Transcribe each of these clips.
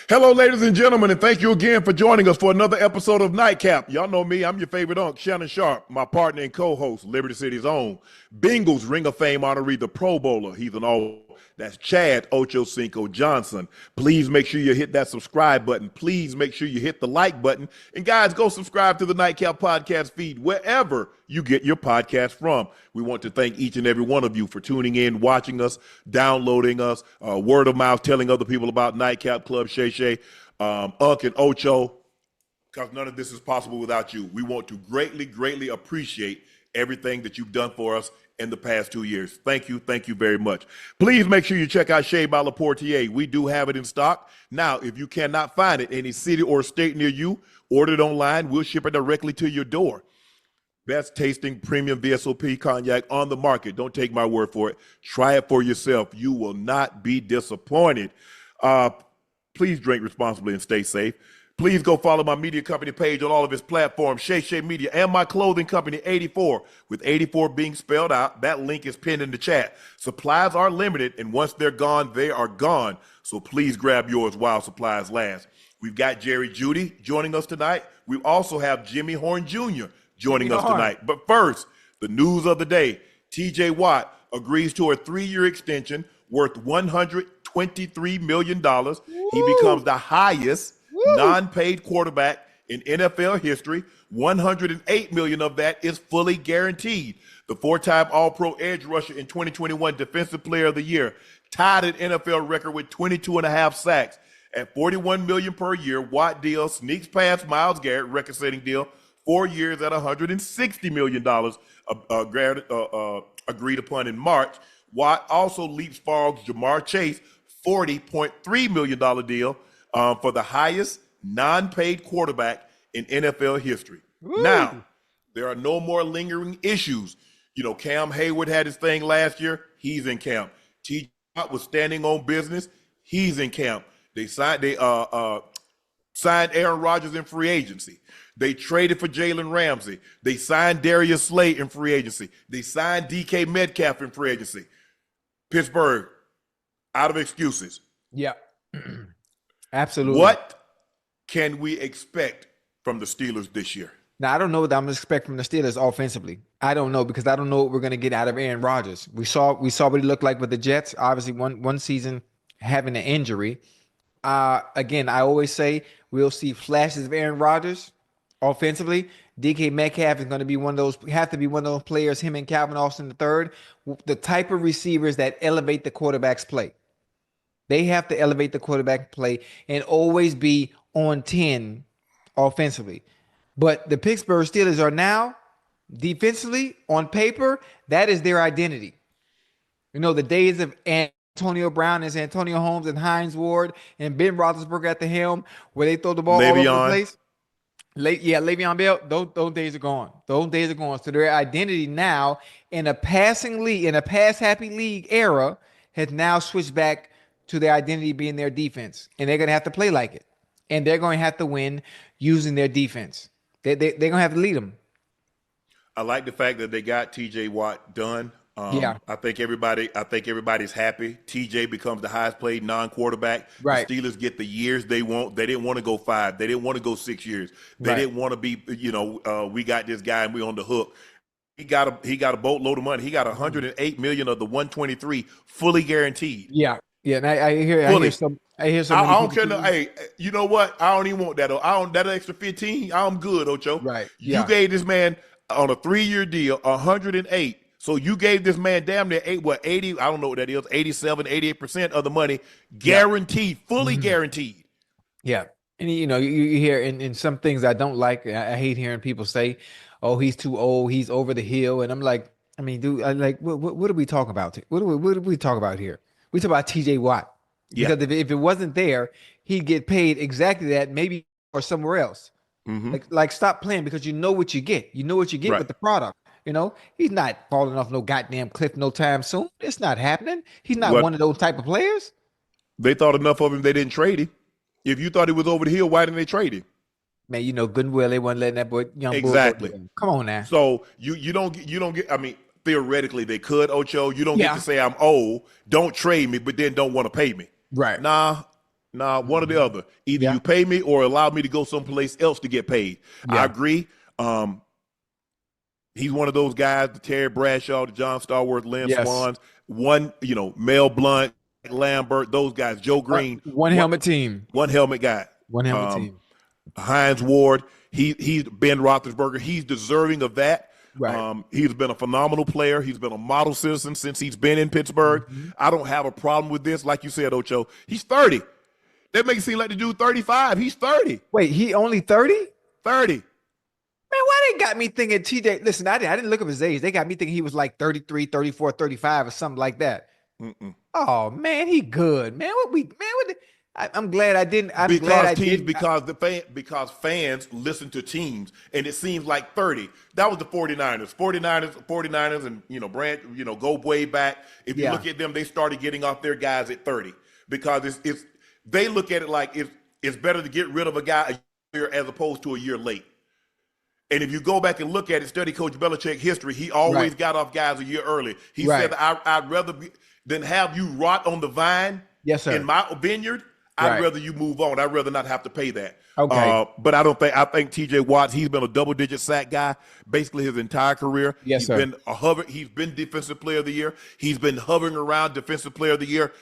Hello, ladies and gentlemen, and thank you again for joining us for another episode of Nightcap. Y'all know me. I'm your favorite Unc, Shannon Sharpe, my partner and co-host, Liberty City's own Bengals Ring of Fame honoree, the Pro Bowler. He's an all. That's Chad Ochocinco Johnson. Please make sure you hit that subscribe button. Please make sure you hit the like button. And guys, go subscribe to the Nightcap podcast feed wherever you get your podcast from. We want to thank each and every one of you for tuning in, watching us, downloading us, word of mouth, telling other people about Nightcap Club, Shay, Unc and Ocho, because none of this is possible without you. We want to greatly appreciate everything that you've done for us in the past 2 years. Thank you very much. Please make sure you check out Shea by Laportier. We do have it in stock. Now, if you cannot find it in any city or state near you, order it online. We'll ship it directly to your door. Best tasting premium VSOP cognac on the market. Don't take my word for it. Try it for yourself. You will not be disappointed. Please drink responsibly and stay safe. Please go follow my media company page on all of its platforms, Shay Media, and my clothing company, 84, with 84 being spelled out. That link is pinned in the chat. Supplies are limited, and once they're gone, they are gone. So please grab yours while supplies last. We've got Jeudy joining us tonight. We also have Jimmy Horn Jr. joining us tonight. But first, the news of the day. TJ Watt agrees to a 3-year extension worth $123 million. Woo! He becomes the highest non-paid quarterback in NFL history. $108 million of that is fully guaranteed. The 4-time All-Pro edge rusher in 2021 Defensive Player of the Year tied an NFL record with 22.5 sacks. At $41 million per year, Watt deal sneaks past Myles Garrett, record-setting deal, 4 years at $160 million agreed upon in March. Watt also leapfrogs Ja'Marr Chase, $40.3 million deal for the highest non-paid quarterback in NFL history. Woo. Now, there are no more lingering issues. You know, Cam Hayward had his thing last year. He's in camp. T. Watt was standing on business. He's in camp. They signed Aaron Rodgers in free agency. They traded for Jalen Ramsey. They signed Darius Slay in free agency. They signed DK Metcalf in free agency. Pittsburgh, out of excuses. Yeah. Absolutely. What can we expect from the Steelers this year? Now, I don't know what I'm expecting from the Steelers offensively. I don't know, because I don't know what we're going to get out of Aaron Rodgers. We saw what he looked like with the Jets. Obviously, one season having an injury. Again, I always say we'll see flashes of Aaron Rodgers offensively. DK Metcalf is going to be one of those players, him and Calvin Austin III, the type of receivers that elevate the quarterback's play. They have to elevate the quarterback play and always be on 10 offensively. But the Pittsburgh Steelers are now defensively, on paper, that is their identity. You know, the days of Antonio Brown and Antonio Holmes and Hines Ward and Ben Roethlisberger at the helm, where they throw the ball all over the place. Le'Veon Bell, those days are gone. Those days are gone. So their identity now in a passing league, in a pass-happy league era, has now switched back to their identity being their defense. And they're going to have to play like it. And they're going to have to win using their defense. They're going to have to lead them. I like the fact that they got TJ Watt done. I think everybody's happy. TJ becomes the highest paid non-quarterback. Right. The Steelers get the years they want. They didn't want to go 5. They didn't want to go 6 years. They didn't want to be, we got this guy and we're on the hook. He got a boatload of money. He got $108 million of the 123 fully guaranteed. Yeah. Yeah, and I hear some. I don't care. Hey, you know what? I don't even want that. That extra 15. I'm good, Ocho. Right. You gave this man on a 3-year deal 108. So you gave this man damn near 80? I don't know what that is. 87, 88% of the money guaranteed, fully guaranteed. Yeah, and you hear in some things I don't like. I hate hearing people say, "Oh, he's too old. He's over the hill," and I'm like, I mean, dude, what are we talking about? What do we talk about here? We talk about TJ Watt. Because if it wasn't there, he'd get paid exactly that, maybe or somewhere else. Mm-hmm. Like stop playing, because you know what you get. You know what you get with the product. He's not falling off no goddamn cliff no time soon. It's not happening. He's not one of those type of players. They thought enough of him. They didn't trade him. If you thought he was over the hill, why didn't they trade him? Man, good and well they wasn't letting that boy exactly. Come on now. So you don't get. I mean, theoretically they could, Ocho. You don't get to say I'm old, don't trade me, but then don't want to pay me. Right. Nah, Nah, one or the other. Either Yeah. you pay me or allow me to go someplace else to get paid. Yeah. I agree. He's one of those guys, the Terry Bradshaw, the John Starworth, Lynn Swans, Mel Blunt, Lambert, those guys, Joe Green. One helmet team. One helmet guy. One helmet team. Hines Ward, he's Ben Roethlisberger. He's deserving of that. Right. He's been a phenomenal player. He's been a model citizen since he's been in Pittsburgh. I don't have a problem with this. Like you said, Ocho, he's 30. That makes it seem like the dude 35. He's 30. Wait, he only 30? 30. Man, why they got me thinking TJ? Listen, I didn't look up his age. They got me thinking he was like 33, 34, 35 or something like that. Oh man, he good, man. I'm glad I didn't. Because fans listen to teams, and it seems like 30. That was the 49ers. 49ers, and Brand, go way back. If you look at them, they started getting off their guys at 30 because they look at it like it's better to get rid of a guy a year as opposed to a year late. And if you go back and look at it, study Coach Belichick history, he always got off guys a year early. He said, I'd rather than have you rot on the vine in my vineyard. I'd rather you move on. I'd rather not have to pay that. Okay. But I think TJ Watts, he's been a double-digit sack guy basically his entire career. Yes, sir. He's been defensive player of the year. He's been hovering around defensive player of the year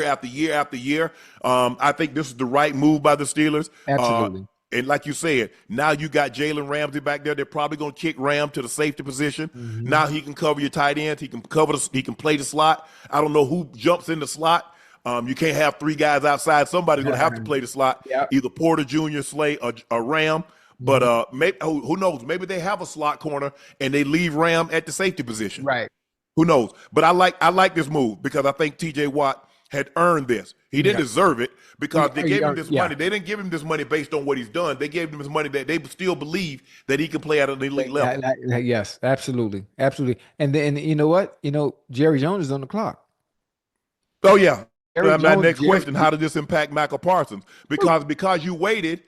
after year after year. I think this is the right move by the Steelers. Absolutely. And like you said, now you got Jalen Ramsey back there. They're probably going to kick Ram to the safety position. Now he can cover your tight ends. He can play the slot. I don't know who jumps in the slot. You can't have three guys outside. Somebody's going to have to play the slot, either Porter Jr., Slay, or Ram. But maybe, who knows? Maybe they have a slot corner and they leave Ram at the safety position. Right. Who knows? But I like this move because I think T.J. Watt had earned this. He didn't deserve it because they gave him this money. They didn't give him this money based on what he's done. They gave him this money that they still believe that he can play at an elite level. Yes, absolutely. Absolutely. And then you know what? Jerry Jones is on the clock. Oh, yeah. My next question, how did this impact Michael Parsons? Because you waited.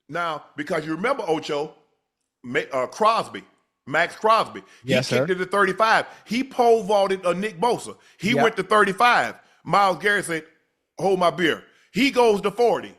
Now, because you remember, Ocho, Max Crosby. He kicked it at 35. He pole vaulted Nick Bosa. He went to 35. Myles Garrett said, hold my beer. He goes to 40.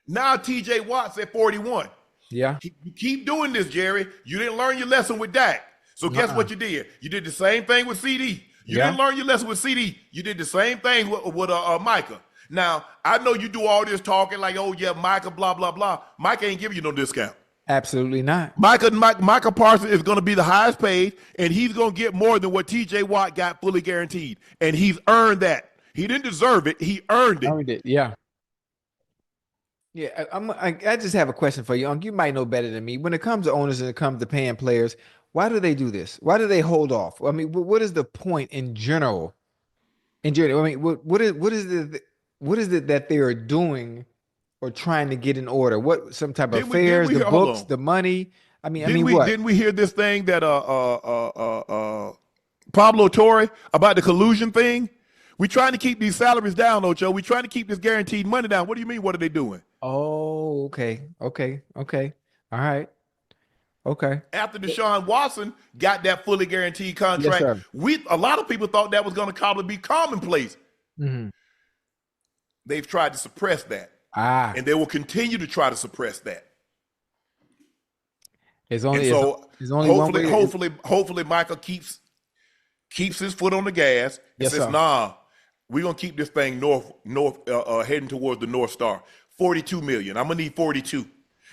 Now TJ Watt's at 41. Yeah. You keep doing this, Jerry. You didn't learn your lesson with Dak. So guess what you did? You did the same thing with CD. You didn't learn your lesson with CD. You did the same thing with Micah. Now, I know you do all this talking like, oh, yeah, Micah, blah, blah, blah. Micah ain't giving you no discount. Absolutely not. Micah Parsons is going to be the highest paid, and he's going to get more than what T.J. Watt got fully guaranteed. And he's earned that. He didn't deserve it. He earned it. Earned it, yeah. Yeah, I just have a question for you, Unc. You might know better than me. When it comes to owners and it comes to paying players, why do they do this? Why do they hold off? I mean, what is the point in general? I mean, what is it that they are doing or trying to get in order? What some type of affairs, the books, the money? What? Didn't we hear this thing that Pablo Torre about the collusion thing? We're trying to keep these salaries down, Ocho. We're trying to keep this guaranteed money down. What do you mean? What are they doing? Oh, okay. All right. Okay. After Deshaun Watson got that fully guaranteed contract, a lot of people thought that was going to probably be commonplace. They've tried to suppress that. And they will continue to try to suppress that. Hopefully Michael keeps his foot on the gas and says, nah, we're going to keep this thing heading towards the North Star. 42 million. I'm going to need 42.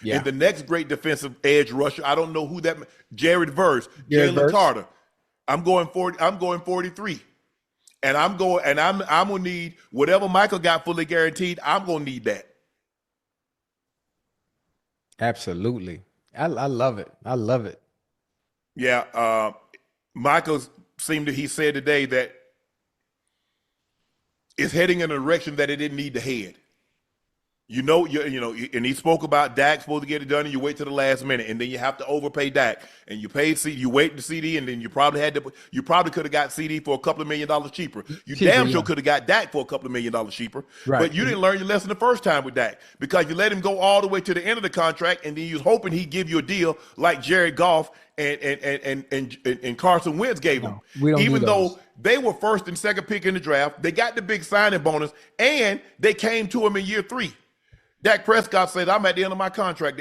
Yeah. And the next great defensive edge rusher, I don't know who that Jared Verse, Jalen Carter. I'm going 43. And I'm gonna need whatever Michael got fully guaranteed, I'm gonna need that. Absolutely. I love it. I love it. Yeah. Michael he said today that it's heading in a direction that it didn't need to head. And he spoke about Dak supposed to get it done, and you wait to the last minute, and then you have to overpay Dak, and you wait the CD, and then you probably could have got CD for a couple of $1 million cheaper. You sure could have got Dak for a couple of $1 million cheaper, but you didn't learn your lesson the first time with Dak because you let him go all the way to the end of the contract, and then you was hoping he'd give you a deal like Jared Goff and Carson Wentz gave him. Even though they were first and second pick in the draft. They got the big signing bonus, and they came to him in year 3. Dak Prescott said, I'm at the end of my contract.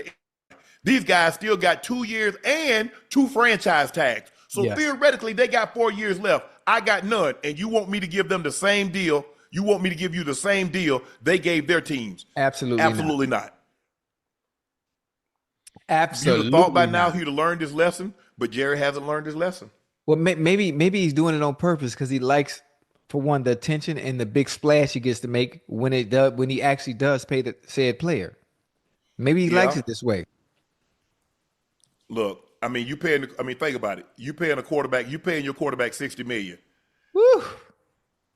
These guys still got 2 years and 2 franchise tags. So theoretically, they got 4 years left. I got none. And you want me to give them the same deal? You want me to give you the same deal they gave their teams? Absolutely not. Absolutely. You'd have thought by now he'd have learned his lesson, but Jerry hasn't learned his lesson. Well, maybe he's doing it on purpose because he likes, for one, the attention and the big splash he gets to make when he actually does pay the said player. Maybe he likes it this way. Look, I mean, think about it. You paying your quarterback $60 million. Woo.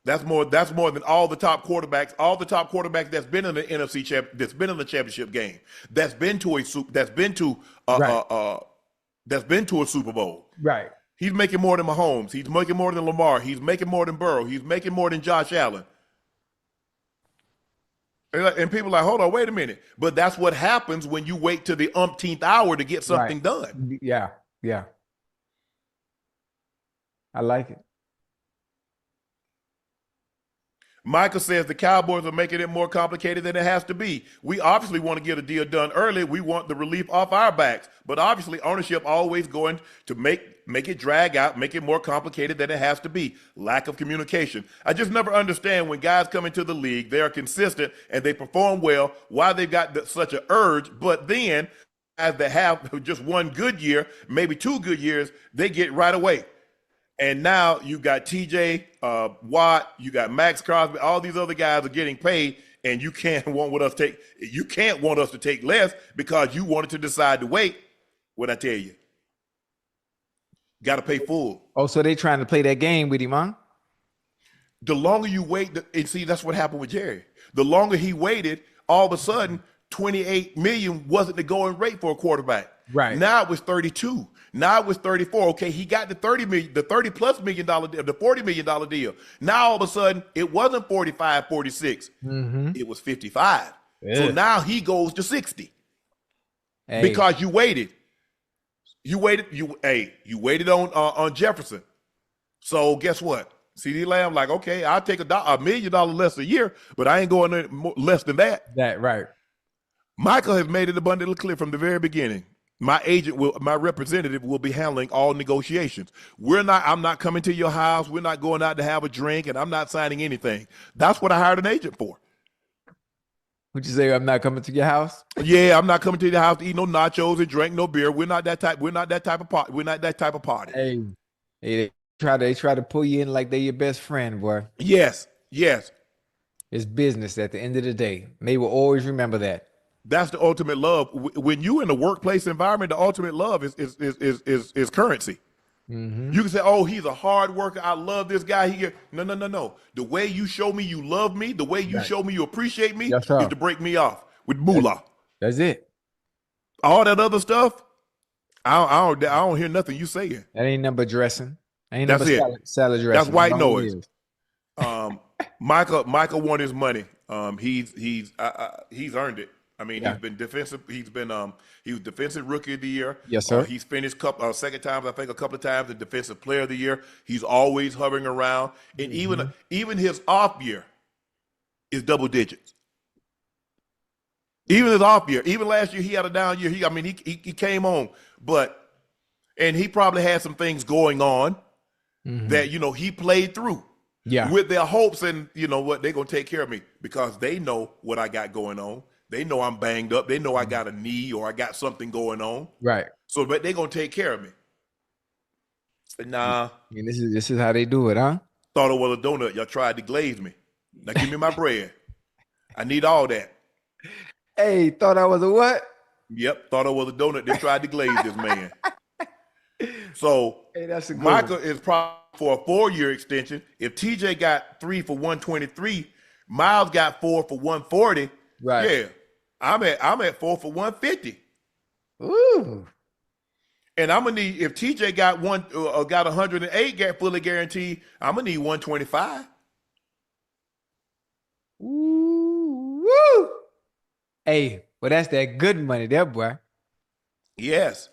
That's more than all the top quarterbacks that's been in the NFC that's been in the championship game, that's been to a Super Bowl. Right. He's making more than Mahomes. He's making more than Lamar. He's making more than Burrow. He's making more than Josh Allen. And people are like, hold on, wait a minute. But that's what happens when you wait to the umpteenth hour to get something done. Yeah. I like it. Michael says the Cowboys are making it more complicated than it has to be. We obviously want to get a deal done early. We want the relief off our backs. But obviously ownership always going to make it drag out, make it more complicated than it has to be. Lack of communication. I just never understand when guys come into the league, they are consistent and they perform well, why they've got such an urge. But then as they have just one good year, maybe 2 good years, they get right away. And now you got TJ Watt, you got Max Crosby, all these other guys are getting paid, and you can't want us to take less because you wanted to decide to wait. What I tell you, got to pay full. Oh, so they trying to play that game with him, huh? The longer you wait, and see, that's what happened with Jerry. The longer he waited, all of a sudden, $28 million wasn't the going rate for a quarterback. Right. Now it was 32. Now it was 34. Okay, he got the $30 million, the $30+ million deal, the $40 million deal. Now all of a sudden it wasn't 45, 46. It was 55. Yeah. So now he goes to 60. Hey. Because you waited. You waited on Jefferson. So guess what? CeeDee Lamb, like, okay, I'll take $1 million less a year, but I ain't going less than that. That right. Michael has made it abundantly clear from the very beginning. My representative will be handling all negotiations. I'm not coming to your house. We're not going out to have a drink, and I'm not signing anything. That's what I hired an agent for. Would you say I'm not coming to your house? Yeah, I'm not coming to your house to eat no nachos and drink no beer. We're not that type. We're not that type of party. We're not that type of party. Hey, they try to pull you in like they're your best friend, boy. Yes. It's business at the end of the day. They will always remember that. That's the ultimate love. When you in the workplace environment, the ultimate love is currency. You can say, "Oh, he's a hard worker. I love this guy." No. The way you show me you love me, the way you show me you appreciate me, is to break me off with moolah. That's it. All that other stuff, I don't hear nothing you saying. That ain't number dressing. Ain't That's number salad dressing. That's white noise. Michael won his money. He's earned it. I mean, he's been defensive. He was defensive rookie of the year. Yes, sir. He's finished second time, I think, a couple of times the defensive player of the year. He's always hovering around, and even his off year is double digits. Even his off year, even last year, he had a down year. He came on, and he probably had some things going on that he played through. Yeah, with their hopes, and you know what, they're gonna take care of me because they know what I got going on. They know I'm banged up. They know I got a knee or I got something going on. Right. So, but they're going to take care of me. But nah. I mean, this is how they do it, huh? Thought it was a donut. Y'all tried to glaze me. Now give me my bread. I need all that. Hey, thought I was a what? Yep. Thought it was a donut. They tried to glaze this man. So, hey, that's a good Michael one. is probably for a 4-year extension. If TJ got 3 for 123, Miles got 4 for 140. Right. Yeah. I'm at 4 for 150. Ooh. And I'm gonna need, if TJ got 108 fully guaranteed, I'm gonna need 125. Ooh. Woo. Hey, well, that's that good money there, boy. Yes.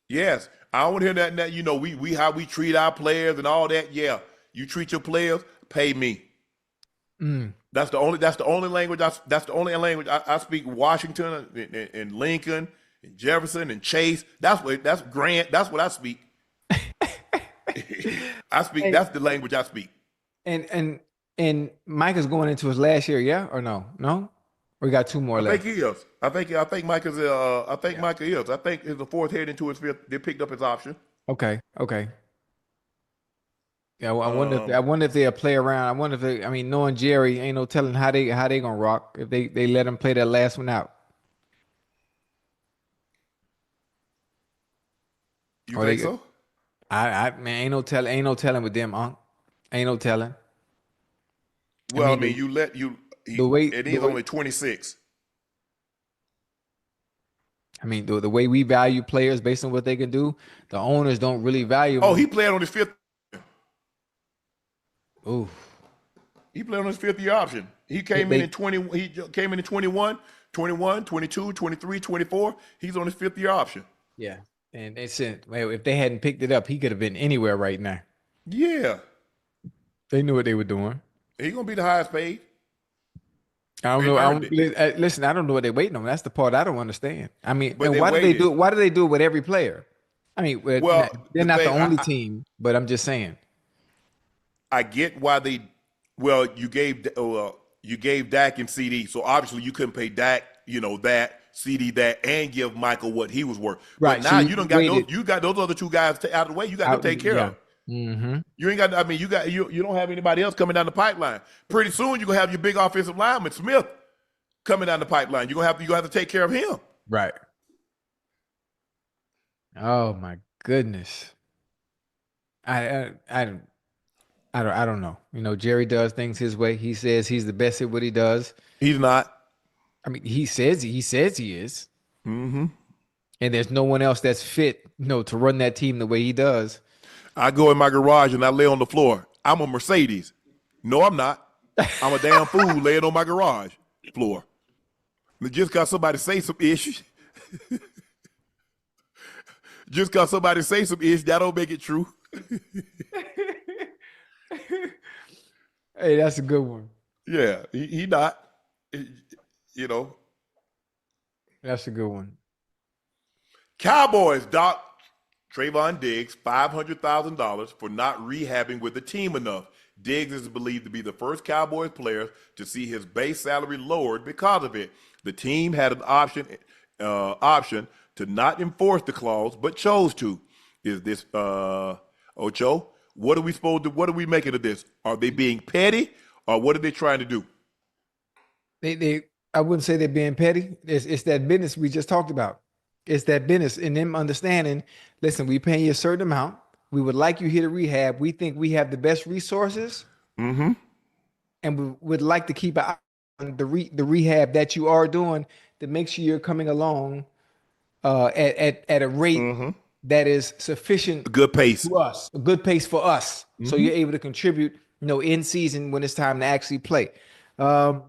I don't want to hear that. We how we treat our players and all that. Yeah. You treat your players, pay me. Mm. That's the only language. That's the only language I speak. Washington and Lincoln and Jefferson and Chase. That's Grant. That's what I speak. I speak. Hey. That's the language I speak. And Mike is going into his last year, yeah or no? No, we got 2 more I left. think he is. I think Mike is. I think Mike is. I think it's the 4th head into his 5th. They picked up his option. Okay. Yeah, well, I wonder if they'll play around. I wonder if they. I mean, knowing Jerry, ain't no telling how they gonna rock if they let him play that last one out. You think so? I man, ain't no telling with them, Unc. Ain't no telling. Well, I mean, and he's only 26. I mean, the way we value players based on what they can do, the owners don't really value them. Oh, he played on his 5th. Ooh. He played on his 5th year option. He came in 20. He came in 21, 22, 23, 24. He's on his 5th year option. Yeah, and they said, well, if they hadn't picked it up, he could have been anywhere right now. Yeah, they knew what they were doing. He's gonna be the highest paid. I don't know. Listen, I don't know what they're waiting on. That's the part I don't understand. I mean, But why do they do? Why do they do it with every player? I mean, well, they're not the only team, but I'm just saying. I get why they. Well, you gave Dak and CD, so obviously you couldn't pay Dak, that CD that, and give Michael what he was worth. Right but now you don't got those. You got those other 2 guys out of the way. You got to take care of. Mm-hmm. You ain't got. I mean, you don't have anybody else coming down the pipeline. Pretty soon you're gonna have your big offensive lineman Smith coming down the pipeline. You're gonna have to take care of him. Right. Oh my goodness. I don't know. Jerry does things his way. He says he's the best at what he does. He's not. I mean, he says he is. Mm-hmm. And there's no one else that's fit, to run that team the way he does. I go in my garage and I lay on the floor. I'm a Mercedes. No, I'm not. I'm a damn fool laying on my garage floor. Just because somebody say some ish, that don't make it true. Hey, that's a good one. Yeah, he not. That's a good one. Cowboys docked Trayvon Diggs $500,000 for not rehabbing with the team enough. Diggs is believed to be the first Cowboys player to see his base salary lowered because of it. The team had an option to not enforce the clause, but chose to. Is this Ocho? What are we making of this? Are they being petty, or what are they trying to do? I wouldn't say they're being petty. It's that business we just talked about. It's that business and them understanding, listen, we paying you a certain amount. We would like you here to rehab. We think we have the best resources. Mm-hmm. And we would like to keep an eye on the rehab that you are doing to make sure you're coming along at a rate that is sufficient. A good pace. To us. A good pace for us. Mm-hmm. So you're able to contribute, in season when it's time to actually play. I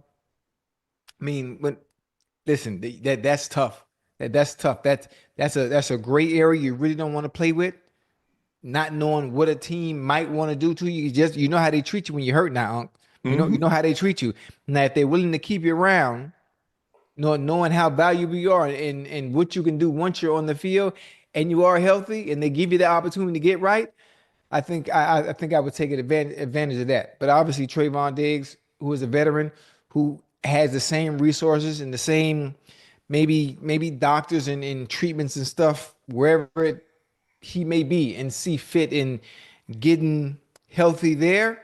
mean, that's tough. That's tough. That's a gray area you really don't want to play with. Not knowing what a team might want to do to you. You know how they treat you when you're hurt now, Unc. You know how they treat you. Now, if they're willing to keep you around, knowing how valuable you are and what you can do once you're on the field and you are healthy and they give you the opportunity to get right, I think I would take advantage of that. But obviously Trayvon Diggs, who is a veteran, who has the same resources and the same maybe doctors and treatments and stuff wherever he may be and see fit in getting healthy there.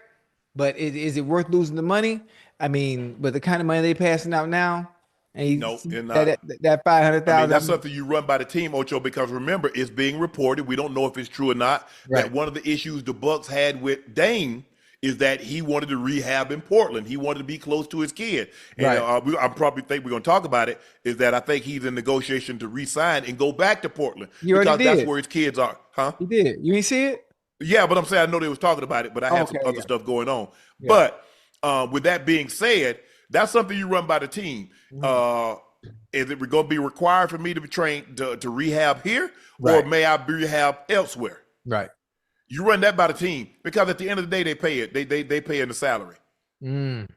But is it worth losing the money? I mean, but the kind of money they passing out now, and no, they're not. That $500,000. I mean, that's something you run by the team, Ocho, because remember, it's being reported. We don't know if it's true or not. Right. That one of the issues the Bucs had with Dane is that he wanted to rehab in Portland. He wanted to be close to his kid. And right. I probably think we're going to talk about it, is that I think he's in negotiation to re-sign and go back to Portland. Because that's where his kids are. Huh? He did. You didn't see it? Yeah, but I'm saying I know they was talking about it, but I had some other stuff going on. Yeah. But with that being said, that's something you run by the team. Is it going to be required for me to be trained to rehab here, right, or may I rehab elsewhere? Right. You run that by the team because at the end of the day, they pay it. They pay in the salary. Mm.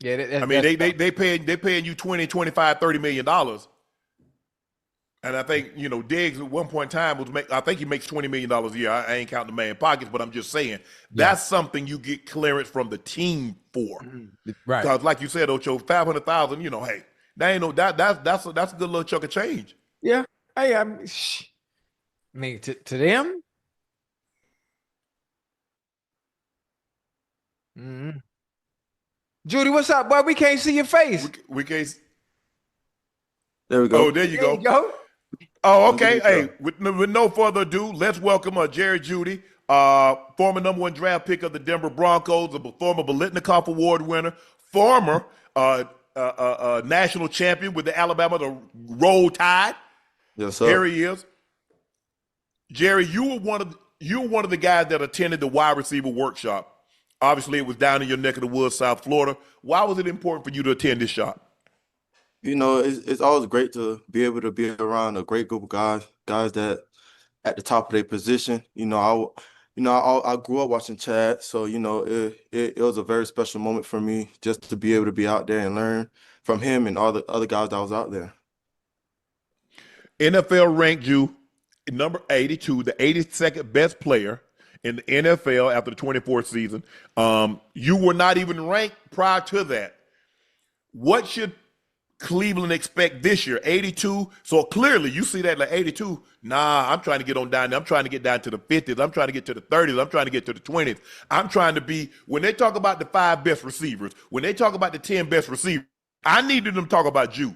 Yeah, I mean, they paying you 20, 25, $30 million. And I think, Diggs at one point in time I think he makes $20 million a year. I ain't counting the man pockets, but I'm just saying that's something you get clearance from the team for. Right. Because like you said, Ocho, 500,000, hey, that ain't that's a good little chunk of change. Yeah. Hey, I mean to them. Mm-hmm. Jeudy, what's up, boy? We can't see your face. We can't. There we go. Oh, there you go. Go. Oh, okay. Hey, with no further ado, let's welcome Jeudy, former #1 draft pick of the Denver Broncos, a former Biletnikoff Award winner, former national champion with the Alabama, the Roll Tide. Yes, sir. Here he is. Jerry, you were one of the guys that attended the wide receiver workshop. Obviously, it was down in your neck of the woods, South Florida. Why was it important for you to attend this shop? It's always great to be able to be around a great group of guys that at the top of their position. I grew up watching Chad, so it was a very special moment for me just to be able to be out there and learn from him and all the other guys that was out there. NFL ranked you number 82, the 82nd best player in the NFL after the 24th season. You were not even ranked prior to that. What should Cleveland expect this year? 82. So clearly you see that like 82. Nah, I'm trying to get on down there. I'm trying to get down to the 50s. I'm trying to get to the 30s. I'm trying to get to the 20s. I'm trying to be, when they talk about the 5 best receivers, when they talk about the 10 best receivers, I needed them to talk about you.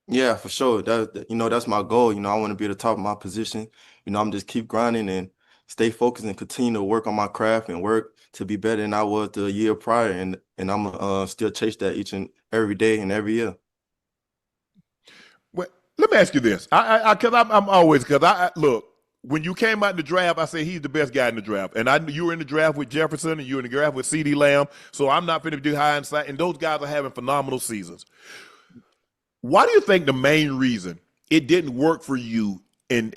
Yeah, for sure. That's my goal. I want to be at the top of my position. I'm just keep grinding and stay focused and continue to work on my craft and work to be better than I was the year prior. And I'm still chase that each and every day and every year. Well, let me ask you this. Look, when you came out in the draft, I said he's the best guy in the draft. And you were in the draft with Jefferson and you were in the draft with CeeDee Lamb. So I'm not going to do hindsight. And those guys are having phenomenal seasons. Why do you think the main reason it didn't work for you and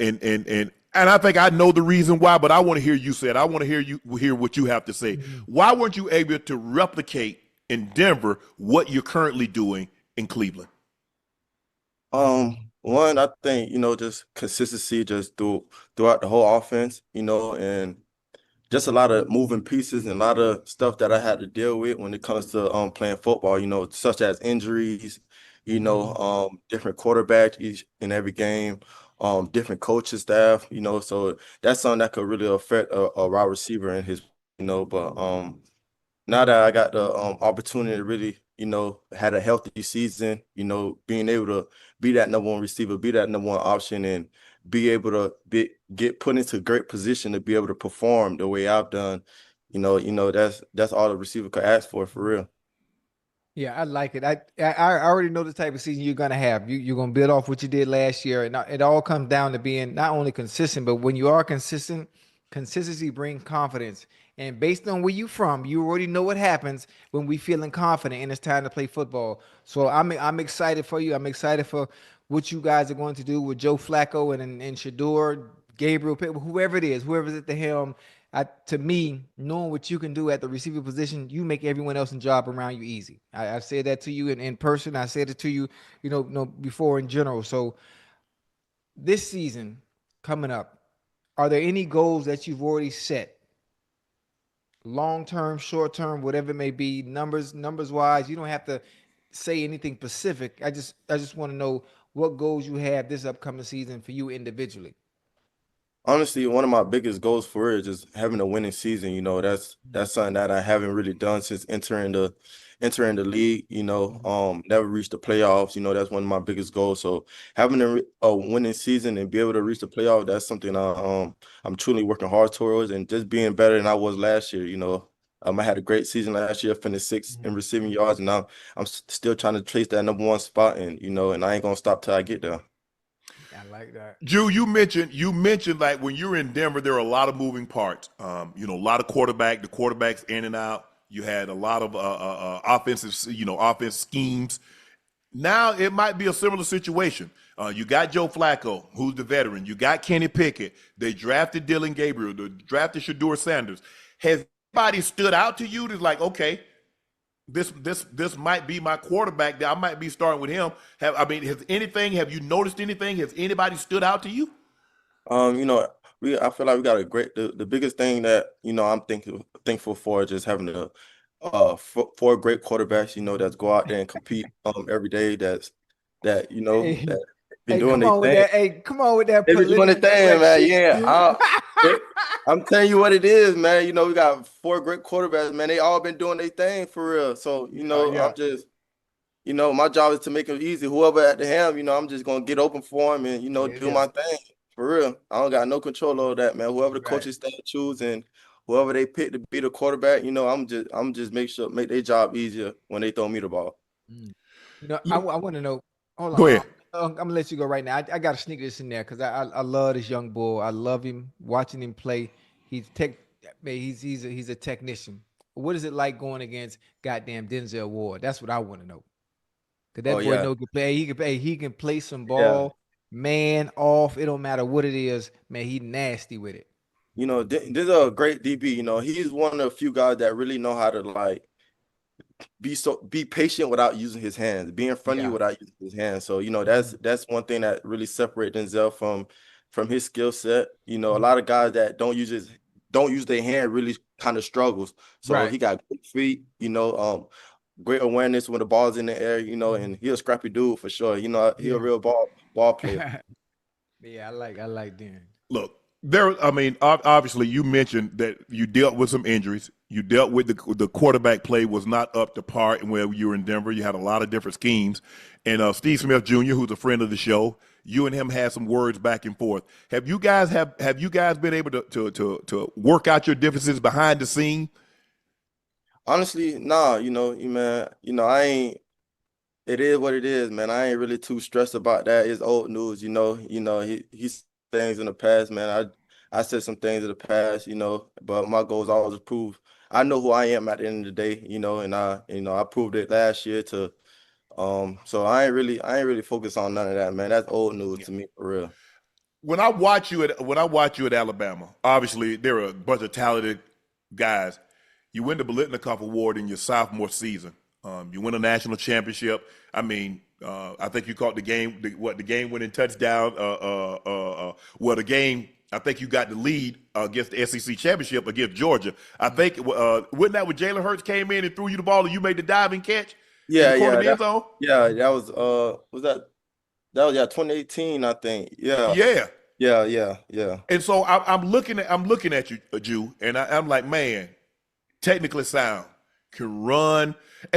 I think I know the reason why, but I want to hear you say it. I want to hear what you have to say. Mm-hmm. Why weren't you able to replicate in Denver what you're currently doing in Cleveland? One, I think, just consistency just throughout the whole offense, and just a lot of moving pieces and a lot of stuff that I had to deal with when it comes to playing football, such as injuries, different quarterbacks each in every game, different coaching staff, so that's something that could really affect a wide receiver in his, but now that I got the opportunity to really, had a healthy season, being able to be that #1 receiver, be that #1 option, and be able to get put into great position to be able to perform the way I've done, that's all the receiver could ask for real. Yeah, I like it. I already know the type of season you're gonna have. You're gonna build off what you did last year, and it all comes down to being not only consistent, but when you are consistent, consistency brings confidence. And based on where you're from, you already know what happens when we feeling confident and it's time to play football. So I'm excited for you. I'm excited for what you guys are going to do with Joe Flacco and Shedeur, Gabriel, whoever it is, whoever's at the helm. To me, knowing what you can do at the receiver position, you make everyone else's job around you easy. I've said that to you in person. I said it to you, before in general. So this season coming up, are there any goals that you've already set? Long-term, short-term, whatever it may be, numbers wise. You don't have to say anything specific. I just want to know what goals you have this upcoming season for you individually. Honestly, one of my biggest goals for it is just having a winning season. That's something that I haven't really done since entering the league. Never reached the playoffs. That's one of my biggest goals. So having a winning season and be able to reach the playoff, that's something I'm truly working hard towards, and just being better than I was last year. I had a great season last year, finished 6th in receiving yards, and now I'm still trying to chase that #1 spot, and and I ain't gonna stop till I get there. I like that. Drew, you mentioned like when you're in Denver, there are a lot of moving parts. A lot of the quarterbacks in and out. You had a lot of offensive schemes. Now it might be a similar situation. You got Joe Flacco, who's the veteran. You got Kenny Pickett. They drafted Dylan Gabriel. They drafted Shedeur Sanders. Has anybody stood out to you that's like, okay, this might be my quarterback. I might be starting with him. Have you noticed anything? Has anybody stood out to you? You know, I feel like we got a great the biggest thing that, you know, I'm thankful for is just having four great quarterbacks, you know, that's go out there and compete every day, that you know Hey, that been hey, doing come their on with thing. that. Hey, come on with that They been doing their political thing, correct man. shit. Yeah, I'm telling you what it is, man. You know, we got four great quarterbacks, man. They all been doing their thing for real. So, you know, Yeah. I'm just, you know, my job is to make it easy. Whoever at the helm, you know, I'm just gonna get open for him and, you know, do Yeah. my thing for real. I don't got no control over that, man. Whoever the Right. coaches staff choose and whoever they pick to be the quarterback, you know, I'm just make their job easier when they throw me the ball. Mm. You know, I want to know. Hold Go on. ahead. I'm gonna let you go right now. I got to sneak this in there because I love this young boy. I love him watching him play. He's he's a technician. What is it like going against goddamn Denzel Ward? That's what I want to know. Cause Oh that boy yeah. know can play. He can play some Yeah. ball, man off. It don't matter what it is, man. He nasty with it. You know, this is a great DB. You know, he's one of the few guys that really know how to like be patient without using his hands, be in front of you Yeah. without using his hands. So, you know, Mhm. that's one thing that really separates Denzel from his skill set. You know, a Mhm. lot of guys that don't use their hand really kind of struggles. So Right. he got good feet, you know, great awareness when the ball's in the air, you know, Mhm. and he's a scrappy dude for sure. You know, he a Yeah. real ball player. Yeah. I like Dan. Look, obviously, you mentioned that you dealt with some injuries. You dealt with the quarterback play was not up to par where you were in Denver. You had a lot of different schemes. And Steve Smith Jr., who's a friend of the show, you and him had some words back and forth. Have you guys been able to work out your differences behind the scene? Honestly, nah, man, I ain't. It is what it is, man. I ain't really too stressed about that. It's old news, he's things in the past, man. I said some things in the past, but my goal is always to prove I know who I am at the end of the day, and I proved it last year to so I ain't really focused on none of that, man. That's old news to me for real. When I watch you at Alabama, obviously there are a bunch of talented guys. You win the Biletnikoff Award in your sophomore season. You win a national championship. I think you caught the game-winning touchdown. The game. I think you got the lead against the SEC championship against Georgia. I think wasn't that when Jalen Hurts came in and threw you the ball and you made the diving catch in Yeah, the corner yeah, of the end zone? that was that was 2018, I think. Yeah, Yeah. yeah. And so I'm looking at you, Jew, and I'm like, man, technically sound, can run.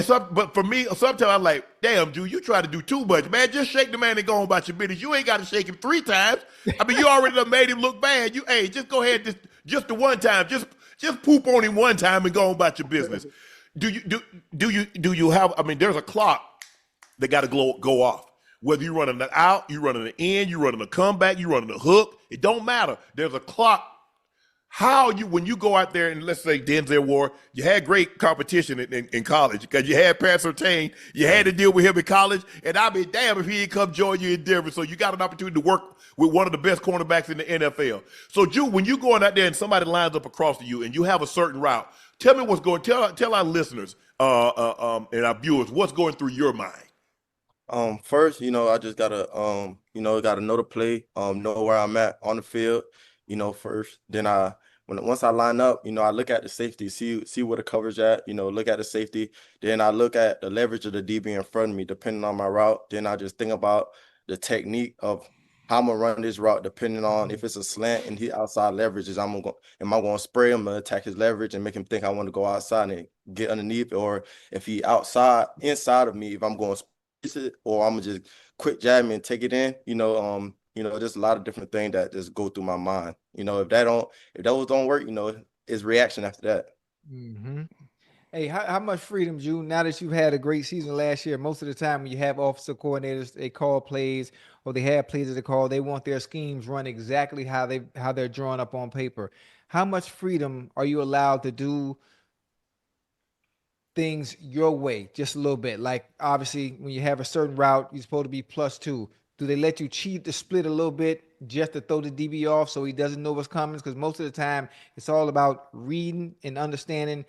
But for me, sometimes I'm like, damn, Jew, you try to do too much, man. Just shake the man and go on about your business. You ain't got to shake him 3 times. You already done made him look bad. Just go ahead, just the one time, just poop on him one time and go on about your business. Do you have? There's a clock that got to go off. Whether you're running an out, you're running an in, you're running a comeback, you're running a hook, it don't matter. There's a clock. When you go out there and let's say Denzel Ward, you had great competition in college because you had Pat Surtain, you had to deal with him in college, and I'd be damn if he didn't come join you in Denver. So you got an opportunity to work with one of the best cornerbacks in the NFL. So, Drew, when you're going out there and somebody lines up across to you and you have a certain route, tell me what's going. Tell our listeners and our viewers what's going through your mind. First, I just gotta know the play, know where I'm at on the field, first. Then once I line up, I look at the safety, see where the coverage at, look at the safety. Then I look at the leverage of the DB in front of me, depending on my route. Then I just think about the technique of how I'm gonna run this route, depending on if it's a slant and he outside leverages, am I gonna spray him and attack his leverage and make him think I want to go outside and get underneath, or if he inside of me, if I'm going it, or I'm gonna just quick jab me and take it in. There's a lot of different things that just go through my mind. If those don't work, it's reaction after that. Mm-hmm. Hey, how much freedom, June? Now that you've had a great season last year, most of the time when you have offensive coordinators, they call plays or they have plays that they call. They want their schemes run exactly how they're drawn up on paper. How much freedom are you allowed to do things your way, just a little bit? Like obviously, when you have a certain route, you're supposed to be +2. Do they let you cheat the split a little bit just to throw the DB off so he doesn't know what's coming? Because most of the time it's all about reading and understanding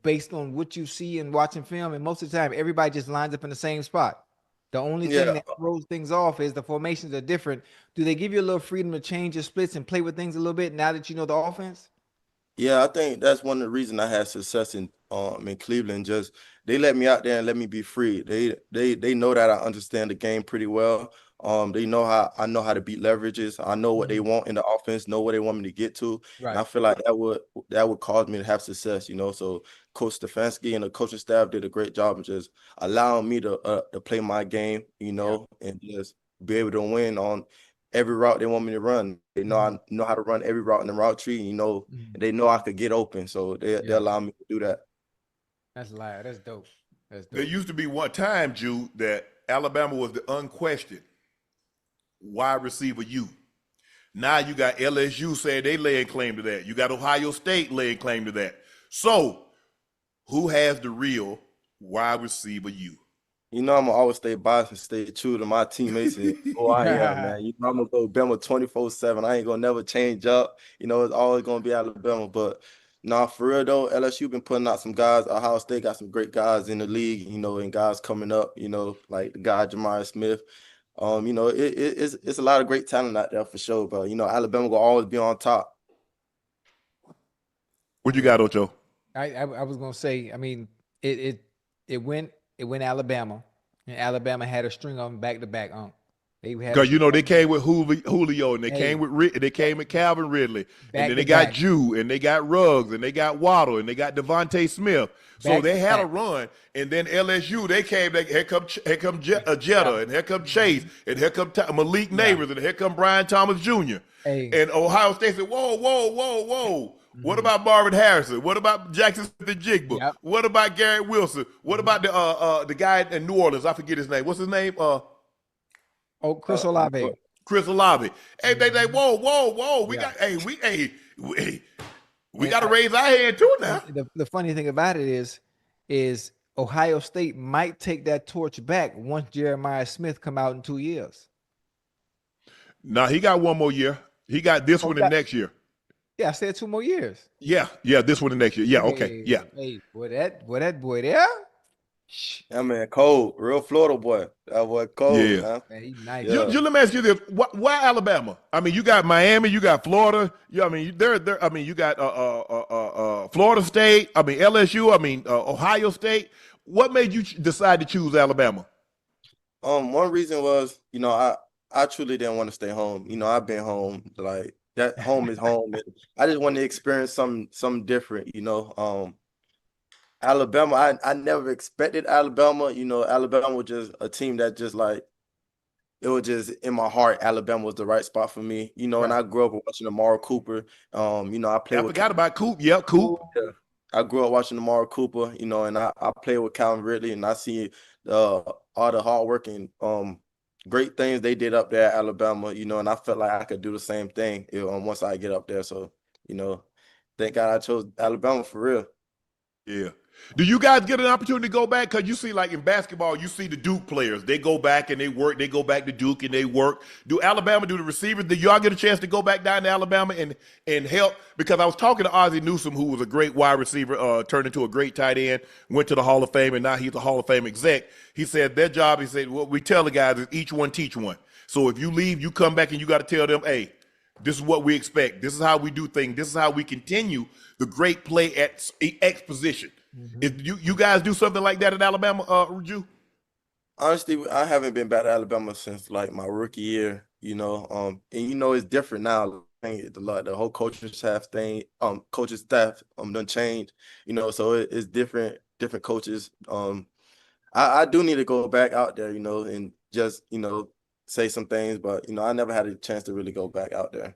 based on what you see and watching film. And most of the time, everybody just lines up in the same spot. The only thing Yeah. that throws things off is the formations are different. Do they give you a little freedom to change your splits and play with things a little bit now that you know the offense? Yeah, I think that's one of the reasons I had success in Cleveland. Just they let me out there and let me be free. They know that I understand the game pretty well. They know how I know how to beat leverages. I know what they want in the offense, know what they want me to get to. And I feel like that would cause me to have success, you know. So Coach Stefanski and the coaching staff did a great job of just allowing me to play my game, you know, and just be able to win on every route they want me to run. They know I know how to run every route in the route tree, you know, and they know I could get open. So they allow me to do that. That's live. That's dope. That's dope. There used to be one time, Jew, that Alabama was the unquestioned wide receiver U. Now you got LSU saying they laying claim to that. You got Ohio State laying claim to that. So who has the real wide receiver U? You know, I'm gonna always stay biased and stay true to my teammates. And I am, man. You know, I'm gonna go Bama 24/7. I ain't gonna never change up. You know, it's always gonna be Alabama. But nah, for real though, LSU been putting out some guys. Ohio State got some great guys in the league, you know, and guys coming up, you know, like the guy Jemar Smith. You know, it's a lot of great talent out there for sure. But you know, Alabama will always be on top. What you got, Ocho? I was gonna say, I mean, it went Alabama, and Alabama had a string of them back to back. Because you know they came with Julio, and they came with Calvin Ridley, and then they got Jew, and they got Ruggs, and they got Waddle, and they got Devontae Smith. So they had a run, and then LSU they came. Here come Jetta, and here come Chase, and here come Malik Neighbors, and here come Brian Thomas Jr. And Ohio State said, whoa. What about Marvin Harrison? What about Jackson Smith-Njigba? What about Garrett Wilson? What about the guy in New Orleans? I forget his name. What's his name? Chris Olave. Chris Olave. Hey, they like, whoa. We got we got to raise our hand too now. The funny thing about it is Ohio State might take that torch back once Jeremiah Smith come out in 2 years. Nah, he got one more year. He got this one in next year. Yeah, I said 2 more years. Yeah, this one in next year. Yeah, okay, yeah. Hey, boy, that boy there. That man cold, real Florida boy. That boy cold. Yeah, man he's nice. Yeah. Let me ask you this: why Alabama? I mean, you got Miami, you got Florida. Yeah, I mean, I mean, you got Florida State. I mean, LSU. I mean, Ohio State. What made you decide to choose Alabama? One reason was, you know, I truly didn't want to stay home. You know, I've been home, like that. Home is home. And I just wanted to experience something different. You know, Alabama. I never expected Alabama. You know, Alabama was just a team that just like it was just in my heart. Alabama was the right spot for me. You know, and I grew up watching Amari Cooper. You know, I forgot about Coop. Yeah, Coop. Yeah. I grew up watching Amari Cooper, you know, and I played with Calvin Ridley, and I see all the hard work and great things they did up there at Alabama, you know, and I felt like I could do the same thing once I get up there. So, you know, thank God I chose Alabama for real. Yeah. Do you guys get an opportunity to go back? Because you see, like in basketball, you see the Duke players. They go back and they work. They go back to Duke and they work. Do the receivers, do y'all get a chance to go back down to Alabama and help? Because I was talking to Ozzie Newsome, who was a great wide receiver, turned into a great tight end, went to the Hall of Fame, and now he's a Hall of Fame exec. He said their job, he said, what we tell the guys is each one teach one. So if you leave, you come back and you got to tell them, hey, this is what we expect. This is how we do things. This is how we continue the great play at exposition. Mm-hmm. If you guys do something like that at Alabama, Jew? Honestly, I haven't been back to Alabama since like my rookie year, you know. And you know it's different now. The whole coaching staff thing, done changed, you know. So it's different coaches. I do need to go back out there, you know, and just you know say some things, but you know I never had a chance to really go back out there.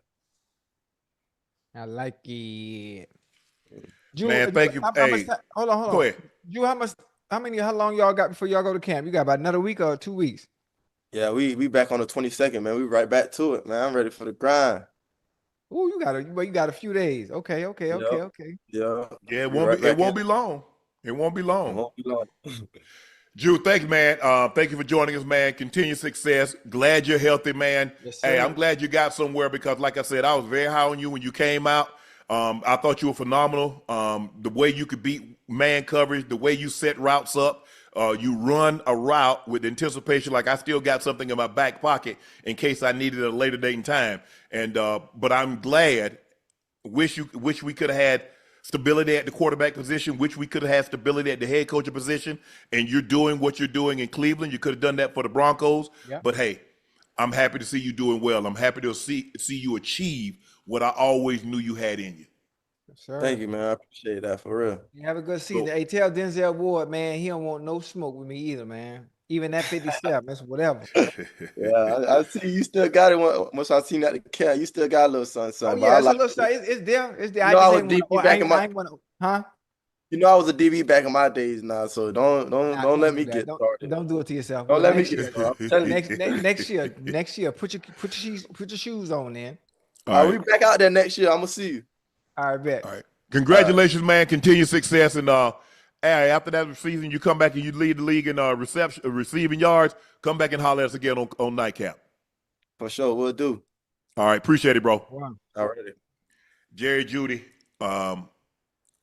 I like it. Man, thank you. Hey, hold on. Go ahead. How long y'all got before y'all go to camp? You got about another week or 2 weeks? Yeah, we back on the 22nd, man. We right back to it, man. I'm ready for the grind. Oh, you got a few days. Okay. Yeah. Yeah, it won't be long. It won't be long. Drew, thanks, man. Thank you for joining us, man. Continued success. Glad you're healthy, man. Yes, Hey, sir. I'm glad you got somewhere because, like I said, I was very high on you when you came out. I thought you were phenomenal. The way you could beat man coverage, the way you set routes up, you run a route with anticipation. Like I still got something in my back pocket in case I needed it at a later date and time. And but I'm glad. Wish we could have had stability at the quarterback position. Wish we could have had stability at the head coach position. And you're doing what you're doing in Cleveland. You could have done that for the Broncos. Yeah. But hey, I'm happy to see you doing well. I'm happy to see you achieve what I always knew you had in you. Yes, sir. Thank you, man. I appreciate that for real. You have a good season. So- Hey, tell Denzel Ward, man, he don't want no smoke with me either, man. Even that 57, that's whatever. Yeah, I see you still got it. Once I seen that cat, you still got a little Oh something. But yeah, I it's a like little side. It's there. It's there. You know, I was ain't DB wanna- back in my- I ain't wanna, huh? You know, I was a DB back in my days now, so don't Nah, let me do that. get started. Don't do it to yourself. Don't Well, let me next get year, started. I'm telling you. next year, put your shoes on then. All We right. back out there next year. I'm gonna see you. All right, bet. All right. Congratulations, man. Continued success. And hey, after that season, you come back and you lead the league in receiving yards. Come back and holler at us again on Nightcap. For sure, we'll do. All right. Appreciate it, bro. Wow. Already. Jerry Jeudy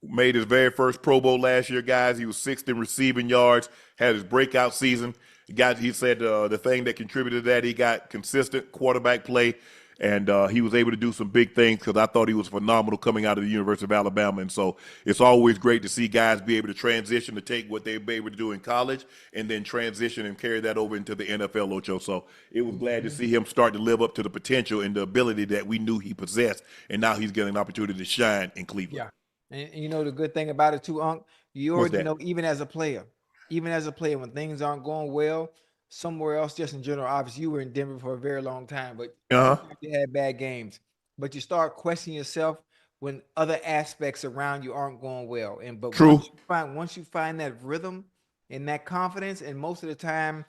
made his very first Pro Bowl last year, guys. He was sixth in receiving yards, had his breakout season. He said the thing that contributed to that, he got consistent quarterback play, and he was able to do some big things because I thought he was phenomenal coming out of the University of Alabama. And so it's always great to see guys be able to transition to take what they've been able to do in college and then transition and carry that over into the NFL, Ocho. So it was glad to see him start to live up to the potential and the ability that we knew he possessed, and now he's getting an opportunity to shine in Cleveland. Yeah. And you know the good thing about it too, Unc, you What's already that? know, even as a player, when things aren't going well, somewhere else, just in general, obviously you were in Denver for a very long time, but Uh-huh. you had bad games. But you start questioning yourself when other aspects around you aren't going well. But True. once you find that rhythm and that confidence, and most of the time,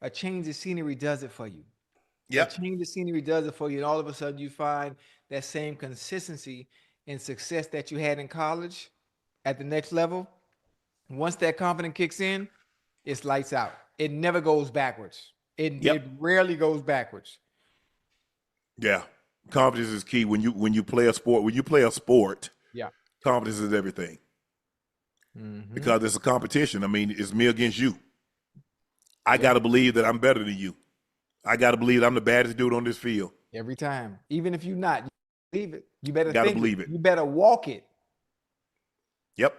a change of scenery does it for you. Yep. A change of scenery does it for you, and all of a sudden you find that same consistency and success that you had in college at the next level. Once that confidence kicks in, it's lights out. It never goes backwards. It rarely goes backwards. Yeah. Confidence is key when you play a sport. When you play a sport, Yeah. confidence is everything Mhm. because it's a competition. I mean, it's me against you. I got to believe that I'm better than you. I got to believe that I'm the baddest dude on this field. Every time, even if you're not, you believe it. You better Gotta think believe it. You better walk it. Yep.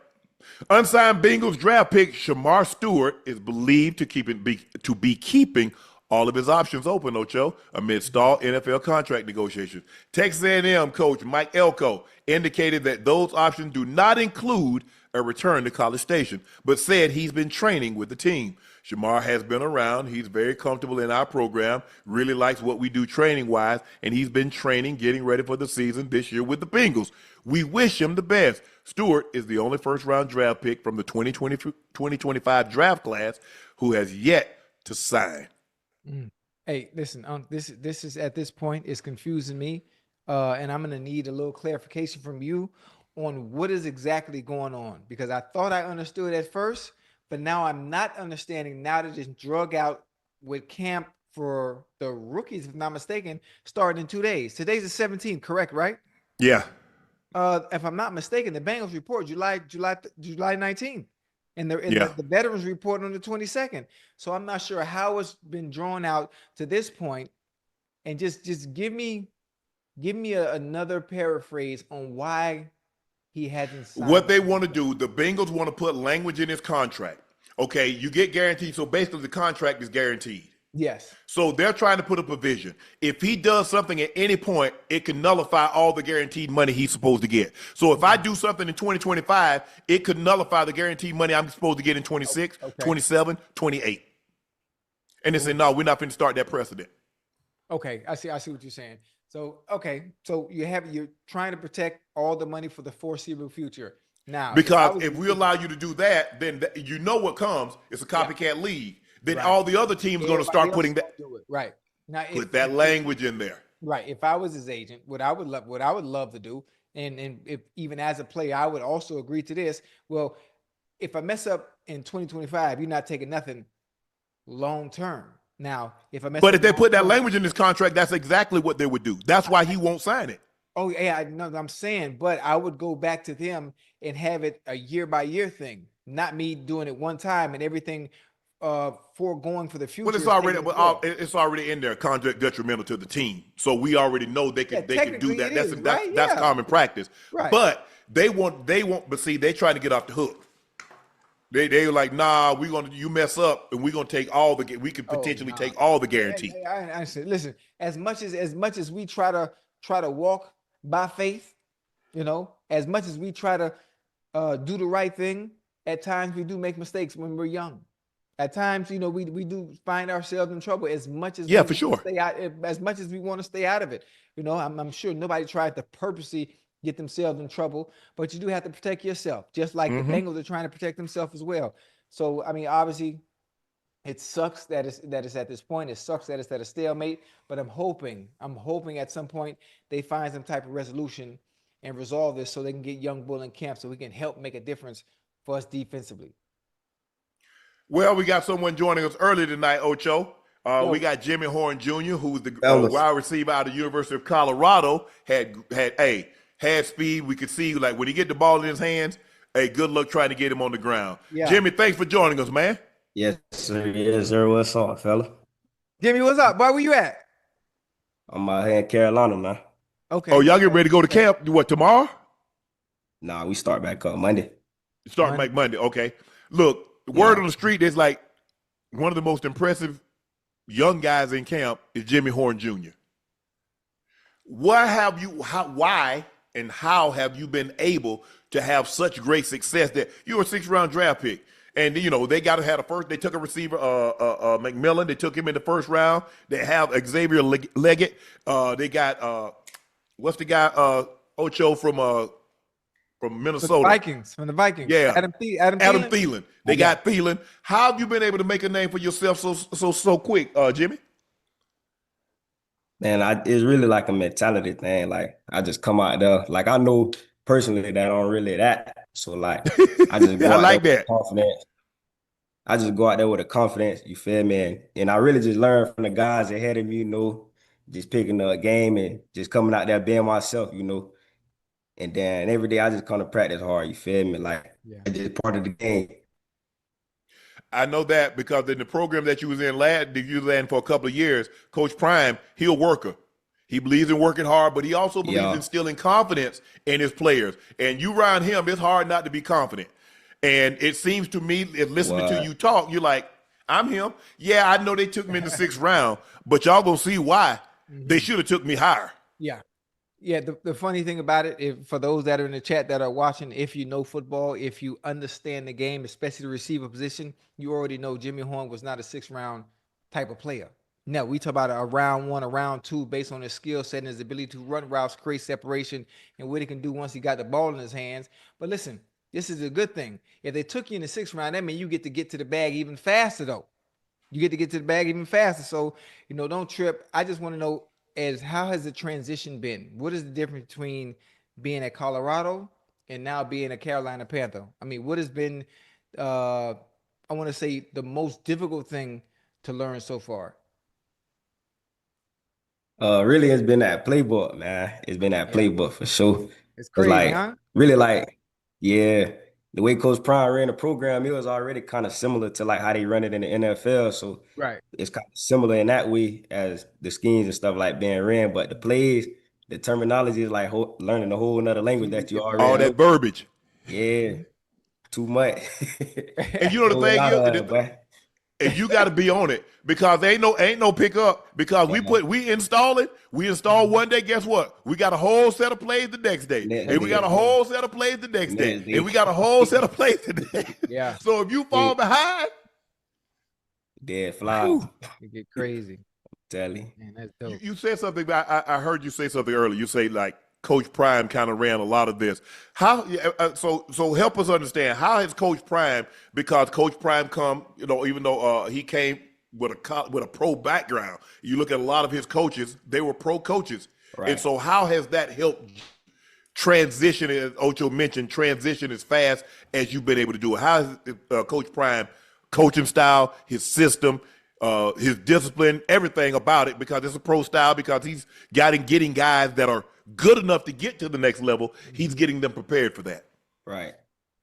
Unsigned Bengals draft pick Shemar Stewart is believed to be keeping all of his options open, Ocho, amid stalled NFL contract negotiations. Texas A&M coach Mike Elko indicated that those options do not include a return to College Station, but said he's been training with the team. Shemar has been around. He's very comfortable in our program, really likes what we do training-wise, and he's been training, getting ready for the season this year with the Bengals. We wish him the best. Stewart is the only first-round draft pick from the 2025 draft class who has yet to sign. Hey, listen, this is at this point is confusing me, and I'm gonna need a little clarification from you on what is exactly going on, because I thought I understood at first, but now I'm not understanding. Now that it's drug out with camp for the rookies, if I'm not mistaken, starting in 2 days. Today's the 17th, correct? Right? Yeah. If I'm not mistaken, the Bengals report July 19th. And Yeah. the veterans report on the 22nd. So I'm not sure how it's been drawn out to this point. And just give me another paraphrase on why he hasn't signed. What they want to do, the Bengals want to put language in his contract. Okay, you get guaranteed. So basically the contract is guaranteed. Yes. So they're trying to put a provision. If he does something at any point, it can nullify all the guaranteed money he's supposed to get. So if I do something in 2025, it could nullify the guaranteed money I'm supposed to get in 26, Okay. 27, 28. And they say, no, we're not going to start that precedent. Okay, I see what you're saying. So so you're trying to protect all the money for the foreseeable future. Now, Because if we allow you to do that, then you know what comes. It's a copycat league. Then Right. all the other teams are going to start everybody putting else that, gonna do it. Right. Now, put that language in there. right. If I was his agent, what I would love to do, and if even as a player, I would also agree to this. Well, if I mess up in 2025, you're not taking nothing long term. Now, if I mess But up if they put that long-term- language in this contract, that's exactly what they would do. That's why he won't sign it. Oh yeah, I know. I'm saying, but I would go back to them and have it a year by year thing, not me doing it one time and everything foregoing for the future. Well, it's already in there. Contract detrimental to the team, so we already know they can do that. That's common practice. Right. But they want. But see, they trying to get off the hook. They were like, nah, you mess up and we're gonna take all the. We could potentially take all the guarantee. I said, listen, as much as we try to walk by faith, as much as we try to do the right thing, at times we do make mistakes when we're young. At times, we do find ourselves in trouble. As much as for sure. Stay out, as much as we want to stay out of it, I'm sure nobody tried to purposely get themselves in trouble, but you do have to protect yourself, just like the Bengals are trying to protect themselves as well. So, I mean, obviously, it sucks that it's at this point. It sucks that it's at a stalemate. But I'm hoping at some point they find some type of resolution and resolve this so they can get Young Bull in camp so we can help make a difference for us defensively. Well, we got someone joining us early tonight, Ocho. We got Jimmy Horn Jr., who's the wide receiver out of the University of Colorado. Had speed. We could see, like, when he get the ball in his hands, good luck trying to get him on the ground. Yeah. Jimmy, thanks for joining us, man. Yes, sir. Yes, sir. What's up, fella? Jimmy, what's up? Where you at? I'm out here in Carolina, man. Okay. Oh, y'all get ready to go to camp? What, tomorrow? Nah, we start back up Monday. Start back Monday. Okay. Look, the word on the street is like one of the most impressive young guys in camp is Jimmy Horn Jr. Why and how have you been able to have such great success that you're a 6th-round draft pick? And, they got to have they took a receiver, McMillan. They took him in the 1st round. They have Xavier Leggett. They got, what's the guy, Ocho from Minnesota. From the Vikings. Yeah. Adam Thielen. They got Thielen. How have you been able to make a name for yourself so quick, Jimmy? Man, it's really like a mentality thing. Like, I just come out there. Like, I know personally that I'm really that. So, like, I just go out there with confidence. I just go out there with a confidence, you feel me? And I really just learn from the guys ahead of me, just picking up a game and just coming out there being myself, And then every day I just come to practice hard, you feel me? Like, it's just part of the game. I know that because in the program that you was in for a couple of years, Coach Prime, he a worker. He believes in working hard, but he also believes in instilling confidence in his players. And you around him, it's hard not to be confident. And it seems to me, listening to you talk, you're like, I'm him. Yeah, I know they took me in the 6th round, but y'all gonna see why they should have took me higher. Yeah. Yeah, the funny thing about it, for those that are in the chat that are watching, if you know football, if you understand the game, especially the receiver position, you already know Jimmy Horn was not a 6th-round type of player. No, we talk about a round 1, a round 2, based on his skill set and his ability to run routes, create separation, and what he can do once he got the ball in his hands. But listen, this is a good thing. If they took you in the 6th round, that means you get to the bag even faster, though. You get to the bag even faster. So, don't trip. I just want to know, how has the transition been? What is the difference between being at Colorado and now being a Carolina Panther? I mean, what has been, I want to say, the most difficult thing to learn so far? Really, it's been that playbook, man. It's been that playbook for sure. It's crazy, huh? Really, the way Coach Prime ran the program, it was already kind of similar to like how they run it in the NFL. So it's kind of similar in that way as the schemes and stuff like being ran. But the plays, the terminology is like learning a whole nother language that you already all that verbiage. Yeah, too much. And you know the thing, and you got to be on it because ain't no pickup because we install it. We install one day. Guess what? We got a whole set of plays the next day, and we got a whole set of plays the next day, and we got a whole set of plays today. Yeah. So if you fall behind, dead fly. You get crazy. Tell you. Man, that's dope. You said something. I heard you say something earlier. You say like Coach Prime kind of ran a lot of this. How? So help us understand how has Coach Prime, because Coach Prime come, even though he came with a pro background. You look at a lot of his coaches; they were pro coaches, and so how has that helped transition, as Ocho mentioned, transition as fast as you've been able to do it? How is Coach Prime coaching style, his system, his discipline, everything about it, because it's a pro style, because he's getting guys that are good enough to get to the next level. He's getting them prepared for that. Right.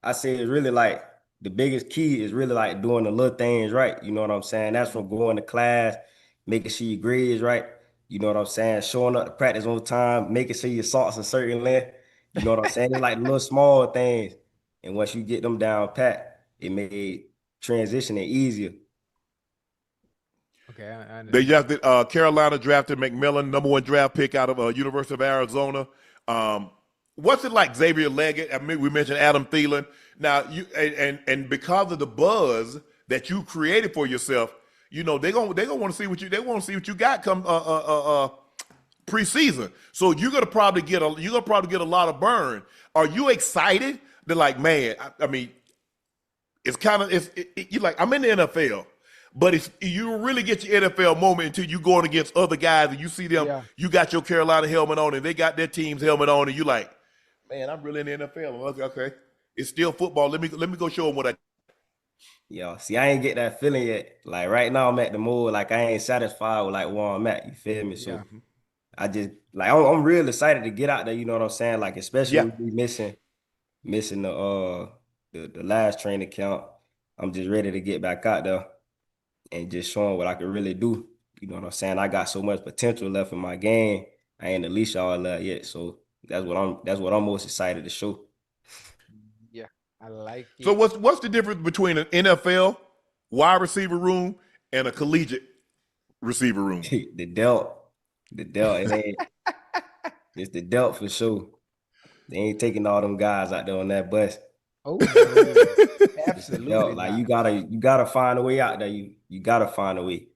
I say it's really like the biggest key is really like doing the little things right. You know what I'm saying? That's from going to class, making sure your grades right. You know what I'm saying? Showing up to practice on time, making sure your socks a certain length. You know what I'm saying? It's like the little small things. And once you get them down pat, it made transitioning easier. Okay, I They drafted Carolina drafted McMillan, #1 draft pick out of University of Arizona. What's it like, Xavier Leggett? I mean, we mentioned Adam Thielen. Now, you and because of the buzz that you created for yourself, you know they're gonna want to see what you got come preseason. So you're gonna probably get a lot of burn. Are you excited? They're like, man, I mean, it's kind of you're like, I'm in the NFL. But you really get your NFL moment until you going against other guys and you see them. Yeah. You got your Carolina helmet on and they got their team's helmet on, and you like, man, I'm really in the NFL. Okay, it's still football. Let me go show them what I. Yo, see, I ain't get that feeling yet. Like right now, I'm at the mode. Like I ain't satisfied with like where I'm at. You feel me? So I just like I'm real excited to get out there. You know what I'm saying? Like especially with me missing the last training camp. I'm just ready to get back out there and just showing what I can really do. You know what I'm saying? I got so much potential left in my game. I ain't unleashed all that yet. So that's what I'm most excited to show. Yeah, I like it. So what's the difference between an NFL wide receiver room and a collegiate receiver room? The delt. It ain't it's the delt for sure. They ain't taking all them guys out there on that bus. Oh, no. Absolutely. Like you gotta find a way out there. You gotta find a way.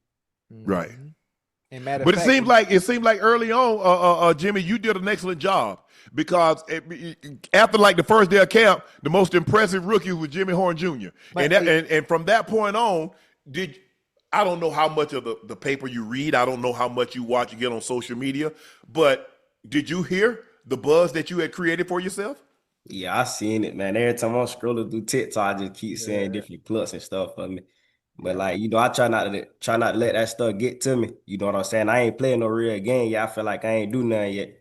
Right. And but it seemed like early on, Jimmy, you did an excellent job, because after like the first day of camp, the most impressive rookie was Jimmy Horn Jr. And from that point on, I don't know how much of the paper you read, I don't know how much you watch and get on social media, but did you hear the buzz that you had created for yourself? Yeah, I seen it, man. Every time I'm scrolling through TikTok, I just keep seeing different clips and stuff for me. But like, you know, I try not to let that stuff get to me. You know what I'm saying? I ain't playing no real game yet. I feel like I ain't do nothing yet.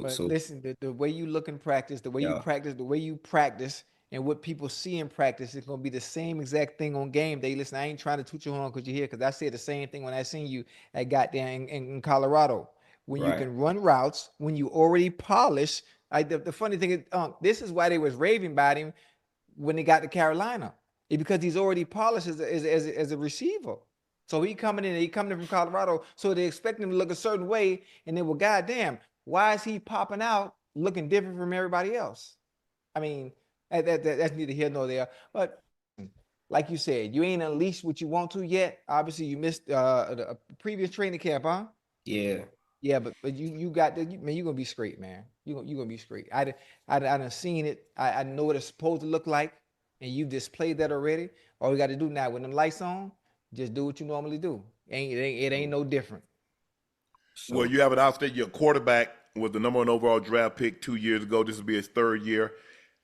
But listen, the way you look in practice, the way you practice, and what people see in practice is gonna be the same exact thing on game day. Listen, I ain't trying to toot your horn because you're here, because I said the same thing when I seen you at goddamn in Colorado. When you can run routes, when you already polish. The funny thing is, this is why they was raving about him when they got to Carolina. It's because he's already polished as a receiver. So he coming in from Colorado, so they expect him to look a certain way, and they were, goddamn, why is he popping out looking different from everybody else? I mean, that's neither here nor there. But like you said, you ain't unleashed what you want to yet. Obviously, you missed a previous training camp, huh? Yeah. Yeah, but you got man, you're gonna be straight, man. You're gonna be straight. I done seen it. I know what it's supposed to look like, and you displayed that already. All you got to do now, when them lights on, just do what you normally do. It ain't no different. So, well, you have an outstanding. Your quarterback was the #1 overall draft pick 2 years ago. This will be his third year.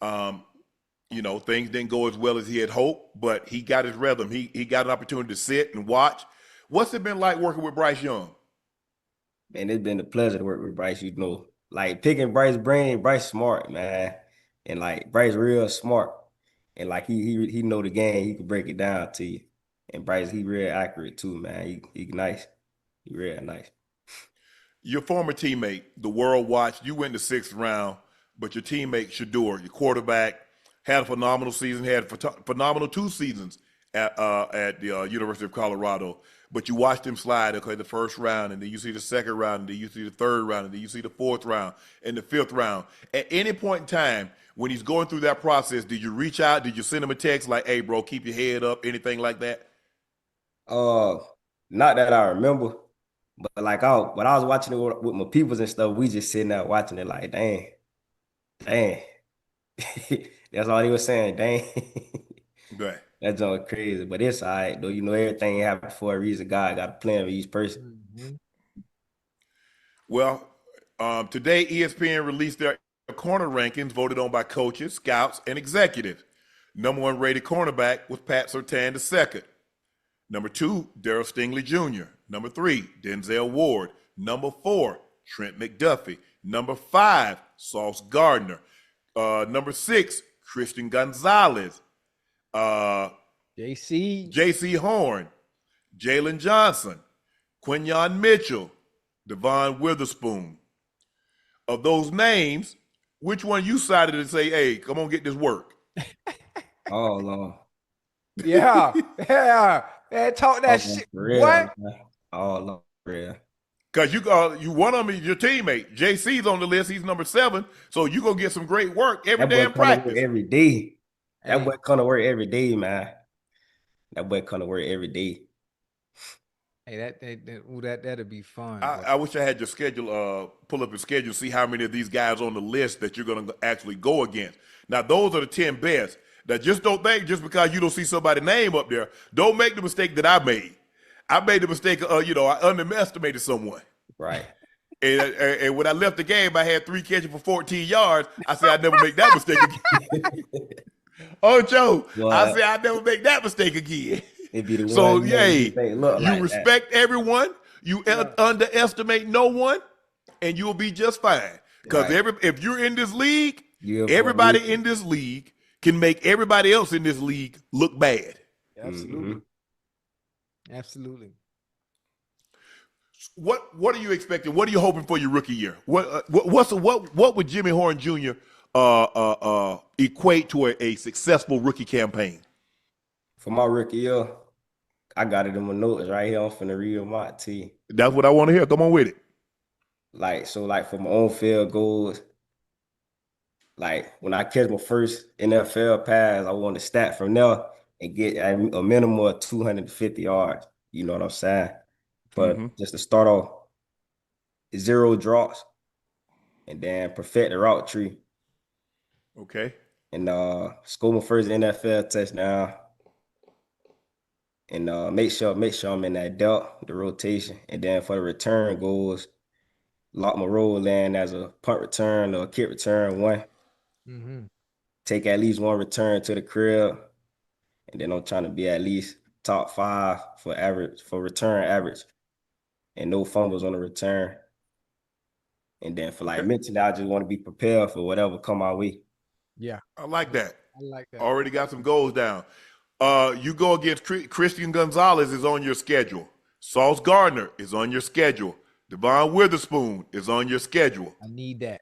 You know, things didn't go as well as he had hoped, but he got his rhythm. He got an opportunity to sit and watch. What's it been like working with Bryce Young? Man, it's been a pleasure to work with Bryce. You know, like picking Bryce's brain. Bryce smart, man, and like Bryce real smart, and like he know the game. He can break it down to you. And Bryce, he real accurate too, man. He nice. He real nice. Your former teammate, the world watched. You went the 6th round, but your teammate Shedeur, your quarterback, had a phenomenal season. Had phenomenal 2 seasons at the University of Colorado. But you watched him slide, okay, the 1st round, and then you see the 2nd round, and then you see the 3rd round, and then you see the 4th round, and the 5th round. At any point in time, when he's going through that process, did you reach out? Did you send him a text like, hey, bro, keep your head up, anything like that? Not that I remember, but like when I was watching it with my peoples and stuff, we just sitting there watching it like, dang. That's all he was saying, dang. Right. That's all crazy, but it's all right, though. You know, everything happened for a reason. God got a plan with each person. Mm-hmm. Well, today ESPN released their corner rankings voted on by coaches, scouts, and executives. Number 1 rated cornerback was Pat Surtain II. Number 2, Darryl Stingley Jr. Number 3, Denzel Ward. Number 4, Trent McDuffie. Number 5, Sauce Gardner. Number 6, Christian Gonzalez. J.C. Horn. Jalen Johnson. Quinyon Mitchell. Devon Witherspoon. Of those names, which one you decided to say, hey, come on, get this work? Oh, Lord. Yeah. Man, talk that shit. What? Oh, Lord. Yeah. Because you one of them is your teammate. JC's on the list. He's number 7. So you're going to get some great work every day in practice. Every day. That boy come to work every day, man. That boy come to work every day. Hey, that'd be fun. I wish I had your schedule, pull up your schedule, see how many of these guys on the list that you're going to actually go against. Now, those are the 10 best. Now, just don't think just because you don't see somebody's name up there, don't make the mistake that I made. I made the mistake, I underestimated someone. Right. And when I left the game, I had 3 catches for 14 yards. I said I'd never make that mistake again. Ocho, I said I'd never make that mistake again. So, yay, you respect everyone, you underestimate no one, and you'll be just fine. Because if you're in this league, everybody in this league can make everybody else in this league look bad. Absolutely. Absolutely. What are you expecting? What are you hoping for your rookie year? What would Jimmy Horn Jr. Equate to a successful rookie campaign? For my rookie year, I got it in my notes right here. I'm finna read them out to you. That's what I want to hear. Come on with it. Like for my own field goals, like when I catch my first NFL pass, I want to stat from there and get a minimum of 250 yards. You know what I'm saying? But just to start off, 0 drops, and then perfect the route tree. Okay. And score my first NFL touchdown. And make sure I'm in that depth, the rotation. And then for the return goals, lock my role in as a punt return or a kick return 1. Take at least 1 return to the crib. And then I'm trying to be at least top 5 for return average. And no fumbles on the return. And then for mentally, I just want to be prepared for whatever come my way. Yeah. I like that. Already got some goals down. You go against Christian Gonzalez is on your schedule. Sauce Gardner is on your schedule. Devon Witherspoon is on your schedule. I need that.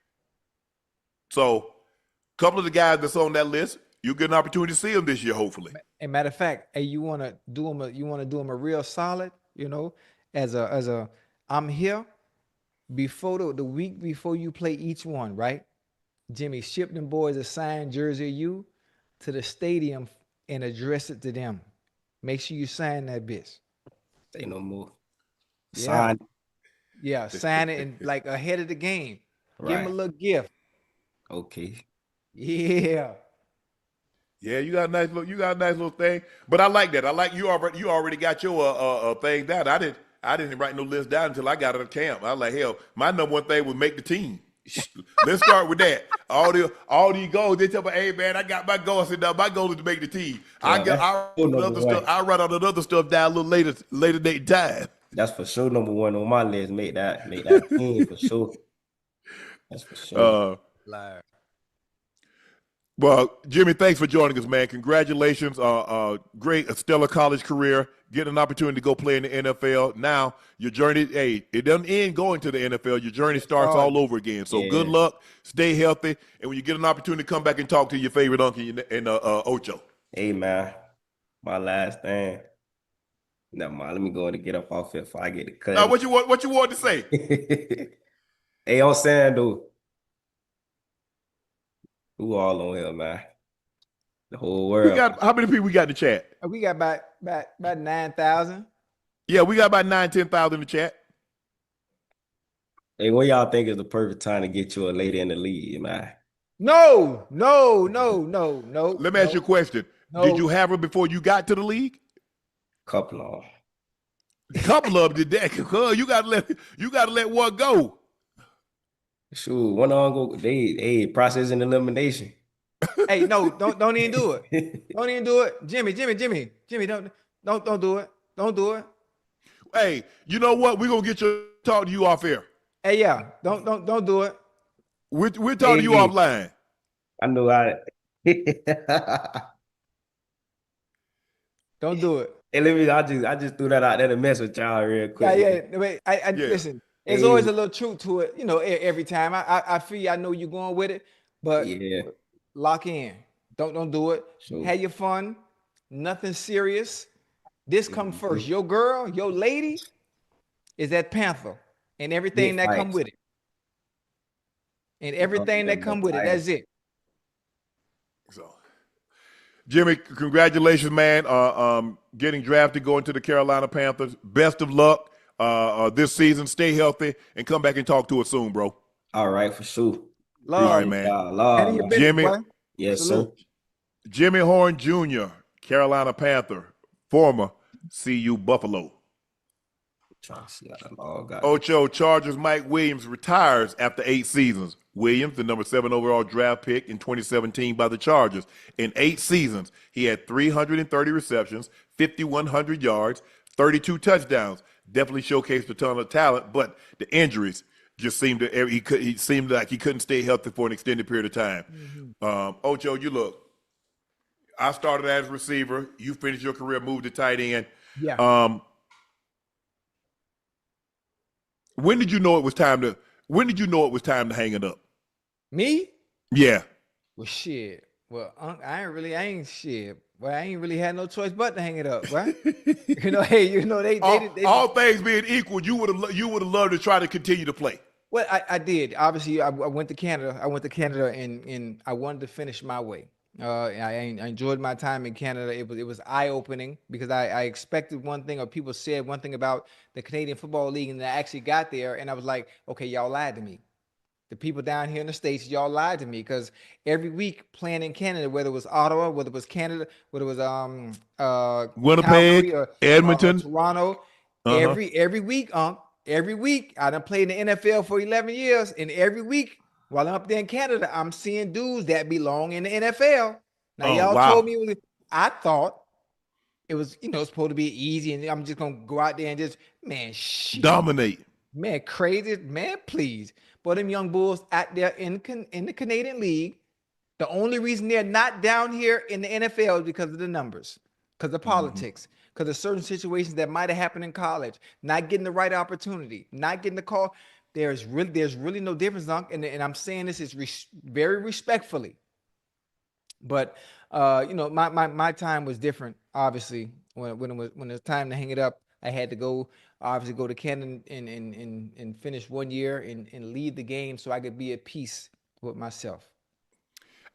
So a couple of the guys that's on that list, you get an opportunity to see them this year, hopefully. As a matter of fact, hey, you want to do them a real solid, as I'm here before the week before you play each one, right? Jimmy, ship them boys a signed jersey of you to the stadium and address it to them. Make sure you sign that bitch. Say no more. Sign. Yeah, sign it and like ahead of the game. Give them a little gift. Okay. Yeah. Yeah, you got a nice little thing. But I like that. I like you already got your thing down. I didn't write no list down until I got out of camp. I was like, hell, my number 1 thing was make the team. Let's start with that. All these goals, they tell me, hey man, I got my goal. I said, no, my goal is to make the team. I write all the other stuff down a little later date time. That's for sure number 1 on my list. Make that team for sure. That's for sure. Well, Jimmy, thanks for joining us, man. Congratulations. Great, stellar college career. Getting an opportunity to go play in the NFL. Now, your journey, hey, it doesn't end going to the NFL. Your journey starts all over again. So good luck. Stay healthy. And when you get an opportunity, come back and talk to your favorite uncle and Ocho. Hey, man. My last thing. Never mind. Let me go and get up off it before I get the cut. Now, what you want to say? Hey, I'm saying, dude. Who all on here, man? The whole world. How many people we got in the chat? We got about 9,000. Yeah, we got about 9,000-10,000 in the chat. Hey, what y'all think is the perfect time to get you a lady in the league, man? No. Let me ask you a question. No. Did you have her before you got to the league? Couple of them. Couple of them did that. You gotta let one go. Shoot, one on go. They process and elimination. Hey, no, don't even do it. Don't even do it, Jimmy. Don't do it. Don't do it. Hey, you know what? We're gonna get you talk to you off air. Hey, yeah, don't do it. We're talking to you offline. I know I. Don't do it. Hey, let me. I just threw that out there to mess with y'all real quick. Yeah. Wait, listen. There's always a little truth to it, every time. I feel I know you're going with it, but lock in. Don't do it. Sure. Have your fun. Nothing serious. This comes first. Your girl, your lady, is that Panther, and everything that come with it. And everything that come with it. That's it. So, Jimmy, congratulations, man. Getting drafted, going to the Carolina Panthers. Best of luck this season. Stay healthy and come back and talk to us soon, bro. All right, for sure. All right, man. Jimmy. Yes, sir. Jimmy Horn Jr., Carolina Panther, former CU Buffalo. Ocho Chargers Mike Williams retires after 8 seasons. Williams, the number 7 overall draft pick in 2017 by the Chargers. In 8 seasons, he had 330 receptions, 5,100 yards, 32 touchdowns. Definitely showcased a ton of talent, but the injuries just seemed to he seemed like he couldn't stay healthy for an extended period of time. Ocho, you look. I started as a receiver. You finished your career, moved to tight end. Yeah. When did you know it was time to? When did you know it was time to hang it up? Me? Yeah. Well, shit. Well, I ain't shit. Well, I ain't really had no choice but to hang it up, right? They all things being equal, you would have loved to try to continue to play. Well, I did. Obviously, I went to Canada. And I wanted to finish my way. I enjoyed my time in Canada. It was eye-opening because I expected one thing, or people said one thing about the Canadian Football League, and I actually got there, and I was like, okay, y'all lied to me. The people down here in the States, y'all lied to me, because every week playing in Canada, whether it was Ottawa, whether it was Canada, whether it was Winnipeg, or Edmonton, Toronto, every week, every week, I done played in the NFL for 11 years, and every week while I'm up there in Canada, I'm seeing dudes that belong in the NFL. Now, y'all told me, I thought it was, supposed to be easy, and I'm just going to go out there and just, dominate. Man, crazy. Man, please. But them young bulls out there in the Canadian League, the only reason they're not down here in the NFL is because of the numbers, because of politics, because of certain situations that might have happened in college, not getting the right opportunity, not getting the call. There's really no difference, Unc, and I'm saying this is very respectfully. But my time was different. Obviously, when it was time to hang it up, I had to go to Canada and finish 1 year and lead the game so I could be at peace with myself.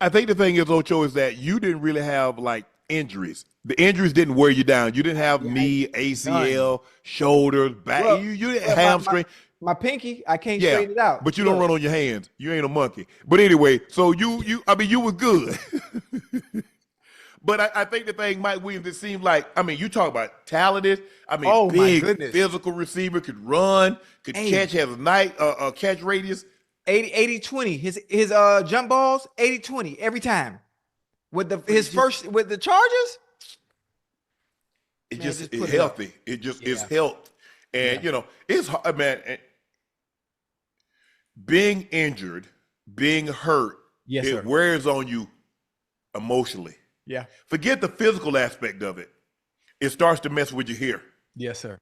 I think the thing is, Ocho, is that you didn't really have like injuries. The injuries didn't wear you down. You didn't have knee, ACL, shoulders, back. Well, you didn't hamstring. My pinky, I can't straighten it out. But you don't run on your hands. You ain't a monkey. But anyway, so you were good. But I think the thing, Mike Williams, it seemed like, you talk about talented. Big physical receiver, could run, could catch, has a catch radius. 80-20. His jump balls, 80-20 every time. With the Chargers, it's healthy. It just is health. And it's hard, man. Being injured, being hurt, it wears on you emotionally. Yeah. Forget the physical aspect of it. It starts to mess with you here. Yes, sir.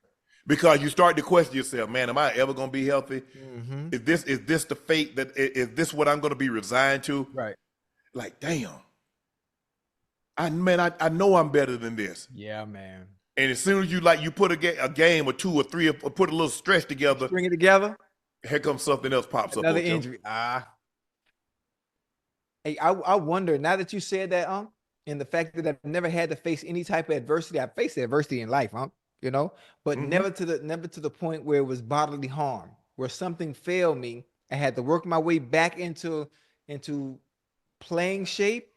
Because you start to question yourself, man, am I ever going to be healthy? Is this the fate is this what I'm going to be resigned to? Right. Like, damn. I know I'm better than this. Yeah, man. And as soon as you put a game or 2 or 3 or put a little stretch together, bring it together, here comes something else pops another up. Another injury. Hey, I wonder, now that you said that, and the fact that I've never had to face any type of adversity. I've faced adversity in life, but never to the point where it was bodily harm, where something failed me. I had to work my way back into playing shape.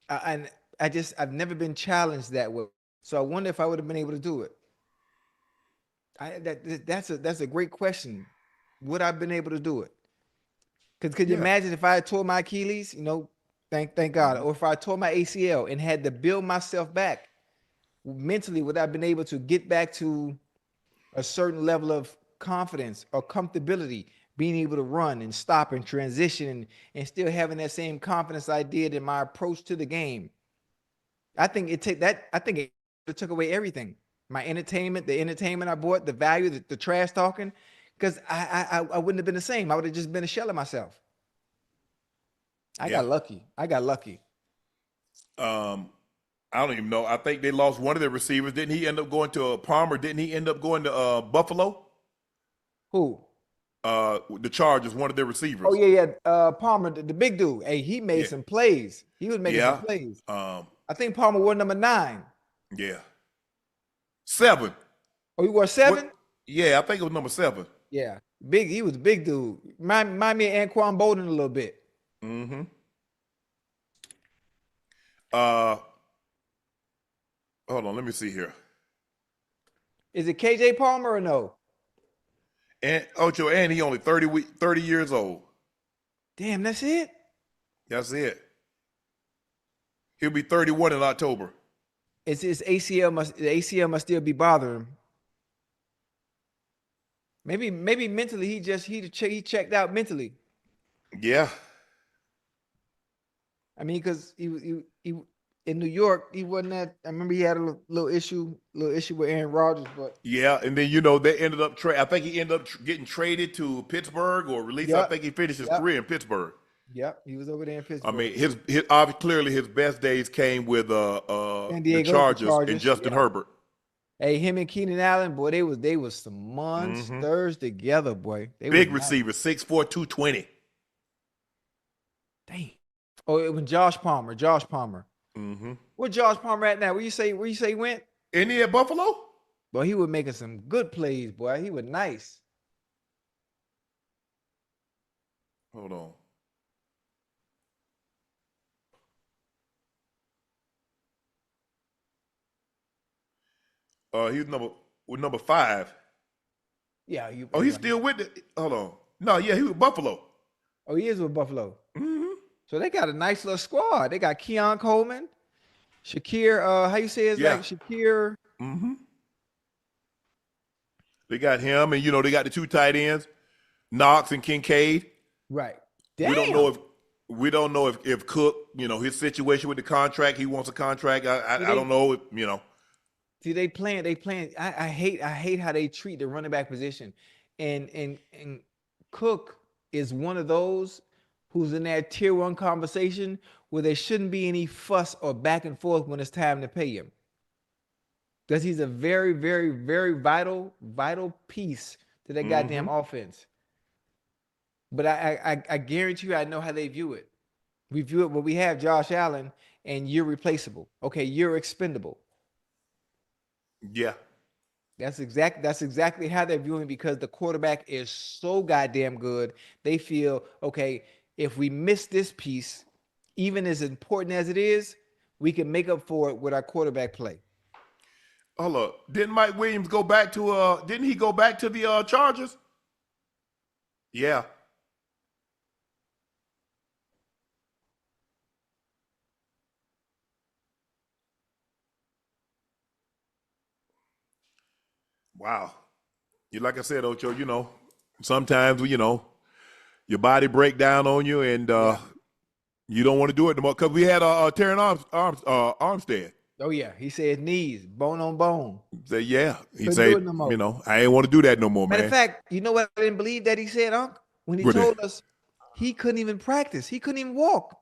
And I've never been challenged that way. So I wonder if I would have been able to do it. That's a great question. Would I have been able to do it? Because could you imagine if I had tore my Achilles, thank God, or if I tore my ACL and had to build myself back mentally, would I have been able to get back to a certain level of confidence or comfortability, being able to run and stop and transition and still having that same confidence I did in my approach to the game? I think it took away everything. My entertainment, the entertainment I bought, the value, the trash talking, because I wouldn't have been the same. I would have just been a shell of myself. I got lucky. I don't even know. I think they lost one of their receivers. Didn't he end up going to Palmer? Didn't he end up going to Buffalo? Who? The Chargers, one of their receivers. Oh, yeah. Palmer, the big dude. Hey, he made some plays. He was making some plays. I think Palmer wore number 9. Yeah. 7. Oh, he wore 7? Yeah, I think it was number 7. Yeah. Big. He was a big dude. Remind me of Anquan Bolden a little bit. Mm-hmm. Hold on, let me see here. Is it KJ Palmer or no? And Ocho, and he only 30 years old. Damn, that's it? That's it. He'll be 31 in October. It's his ACL must still be bothering him. Maybe mentally he checked out mentally. Yeah. I mean, because he in New York, he wasn't that. I remember he had a little issue with Aaron Rodgers, but yeah, and then they ended up I think he ended up getting traded to Pittsburgh or released. Yep. I think he finished his career in Pittsburgh. Yep, he was over there in Pittsburgh. I mean, his clearly his best days came with the Chargers and Justin Herbert. Hey, him and Keenan Allen, boy, they was some monsters together, boy. Big receiver, 6'4", 220. Dang. Oh, it was Josh Palmer. Mm-hmm. Where Josh Palmer at now? Where you say he went? Isn't he at Buffalo? Boy, he was making some good plays, boy. He was nice. Hold on. He's number 5. Yeah. He's still with it. Hold on. No, yeah, he was Buffalo. Oh, he is with Buffalo. Mm-hmm. So they got a nice little squad. They got Keon Coleman, Shakir. How you say his name? Shakir. Mm-hmm. They got him, and they got the 2 tight ends, Knox and Kincaid. Right. Damn. We don't know if Cook, his situation with the contract. He wants a contract. I don't know. See, they playing. I hate how they treat the running back position, and Cook is one of those who's in that tier 1 conversation where there shouldn't be any fuss or back and forth when it's time to pay him. Because he's a very, very, very vital piece to that goddamn offense. But I guarantee you I know how they view it. We view it when we have Josh Allen and you're replaceable. Okay, you're expendable. Yeah. That's exactly how they're viewing, because the quarterback is so goddamn good. They feel, okay, if we miss this piece, even as important as it is, we can make up for it with our quarterback play. Hold up. Didn't Mike Williams go back to didn't he go back to the Chargers? Yeah. Wow. Like I said, Ocho, sometimes your body break down on you, and you don't want to do it anymore. Because we had Terran Armstead. Oh yeah, he said knees, bone on bone. Say he said, I ain't want to do that no more, man. Matter of fact, you know what I didn't believe that he said, Unc? When he told us he couldn't even practice, he couldn't even walk.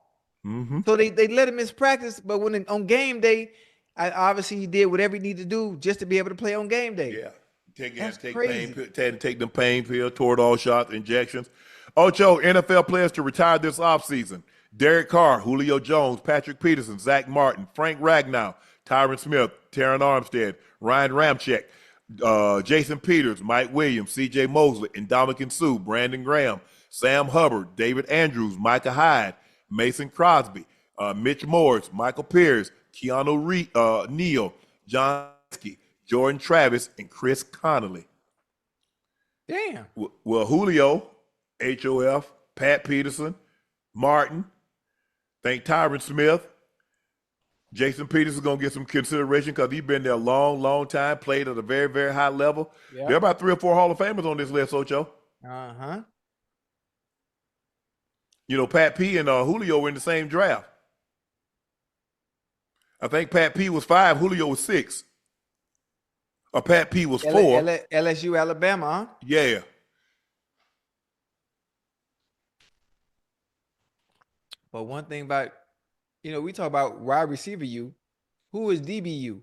Mm-hmm. So they let him miss practice, but on game day, obviously he did whatever he needed to do just to be able to play on game day. Yeah. Take them pain pills, Toradol shots, injections. Ocho, NFL players to retire this offseason. Derek Carr, Julio Jones, Patrick Peterson, Zach Martin, Frank Ragnow, Tyron Smith, Terran Armstead, Ryan Ramczyk, Jason Peters, Mike Williams, C.J. Mosley, Ndamukong Suh, Brandon Graham, Sam Hubbard, David Andrews, Micah Hyde, Mason Crosby, Mitch Morris, Michael Pierce, Keanu Neal, John Ski, Jordan Travis, and Chris Connolly. Damn. Well, Julio, HOF, Pat Peterson, Martin, think Tyron Smith. Jason Peters is going to get some consideration because he's been there a long, long time, played at a very, very high level. Yep. There are about 3 or 4 Hall of Famers on this list, Ocho. Uh-huh. You know, Pat P and Julio were in the same draft. I think Pat P was 5, Julio was 6. Or Pat P was 4. LSU, Alabama, huh? Yeah. But one thing about, you know, we talk about wide receiver U. Who is DBU?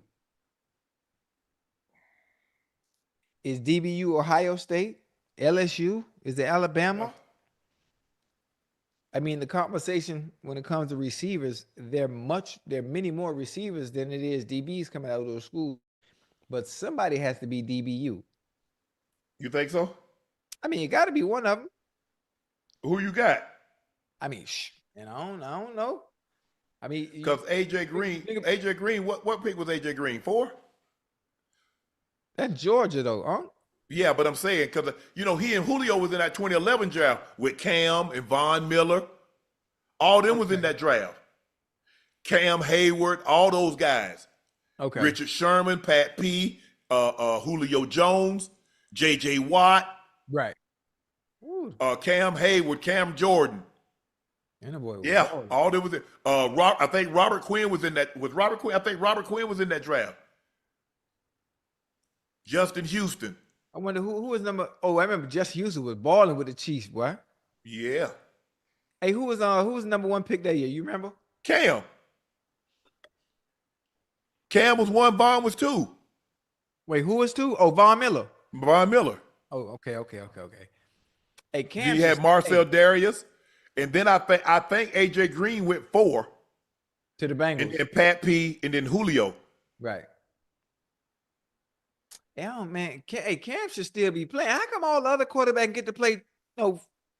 Is DBU Ohio State? LSU? Is it Alabama? I mean, the conversation when it comes to receivers, there are many more receivers than it is DBs coming out of those schools. But somebody has to be DBU. You think so? I mean, it got to be one of them. Who you got? I mean, I don't know. I mean, because AJ Green, what pick was AJ Green? 4? That's Georgia though, huh? Yeah, but I'm saying because you know he and Julio was in that 2011 draft with Cam and Von Miller. All them was in that draft. Cam Hayward, all those guys. Okay. Richard Sherman, Pat P, Julio Jones, J.J. Watt. Right. Cam Hayward, Cam Jordan. And the boy was all there was it. I think Robert Quinn was in that. With Robert Quinn, I think Robert Quinn was in that draft. Justin Houston. I wonder who was number. Oh, I remember Justin Houston was balling with the Chiefs, boy. Yeah. Hey, who was the number 1 pick that year? You remember? Cam. Cam was 1. Vaughn was 2. Wait, who was 2? Oh, Von Miller. Von Miller. Oh, okay. Hey, Cam. You had Marcel Darius. And then I think AJ Green went 4 to the Bengals, and Pat P, and then Julio. Right. Yeah, man. Hey, Cam should still be playing. How come all the other quarterbacks get to play,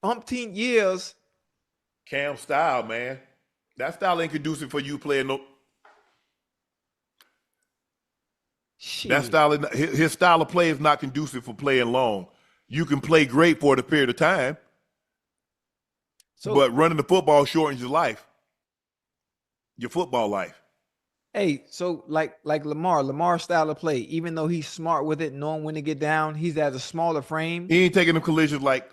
umpteen years? Cam style, man. That style ain't conducive for you playing no. Shit. That style, his style of play is not conducive for playing long. You can play great for a period of time. But running the football shortens your life, your football life. Hey, so like Lamar's style of play, even though he's smart with it, knowing when to get down, he's at a smaller frame. He ain't taking them collisions like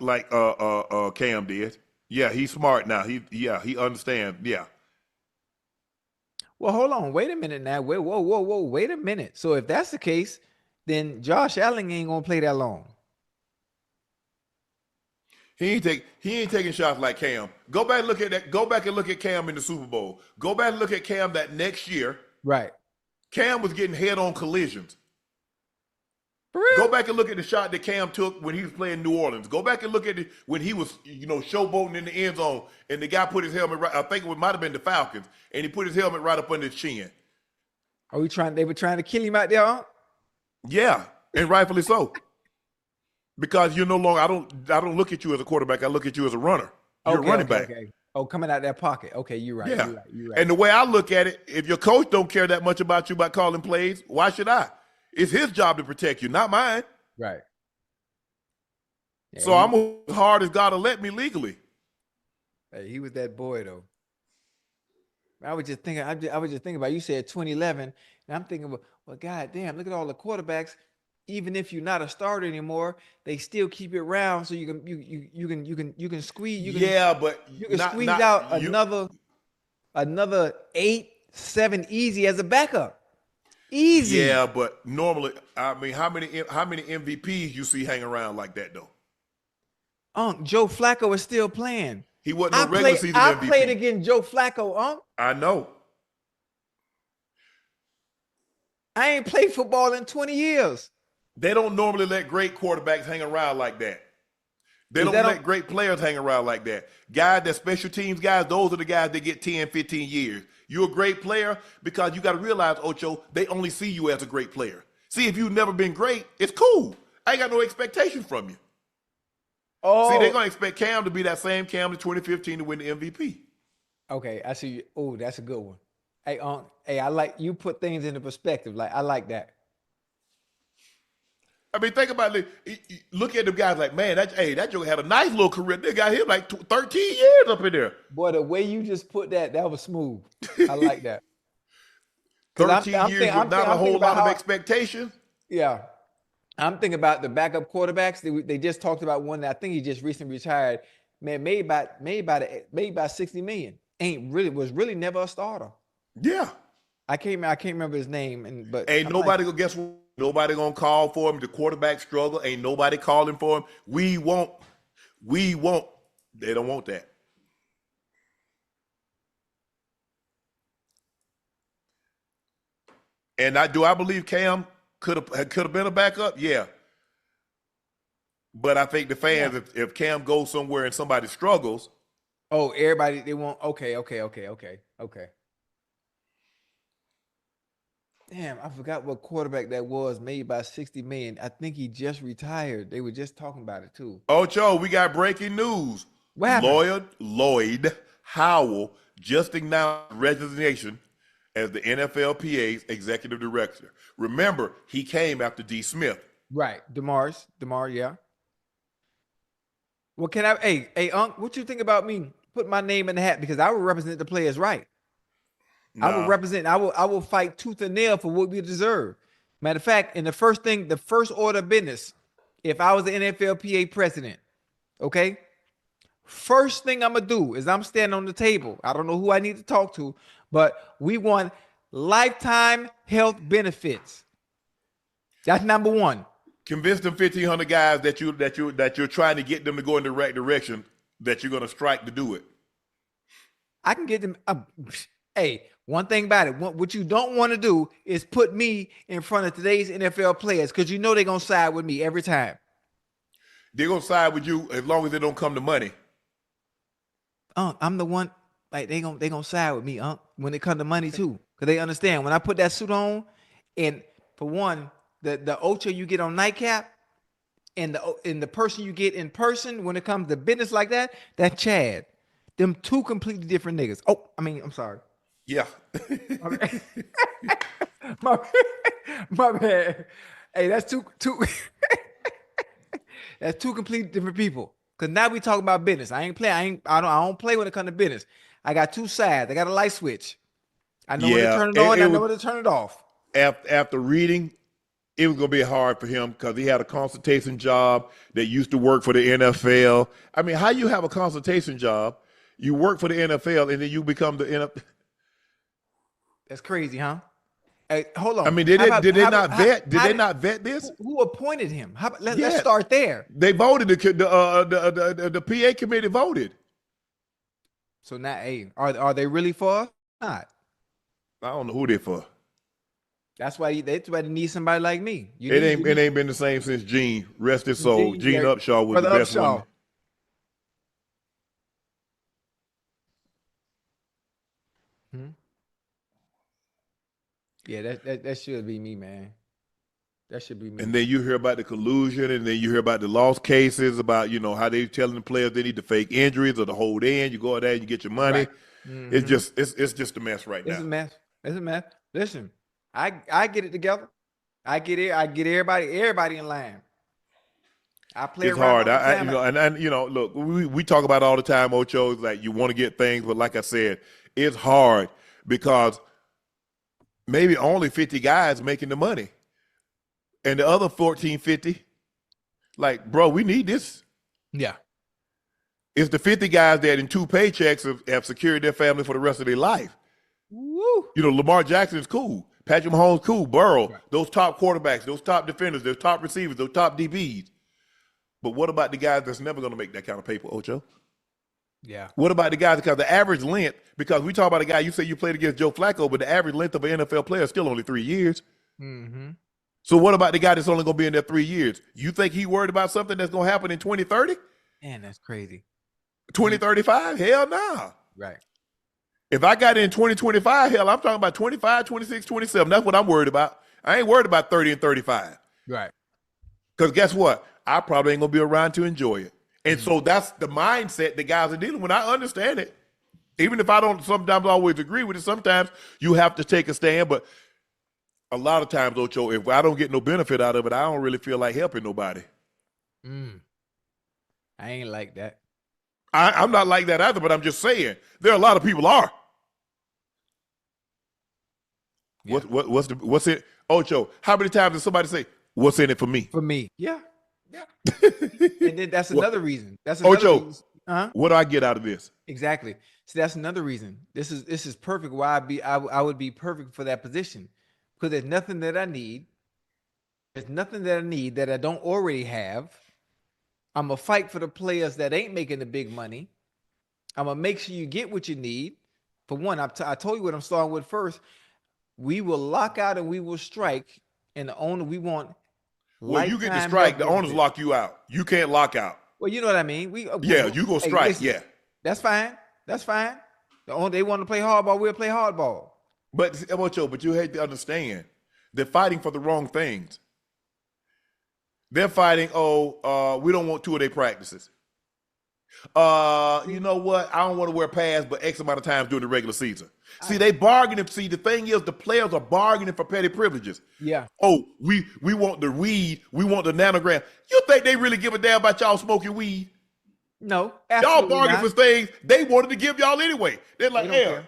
Cam did. Yeah, he's smart now. He understands. Yeah. Well, hold on. Wait a minute now. Whoa. Wait a minute. So if that's the case, then Josh Allen ain't gonna play that long. He ain't taking shots like Cam. Go back and look at that. Go back and look at Cam in the Super Bowl. Go back and look at Cam that next year. Right. Cam was getting head-on collisions. For real? Go back and look at the shot that Cam took when he was playing New Orleans. Go back and look at it when he was, showboating in the end zone, and the guy put his helmet right. I think it might have been the Falcons, and he put his helmet right up under his chin. They were trying to kill him out there, huh? Yeah, and rightfully so. Because you're no longer, I don't look at you as a quarterback. I look at you as a runner. You're a running back. Okay. Oh, coming out that pocket. Okay, you're right. Yeah. You're right. And the way I look at it, if your coach don't care that much about you by calling plays, why should I? It's his job to protect you, not mine. Right. Yeah, so I'm as hard as God will let me legally. Hey, he was that boy though. I was just thinking about, you said 2011, and I'm thinking about, well, God damn, look at all the quarterbacks. Even if you're not a starter anymore, they still keep it round so you can squeeze. But you can squeeze out another 8-7 easy as a backup. Easy. Yeah, but normally, I mean, how many MVPs you see hang around like that though? Joe Flacco is still playing. He wasn't a regular season MVP. I played against Joe Flacco, I know. I ain't played football in 20 years. They don't normally let great quarterbacks hang around like that. They don't let great players hang around like that. Guys that special teams guys, those are the guys that get 10, 15 years. You're a great player because you got to realize, Ocho, they only see you as a great player. See, if you've never been great, it's cool. I ain't got no expectation from you. Oh. See, they're going to expect Cam to be that same Cam in 2015 to win the MVP. Okay, I see you. Oh, that's a good one. Hey, I like you put things into perspective. Like, I like that. I mean, think about it. Look at them guys like, man, that joke had a nice little career. They got him like 13 years up in there. Boy, the way you just put that was smooth. I like that. 13 years with not a whole lot of expectation. Yeah. I'm thinking about the backup quarterbacks. They just talked about one that I think he just recently retired. Man, made about 60 million. Was really never a starter. Yeah. I can't remember his name. But ain't nobody gonna guess what? Nobody gonna call for him. The quarterback struggle. Ain't nobody calling for him. We won't. They don't want that. And I believe Cam could have been a backup? Yeah. But I think the fans, if Cam goes somewhere and somebody struggles. Oh, everybody, they want, okay. Damn, I forgot what quarterback that was, made by 60 million. I think he just retired. They were just talking about it too. Ocho, we got breaking news. What happened? Lloyd Howell just announced resignation as the NFLPA's executive director. Remember, he came after D. Smith. Right. DeMar, yeah. Well, hey, Unc, what you think about me putting my name in the hat? Because I will represent the players right. I will fight tooth and nail for what we deserve. Matter of fact, the first order of business, if I was the NFLPA president, okay, first thing I'm going to do is I'm standing on the table. I don't know who I need to talk to, but we want lifetime health benefits. That's number one. Convince them 1,500 guys that you're trying to get them to go in the right direction, that you're going to strike to do it. I can get them. Hey, one thing about it, what you don't want to do is put me in front of today's NFL players, because you know they're going to side with me every time. They're going to side with you as long as it don't come to money. I'm the one, like, they gonna side with me, when it comes to money too. Because they understand when I put that suit on, and for one, the Ocho you get on Nightcap and the person you get in person when it comes to business like that, that's Chad. Them two completely different niggas. Oh, I mean, I'm sorry. Yeah. my bad. Hey, that's two that's two completely different people. Cause now we talking about business. I don't play when it comes to business. I got two sides. I got a light switch. I know when to turn it on. I know when to turn it off. After reading, it was going to be hard for him because he had a consultation job that used to work for the NFL. I mean, how you have a consultation job, you work for the NFL, and then you become the NFL? That's crazy, huh? Hey, hold on. I mean, did they not vet this? Who appointed him? Let's start there. They voted. The PA committee voted. So now, hey, are they really for us? Not. I don't know who they're for. That's why they need somebody like me. It ain't been the same since Gene. Rest his soul. Gene Upshaw was the best one. Yeah, that should be me, man. That should be me. And then you hear about the collusion, and then you hear about the lost cases, about how they telling the players they need to fake injuries or to hold in. You go out there and you get your money. Right. Mm-hmm. It's just a mess right now. It's a mess. It's a mess. Listen, I get it together. I get it. I get everybody in line. I play. It's hard. Look, we talk about it all the time, Ocho. Like, you want to get things, but like I said, it's hard because maybe only 50 guys making the money, and the other 1450, like, bro, we need this. Yeah. It's the 50 guys that in 2 paychecks have secured their family for the rest of their life. Woo. Lamar Jackson is cool. Patrick Mahomes, cool. Burrow, right. Those top quarterbacks, those top defenders, those top receivers, those top DBs. But what about the guys that's never going to make that kind of paper, Ocho? Yeah. What about the guys, because the average length, because we talk about a guy, you say you played against Joe Flacco, but the average length of an NFL player is still only 3 years. Mm-hmm. So what about the guy that's only going to be in there 3 years? You think he worried about something that's going to happen in 2030? Man, that's crazy. 2035? Hell nah. Right. If I got it in 2025, hell, I'm talking about 25, 26, 27. That's what I'm worried about. I ain't worried about 30 and 35. Right. Because guess what? I probably ain't going to be around to enjoy it. And so that's the mindset the guys are dealing with. I understand it. Even if I don't sometimes always agree with it, sometimes you have to take a stand. But A lot of times, Ocho, if I don't get no benefit out of it, I don't really feel like helping nobody. I ain't like that. I'm not like that either, but I'm just saying there are a lot of people are. Yeah. What's it, Ocho? How many times did somebody say, "What's in it for me"? For me, yeah. And then that's another reason. That's another Ocho. reason. Uh-huh. What do I get out of this? Exactly. See, that's another reason. This is perfect. Why I would be perfect for that position, because there's nothing that I need. There's nothing that I need that I don't already have. I'm gonna fight for the players that ain't making the big money. I'm gonna make sure you get what you need. For one, I told you what I'm starting with first. We will lock out and we will strike, and the owner we want. Well, you get the strike. The owners lock you out. You can't lock out. Well, you know what I mean. You go strike. Listen, yeah, that's fine. That's fine. They want to play hardball. We'll play hardball. But you have to understand, they're fighting for the wrong things. They're fighting. We don't want 2 of their practices. You know what? I don't want to wear pads, but X amount of times during the regular season. See, they bargaining. See, the thing is, the players are bargaining for petty privileges. Yeah. Oh, we want the weed. We want the nanogram. You think they really give a damn about y'all smoking weed? No. Y'all bargaining for things they wanted to give y'all anyway. They're like,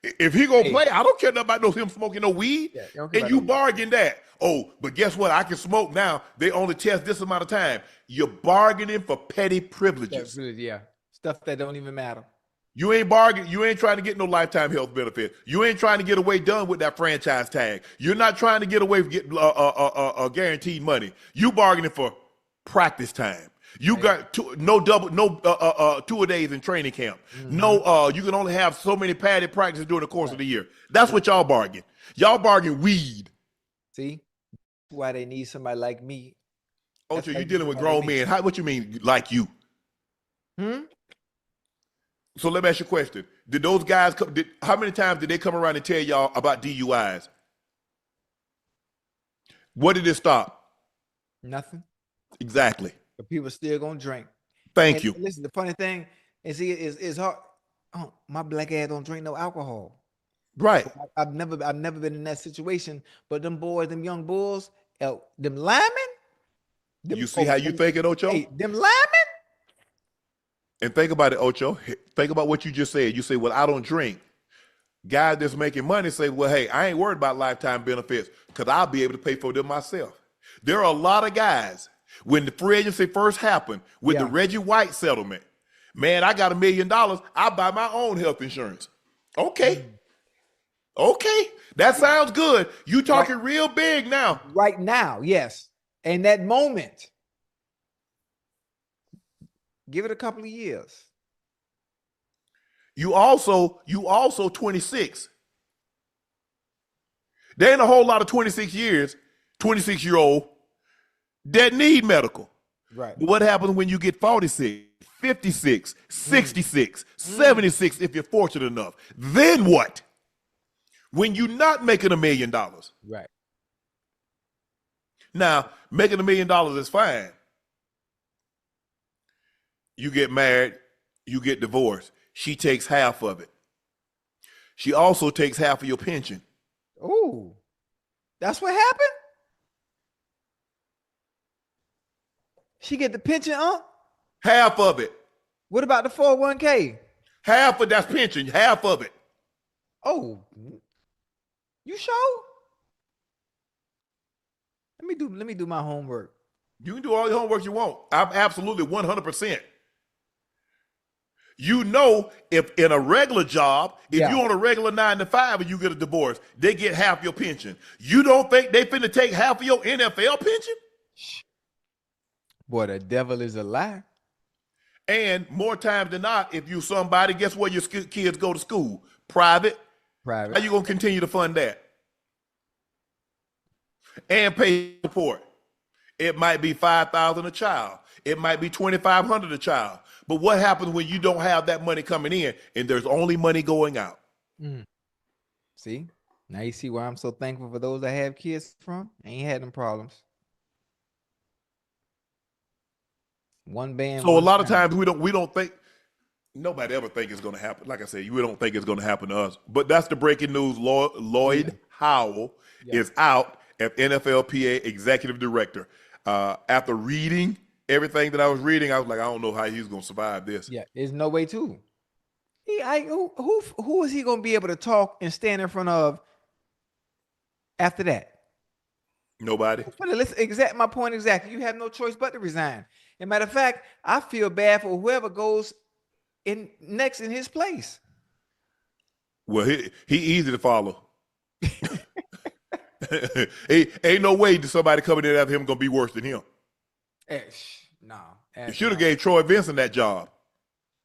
if he gonna play, I don't care nothing about him smoking no weed. Yeah, and you bargain that. Oh, but guess what? I can smoke now. They only test this amount of time. You're bargaining for petty privileges. Yeah. Stuff that don't even matter. You ain't bargaining. You ain't trying to get no lifetime health benefit. You ain't trying to get away done with that franchise tag. You're not trying to get away from getting guaranteed money. You bargaining for practice time. You got 2 a days in training camp. Mm-hmm. No, you can only have so many padded practices during the course of the year. That's what y'all bargain. Y'all bargain weed. See, why they need somebody like me. Ocho, you're dealing with grown men. What you mean, like you? So let me ask you a question. Did those guys how many times did they come around and tell y'all about DUIs? What did it stop? Nothing. Exactly. But people still gonna drink. Thank you. Listen, the funny thing is hard. Oh, my black ass don't drink no alcohol. Right. I've never been in that situation. But them boys, them young bulls, them linemen. You see how you think it, Ocho? Hey, them linemen. And think about it, Ocho. Think about what you just said. You say, well, I don't drink. Guys that's making money say, well, hey, I ain't worried about lifetime benefits because I'll be able to pay for them myself. There are a lot of guys, when the free agency first happened with the Reggie White settlement, man, I got $1 million. I buy my own health insurance. Okay. Okay. That sounds good. You talking real big now. Right now, yes. And that moment. Give it a couple of years. You also 26. There ain't a whole lot of 26-year-old that need medical. Right. But what happens when you get 46, 56, 66, 76, if you're fortunate enough? Then what? When you're not making $1 million. Right. Now, making $1 million is fine. You get married, you get divorced. She takes half of it. She also takes half of your pension. Oh, that's what happened? She get the pension, Half of it. What about the 401k? Half of that's pension, half of it. Oh, you sure? Let me do my homework. You can do all the homework you want. I'm absolutely 100%. You know, if in a regular job, if you're on a regular 9 to 5 and you get a divorce, they get half your pension. You don't think they finna take half of your NFL pension? Boy, the devil is a lie. And more times than not, if you somebody, guess where your kids go to school? Private. Private. How you gonna continue to fund that? And pay support. It might be $5,000 a child. It might be $2,500 a child. But what happens when you don't have that money coming in and there's only money going out? See? Now you see why I'm so thankful for those I have kids from. I ain't had them problems. One band. So a lot of times we don't think, nobody ever think it's going to happen. Like I said, we don't think it's going to happen to us. But that's the breaking news. Lloyd Howell is out as NFLPA executive director. After reading everything that I was reading, I was like, I don't know how he's going to survive this. Yeah, there's no way to. Who is he going to be able to talk and stand in front of after that? Nobody. Exact my point exactly. You have no choice but to resign. As a matter of fact, I feel bad for whoever goes in next in his place. Well, he easy to follow. Ain't no way that somebody coming in after him gonna be worse than him. No. You should have gave Troy Vincent that job.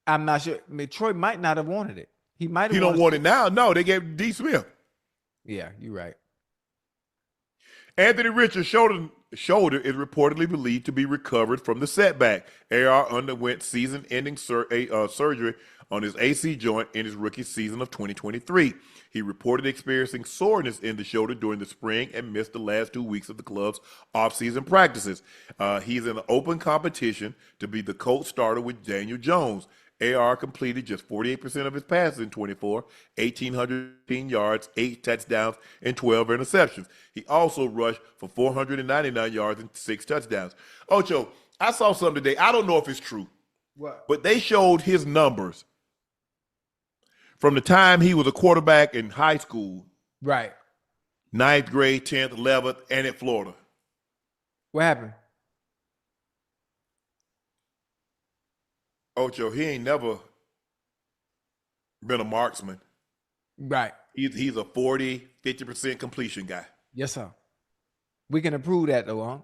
I'm not sure. I mean, Troy might not have wanted it. He might have. He don't want it now. No, they gave D. Smith. Yeah, you're right. Anthony Richards' shoulder is reportedly believed to be recovered from the setback. AR underwent season-ending surgery on his AC joint in his rookie season of 2023. He reported experiencing soreness in the shoulder during the spring and missed the last 2 weeks of the club's offseason practices. He's in an open competition to be the Colts starter with Daniel Jones. AR completed just 48% of his passes in 24, 1,815 yards, 8 touchdowns, and 12 interceptions. He also rushed for 499 yards and 6 touchdowns. Ocho, I saw something today. I don't know if it's true. What? But they showed his numbers from the time he was a quarterback in high school. Right. 9th grade, 10th, 11th, and at Florida. What happened? Ocho, he ain't never been a marksman. Right. He's a 40, 50% completion guy. Yes, sir. We can improve that, though, huh?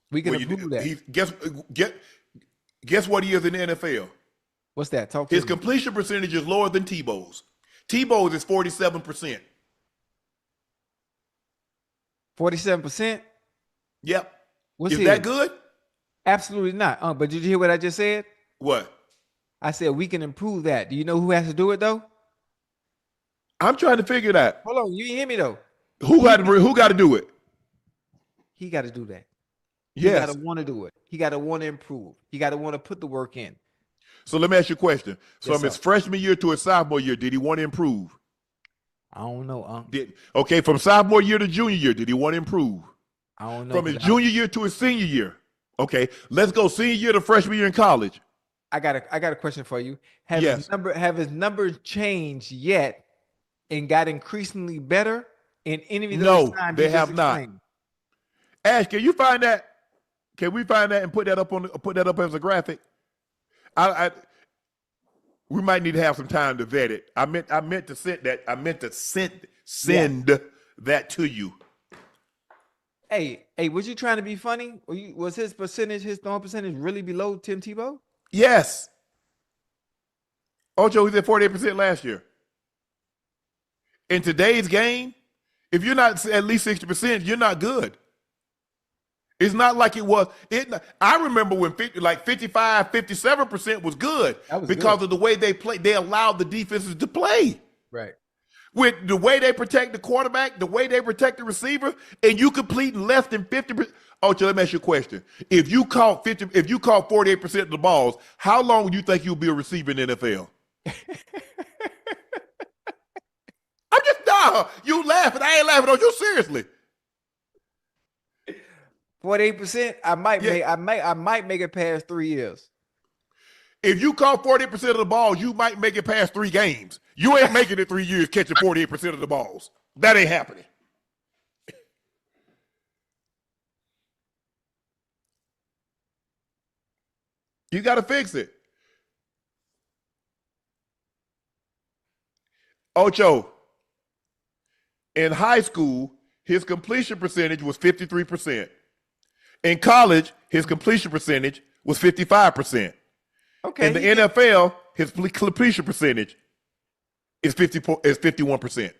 We can improve that. Guess what he is in the NFL? What's that? Talk to His me. completion percentage is lower than Tebow's. Tebow's is 47%. 47%? Yep. What's Is that good? Absolutely not. But did you hear what I just said? What? I said we can improve that. Do you know who has to do it, though? I'm trying to figure that. Hold on. You didn't hear me, though. Who got to do it? He got to do that. He Yes. got to want to do it. He got to want to improve. He got to want to put the work in. So let me ask you a question. So Yes, from his sir. freshman year to his sophomore year, did he want to improve? I don't know. Okay, from sophomore year to junior year, did he want to improve? I don't know. From his junior year to his senior year. Okay, let's go senior year to freshman year in college. I got a question for you. Have his numbers changed yet and got increasingly better in any of those times? No, they have not. Ash, can you find that? Can we find that and put that up as a graphic? We might need to have some time to vet it. I meant to send that. I meant to send that to you. Hey, was you trying to be funny? Was his throwing percentage really below Tim Tebow? Yes. Ocho, he's at 48% last year. In today's game, if you're not at least 60%, you're not good. It's not like it was. I remember when 55, 57% was good because of the way they played. They allowed the defenses to play. Right. With the way they protect the quarterback, the way they protect the receiver, and you completing less than 50%. Ocho, let me ask you a question. If you caught 48% of the balls, how long do you think you'll be a receiver in the NFL? I'm just you laughing. I ain't laughing on you seriously. 48%. I might make it past 3 years. If you caught 40% of the balls, you might make it past 3 games. You ain't making it 3 years catching 48% of the balls. That ain't happening. You got to fix it. Ocho, in high school, his completion percentage was 53%. In college, his completion percentage was 55%. Okay. In the NFL, his completion percentage is 51%.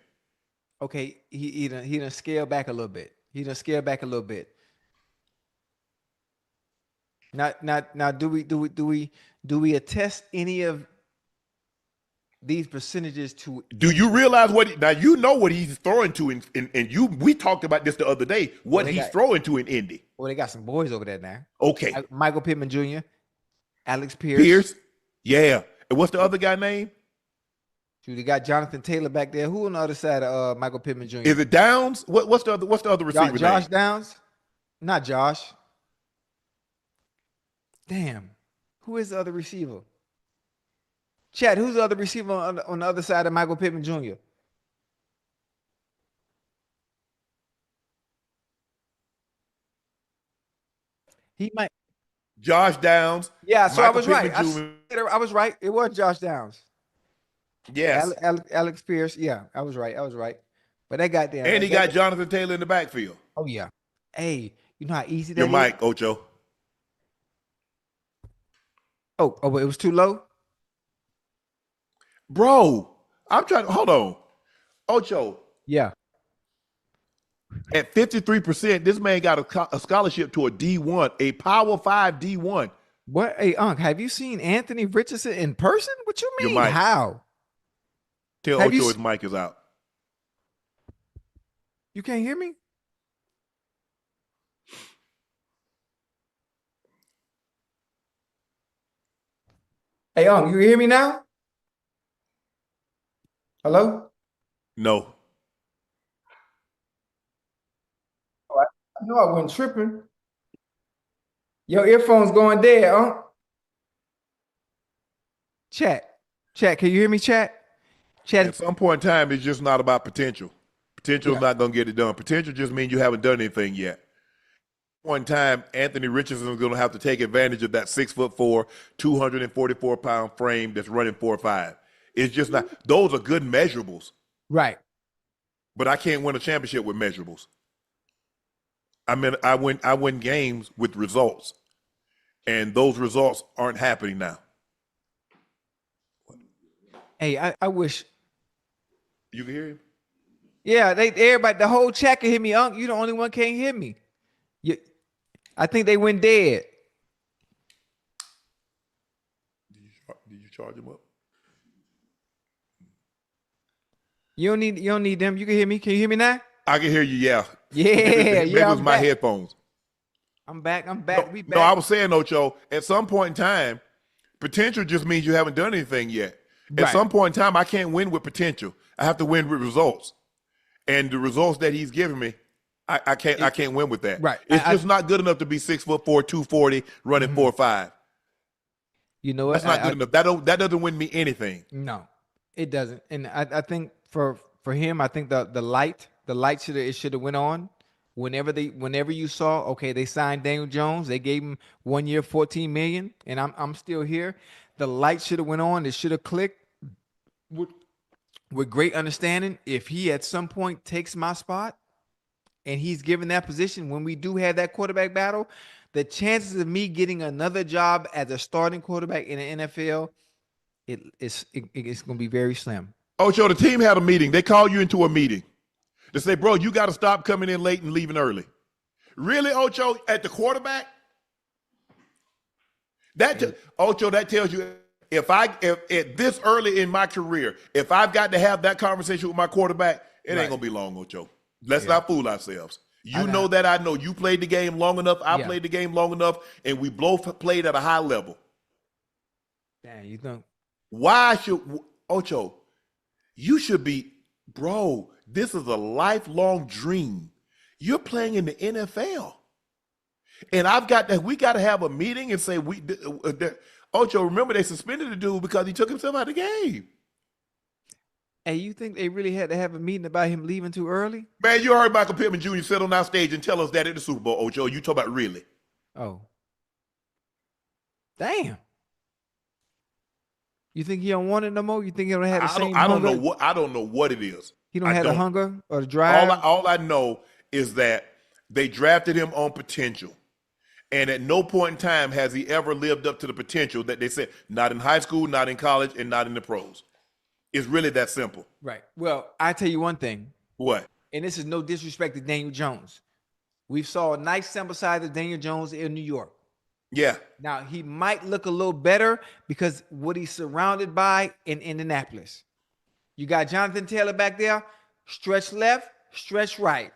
Okay, he done scale back a little bit. Now, do we attest any of these percentages to? Do you realize now you know what he's throwing to we talked about this the other day, he's throwing to in Indy. Well, they got some boys over there now. Okay. Michael Pittman Jr., Alex Pierce. Yeah. And what's the other guy name? So they got Jonathan Taylor back there. Who on the other side of Michael Pittman Jr.? Is it Downs? What's the other receiver Josh name? Downs? Not Josh. Damn. Who is the other receiver? Chad, who's the other receiver on the other side of Michael Pittman Jr.? He might. Josh Downs. Yeah, so Michael I was right. Pittman Jr. I was right. It was Josh Downs. Yes. Alex Pierce. Yeah, I was right. But that got there. And he got Jonathan Taylor in the backfield. Oh, yeah. Hey, you know how easy that Your is? mic, Ocho. Oh, it was too low? Bro, I'm trying to, hold on. Ocho, Yeah. at 53%, this man got a scholarship to a D1, a Power 5 D1. What? Hey, Unc, have you seen Anthony Richardson in person? What you mean? Your mic. How? Tell Have Ocho his mic is out. You can't hear me? Hey, Unc, you hear me now? Hello? No. I know I wasn't tripping. Your earphones going dead, Unc. Chat, can you hear me, chat? At some point in time, it's just not about potential. Potential is not going to get it done. Potential just means you haven't done anything yet. One time, Anthony Richardson is going to have to take advantage of that 6'4", 244-pound frame that's running 4.5. It's just not. Those are good measurables. Right. But I can't win a championship with measurables. I mean, I win games with results, and those results aren't happening now. Hey, I wish. You can hear him? Yeah, everybody, the whole chat can hear me. Unc, you the only one can't hear me. I think they went dead. Did you charge him up? You don't need them. You can hear me. Can you hear me now? I can hear you. Yeah. Yeah. Maybe it was my headphones. I'm back. No, We back. no, I was saying, Ocho, at some point in time, potential just means you haven't done anything yet. At some point in time, I can't win with potential. I have to win with results. And the results that he's giving me, I can't win with that. Right. It's just not good enough to be 6'4", 240, running 4.5. You know what? That's not good enough. That doesn't win me anything. No, it doesn't. And I think for him, I think the light should have went on. Whenever you saw, okay, they signed Daniel Jones, they gave him 1 year, $14 million, and I'm still here. The light should have went on. It should have clicked with great understanding. If he at some point takes my spot and he's given that position, when we do have that quarterback battle, the chances of me getting another job as a starting quarterback in the NFL, it's going to be very slim. Ocho, the team had a meeting. They called you into a meeting. They say, bro, you got to stop coming in late and leaving early. Really, Ocho, at the quarterback? Ocho, that tells you if at this early in my career, if I've got to have that conversation with my quarterback, it ain't gonna be long, Ocho. Let's not fool ourselves. You know that I know you played the game long enough. I played the game long enough, and we both played at a high level. Damn, you think? Why should Ocho? You should be, bro. This is a lifelong dream. You're playing in the NFL. And we got to have a meeting and say, Ocho, remember they suspended the dude because he took himself out of the game. Hey, you think they really had to have a meeting about him leaving too early? Man, you heard Michael Pittman Jr. sit on our stage and tell us that at the Super Bowl, Ocho. You talk about really. Oh. Damn. You think he don't want it no more? You think he don't have the same hunger? I don't know what it is. He don't have the hunger or the drive? All I know is that they drafted him on potential. And at no point in time has he ever lived up to the potential that they said, not in high school, not in college, and not in the pros. It's really that simple. Right. Well, I tell you one thing. What? And this is no disrespect to Daniel Jones. We saw a nice sample size of Daniel Jones in New York. Yeah. Now, he might look a little better because what he's surrounded by in Indianapolis. You got Jonathan Taylor back there, stretch left, stretch right.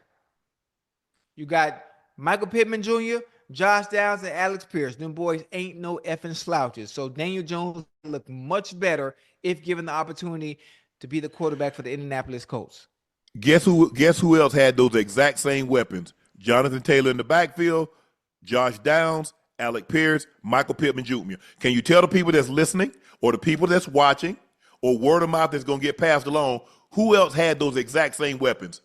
You got Michael Pittman Jr., Josh Downs, and Alex Pierce. Them boys ain't no effing slouches. So Daniel Jones look much better if given the opportunity to be the quarterback for the Indianapolis Colts. Guess who else had those exact same weapons? Jonathan Taylor in the backfield, Josh Downs, Alec Pierce, Michael Pittman Jr. Can you tell the people that's listening or the people that's watching or word of mouth that's going to get passed along, who else had those exact same weapons?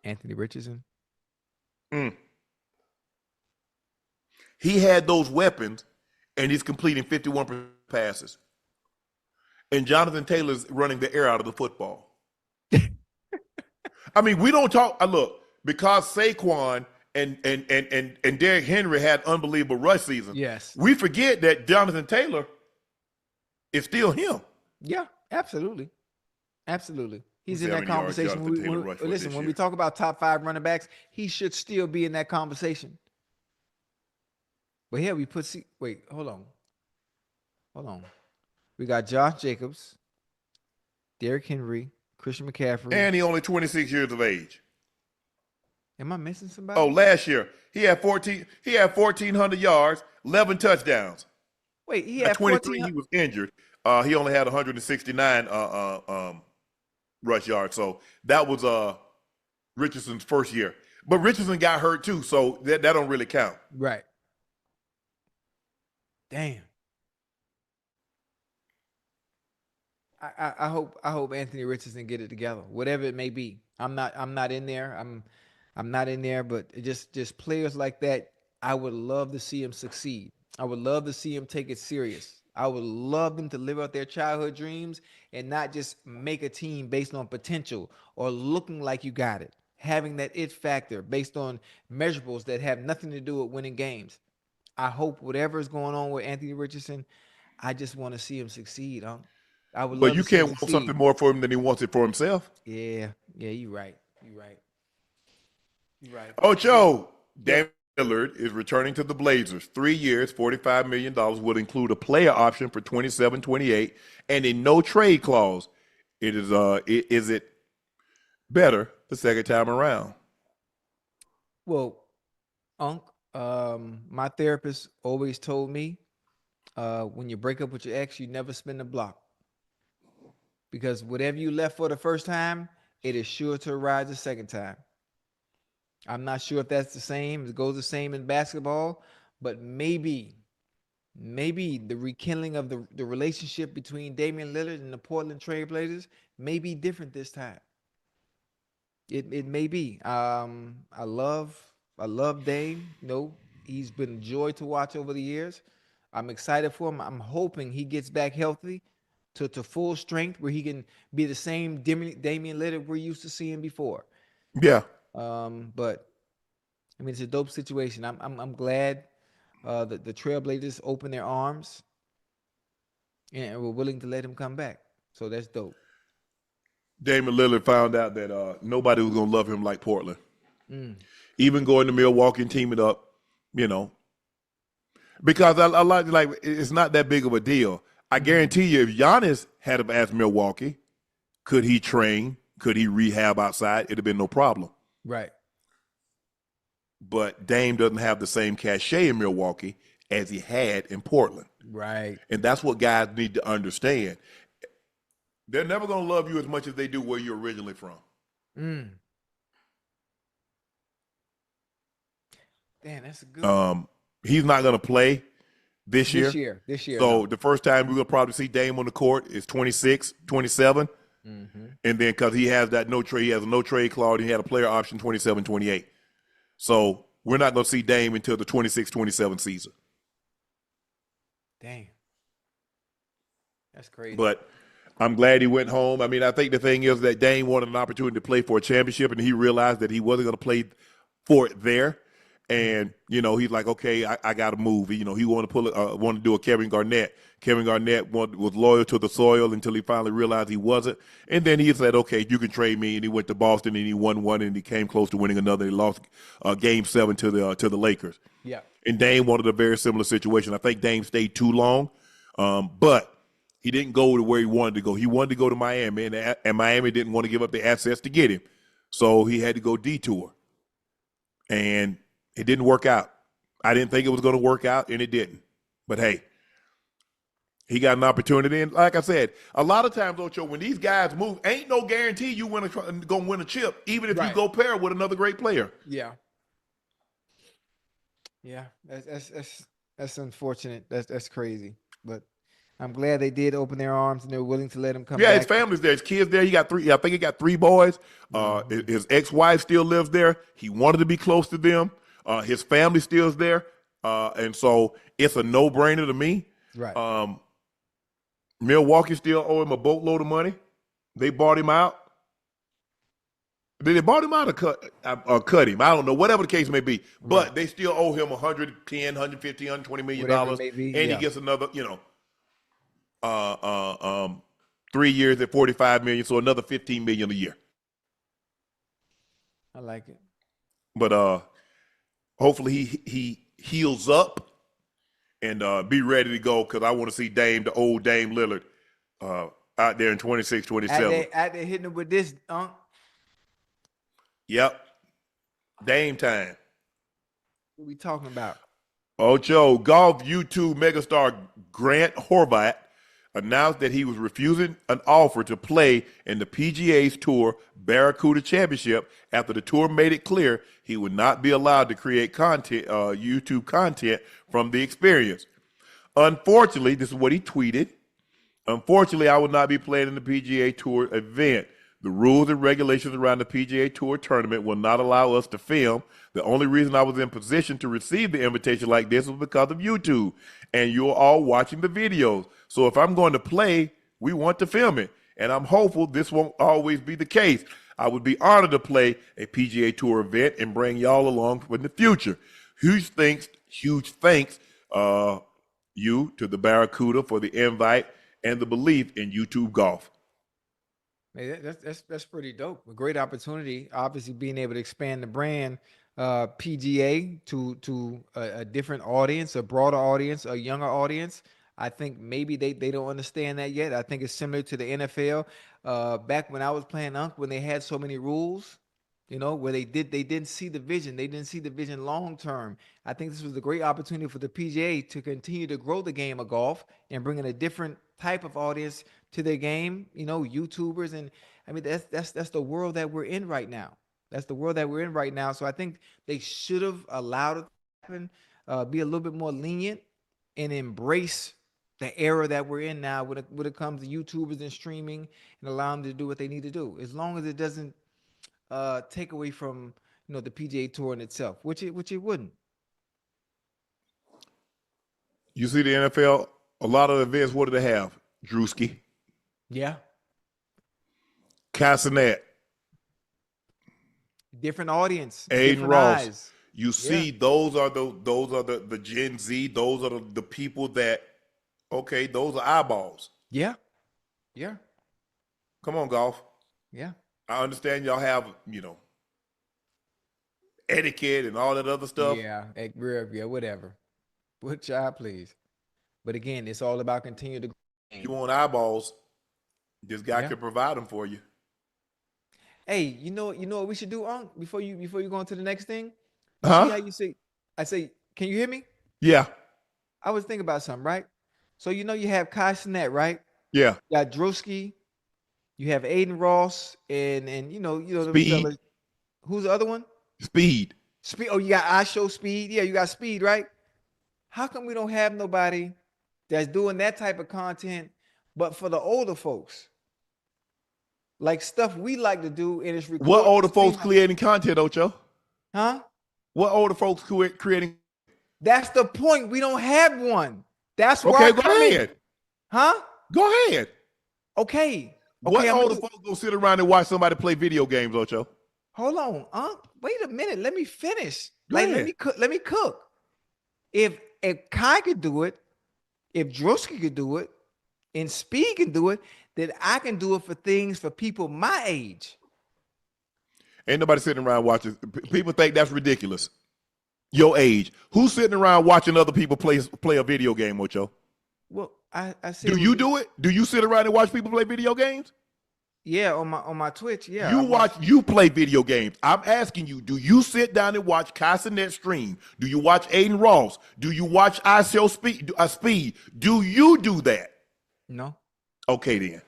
Anthony Richardson. He had those weapons, and he's completing 51% passes. And Jonathan Taylor's running the air out of the football. I mean, we don't talk. Look, because Saquon and Derrick Henry had unbelievable rush seasons. Yes, we forget that Jonathan Taylor is still him. Yeah, absolutely. He's in that conversation. Listen, when we talk about top 5 running backs, he should still be in that conversation. But here we put. Wait, hold on. We got Josh Jacobs, Derrick Henry, Christian McCaffrey, and he only 26 years of age. Am I missing somebody? Oh, last year he had 1,400 yards, 11 touchdowns. Wait, he had 23. He was injured. He only had 169 rush yards. So that was Richardson's first year. But Richardson got hurt too, so that don't really count. Right. Damn. I hope Anthony Richardson get it together, whatever it may be. I'm not in there. I'm not in there, but just players like that, I would love to see him succeed. I would love to see him take it serious. I would love them to live out their childhood dreams and not just make a team based on potential or looking like you got it, having that it factor based on measurables that have nothing to do with winning games. I hope whatever is going on with Anthony Richardson, I just want to see him succeed. I would. But you can't want something more for him than he wants it for himself. Yeah, you're right. Ocho, Damian Lillard is returning to the Blazers. 3 years, $45 million, would include a player option for 27-28 and a no trade clause. Is it better the second time around? Well, Unc, my therapist always told me when you break up with your ex, you never spin the block. Because whatever you left for the first time, it is sure to arise the second time. I'm not sure if that's the same. It goes the same in basketball, but maybe the rekindling of the relationship between Damian Lillard and the Portland Trail Blazers may be different this time. It may be. I love Dame. You know, he's been a joy to watch over the years. I'm excited for him. I'm hoping he gets back healthy to full strength where he can be the same Damian Lillard we're used to seeing before. Yeah. But I mean, it's a dope situation. I'm glad that the Trailblazers opened their arms and were willing to let him come back. So that's dope. Damian Lillard found out that nobody was gonna love him like Portland. Even going to Milwaukee and teaming up, you know, because I like it's not that big of a deal. I guarantee you, if Giannis had have asked Milwaukee, could he train? Could he rehab outside? It'd have been no problem. Right. But Dame doesn't have the same cachet in Milwaukee as he had in Portland. Right. And that's what guys need to understand. They're never going to love you as much as they do where you're originally from. Damn, that's a good one. He's not going to play this year. This year. So the first time we're going to probably see Dame on the court is 26, 27. And then because he has that no trade, he has a no trade clause, he had a player option 27, 28. So we're not going to see Dame until the 26, 27 season. Damn. That's crazy. But I'm glad he went home. I mean, I think the thing is that Dame wanted an opportunity to play for a championship, and he realized that he wasn't going to play for it there. And, you know, he's like, okay, I got to move. You know, he wanted to do a Kevin Garnett. Kevin Garnett was loyal to the soil until he finally realized he wasn't. And then he said, okay, you can trade me. And he went to Boston and he won one and he came close to winning another. He lost game 7 to the Lakers. Yeah. And Dame wanted a very similar situation. I think Dame stayed too long, but he didn't go to where he wanted to go. He wanted to go to Miami, and Miami didn't want to give up the assets to get him. So he had to go detour. And it didn't work out. I didn't think it was going to work out, and it didn't. But, hey, He got an opportunity, and like I said, a lot of times, Ocho, when these guys move, ain't no guarantee you gonna win a chip, even if you go pair with another great player. Yeah. Yeah, that's unfortunate. That's crazy. But I'm glad they did open their arms and they're willing to let him come back. Yeah, his family's there. His kids there. He got 3. I think he got 3 boys. His ex-wife still lives there. He wanted to be close to them. His family still is there. And so it's a no-brainer to me. Right. Milwaukee still owe him a boatload of money. They bought him out. They bought him out or cut him. I don't know, whatever the case may be. But they still owe him $110, $150, $120 million. And he gets another, 3 years at $45 million, so another $15 million a year. I like it. But hopefully he heals up and be ready to go, because I want to see the old Dame Lillard out there in 26, 27. Out there hitting him with this, Yep. Dame time. What we talking about? Ocho, golf YouTube megastar Grant Horvat announced that he was refusing an offer to play in the PGA's Tour Barracuda Championship after the tour made it clear he would not be allowed to create content, YouTube content from the experience. Unfortunately, this is what he tweeted. Unfortunately, I will not be playing in the PGA Tour event. The rules and regulations around the PGA Tour tournament will not allow us to film. The only reason I was in position to receive the invitation like this was because of YouTube, and you're all watching the videos. So if I'm going to play, we want to film it, and I'm hopeful this won't always be the case. I would be honored to play a PGA Tour event and bring y'all along in the future. Huge thanks, you to the Barracuda for the invite and the belief in YouTube golf. Hey, that's pretty dope. A great opportunity. Obviously, being able to expand the brand, PGA to a different audience, a broader audience, a younger audience. I think maybe they don't understand that yet. I think it's similar to the NFL. Back when I was playing when they had so many rules, where they didn't see the vision. They didn't see the vision long term. I think this was a great opportunity for the PGA to continue to grow the game of golf and bring in a different type of audience to their game, YouTubers. And I mean, that's the world that we're in right now. That's the world that we're in right now. So I think they should have allowed it to happen, be a little bit more lenient and embrace the era that we're in now when it comes to YouTubers and streaming, and allow them to do what they need to do, as long as it doesn't take away from the PGA Tour in itself, which it wouldn't. You see the NFL, a lot of events, what do they have? Drewski. Yeah. Cassinet. Different audience. Aiden Ross. Eyes. You see, those are the Gen Z. Those are the people that, okay, those are eyeballs. Yeah. Yeah. Come on, golf. Yeah. I understand y'all have, etiquette and all that other stuff. Yeah, whatever. What y'all please. But again, it's all about continuing to. If you want eyeballs, this guy can provide them for you. Hey, you know what we should do, Unc? Before you go on to the next thing? See how you say? I say, can you hear me? Yeah. I was thinking about something, right? So you have Kai Cenat, right? Yeah. You got Drewski. You have Aiden Ross, and Speed. Who's the other one? Speed. Oh, you got Ocho Speed. Yeah, you got Speed, right? How come we don't have nobody that's doing that type of content, but for the older folks? Like stuff we like to do, and it's recorded. What older folks creating content, Ocho? Huh? What older folks creating? That's the point. We don't have one. That's why. Okay, go ahead. Huh? Go ahead. Okay. What older folks gonna sit around and watch somebody play video games, Ocho? Hold on, wait a minute. Let me finish. Let me cook. If Kai could do it, if Drewski could do it, and Speed can do it, then I can do it for things for people my age. Ain't nobody sitting around watching. People think that's ridiculous. Your age. Who's sitting around watching other people play a video game, Ocho? Well, I see. Do you do it? Do you sit around and watch people play video games? Yeah, on my Twitch. Yeah, you play video games. I'm asking you, do you sit down and watch Cassinet stream? Do you watch Aiden Ross? Do you watch ISO Speed? Do you do that? No. Okay, then.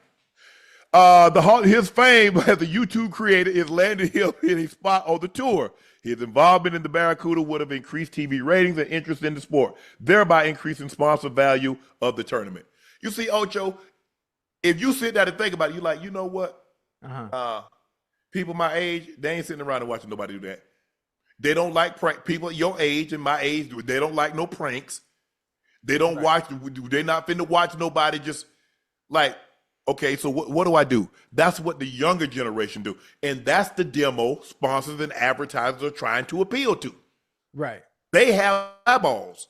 His fame as a YouTube creator is landing him in a spot on the tour. His involvement in the Barracuda would have increased TV ratings and interest in the sport, thereby increasing sponsor value of the tournament. You see, Ocho, if you sit down and think about it, you're like, you know what? People my age, they ain't sitting around and watching nobody do that. They don't like prank. People your age and my age, they don't like no pranks. They don't watch. They're not finna watch nobody just like. Okay, so what do I do? That's what the younger generation do. And that's the demo sponsors and advertisers are trying to appeal to. Right. They have eyeballs.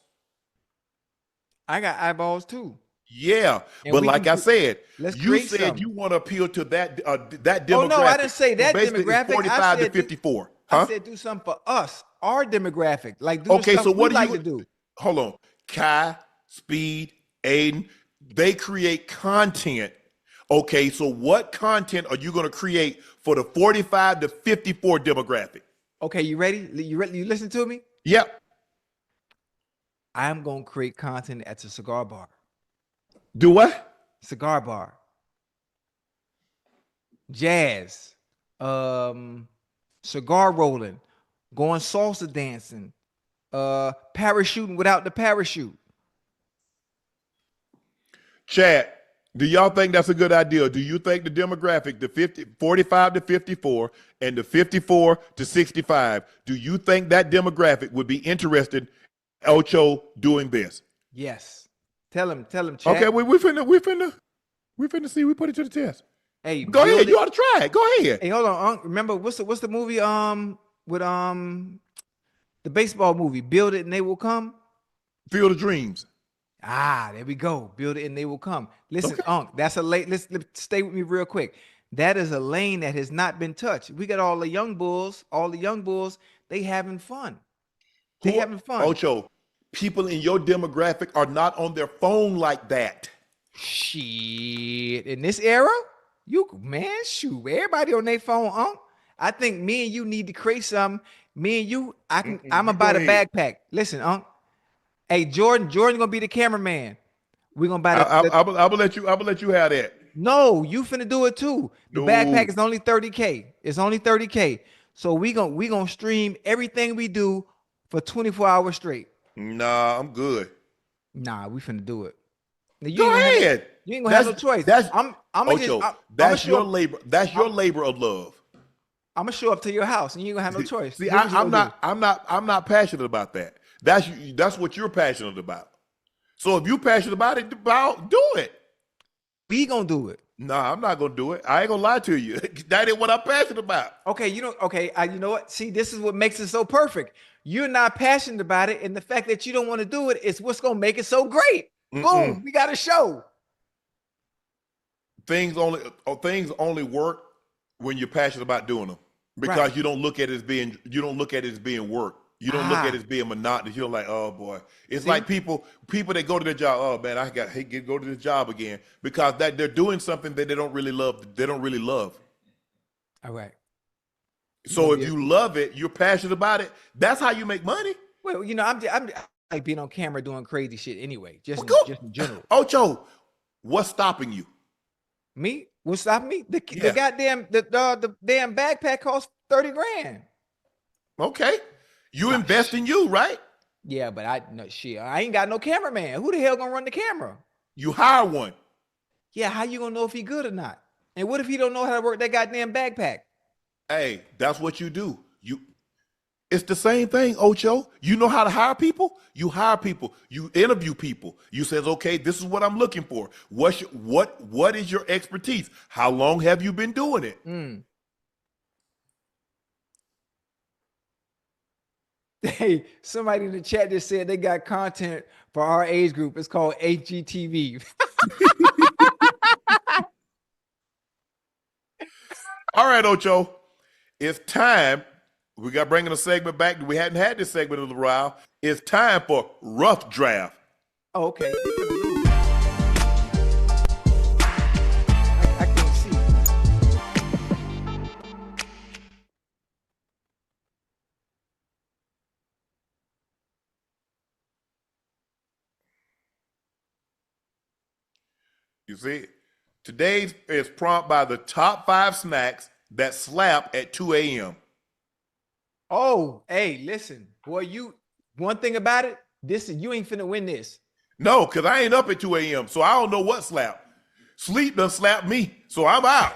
I got eyeballs too. Yeah, and but like I said, you said something. You want to appeal to that demographic. Oh, no, I didn't say that demographic. 45 to 54. I said do something for us, our demographic. Like do the stuff so what we like to do. Hold on. Kai, Speed, Aiden, they create content. Okay, so what content are you going to create for the 45 to 54 demographic? Okay, you ready? You listen to me? Yep. I'm going to create content at the cigar bar. Do what? Cigar bar. Jazz. Cigar rolling. Going salsa dancing. Parachuting without the parachute. Chad, do y'all think that's a good idea? Do you think the demographic, the 45 to 54 and the 54 to 65, do you think that demographic would be interested in Ocho doing this? Yes. Tell him, Chad. Okay, we finna see. We put it to the test. Hey, go ahead. You ought to try it. Go ahead. Hey, hold on. Remember what's the movie with the baseball movie? Build It and They Will Come. Field of Dreams. There we go. Build it and they will come. Listen, okay. Unc, that's a lane. Let's stay with me real quick. That is a lane that has not been touched. We got all the young bulls. They having fun. Ocho, people in your demographic are not on their phone like that. Shit. In this era, shoot. Everybody on their phone, Unc. I think me and you need to create some. Me and you, I'm gonna buy the backpack. Listen, Unc. Hey, Jordan gonna be the cameraman. We're gonna buy that. I'm gonna let you have that. No, you finna do it too. The backpack is only $30K. It's only $30K. So we gonna stream everything we do for 24 hours straight. Nah, I'm good. Nah, we finna do it. Now, Go ahead. You ain't gonna have no choice. That's your labor. That's your labor of love. I'm gonna show up to your house and you ain't gonna have no choice. See, I'm not passionate about that. That's what you're passionate about. So if you're passionate about it, do it. We gonna do it. Nah, I'm not gonna do it. I ain't gonna lie to you. That ain't what I'm passionate about. Okay, you know what? See, this is what makes it so perfect. You're not passionate about it, and the fact that you don't want to do it is what's gonna make it so great. Boom, we got a show. Things only work when you're passionate about doing them. Because you don't look at it as being work. You don't look at it as being monotonous. You're like, oh boy. It's like people that go to their job, oh man, I go to this job again. Because that they're doing something that they don't really love. All right. So if you love it, you're passionate about it, that's how you make money. Well, I'm like being on camera doing crazy shit anyway. Just in general. Ocho, what's stopping you? Me? What's stopping me? The goddamn the damn backpack costs $30,000. Okay. You invest in you, right? Yeah, but I ain't got no cameraman. Who the hell gonna run the camera? You hire one. Yeah, how you gonna know if he good or not? And what if he don't know how to work that goddamn backpack? Hey, that's what you do. It's the same thing, Ocho. You know how to hire people? You hire people. You interview people. You says, okay, this is what I'm looking for. What is your expertise? How long have you been doing it? Hey, somebody in the chat just said they got content for our age group. It's called HGTV. All right, Ocho. It's time. We got bringing a segment back. We hadn't had this segment in a while. It's time for Rough Draft. Oh, okay. I can't see. You see? Today's is prompt by the top 5 snacks that slap at 2 a.m. Oh, hey, listen, boy, one thing about it, you ain't finna win this. No, because I ain't up at 2 a.m., so I don't know what slap. Sleep done slapped me, so I'm out.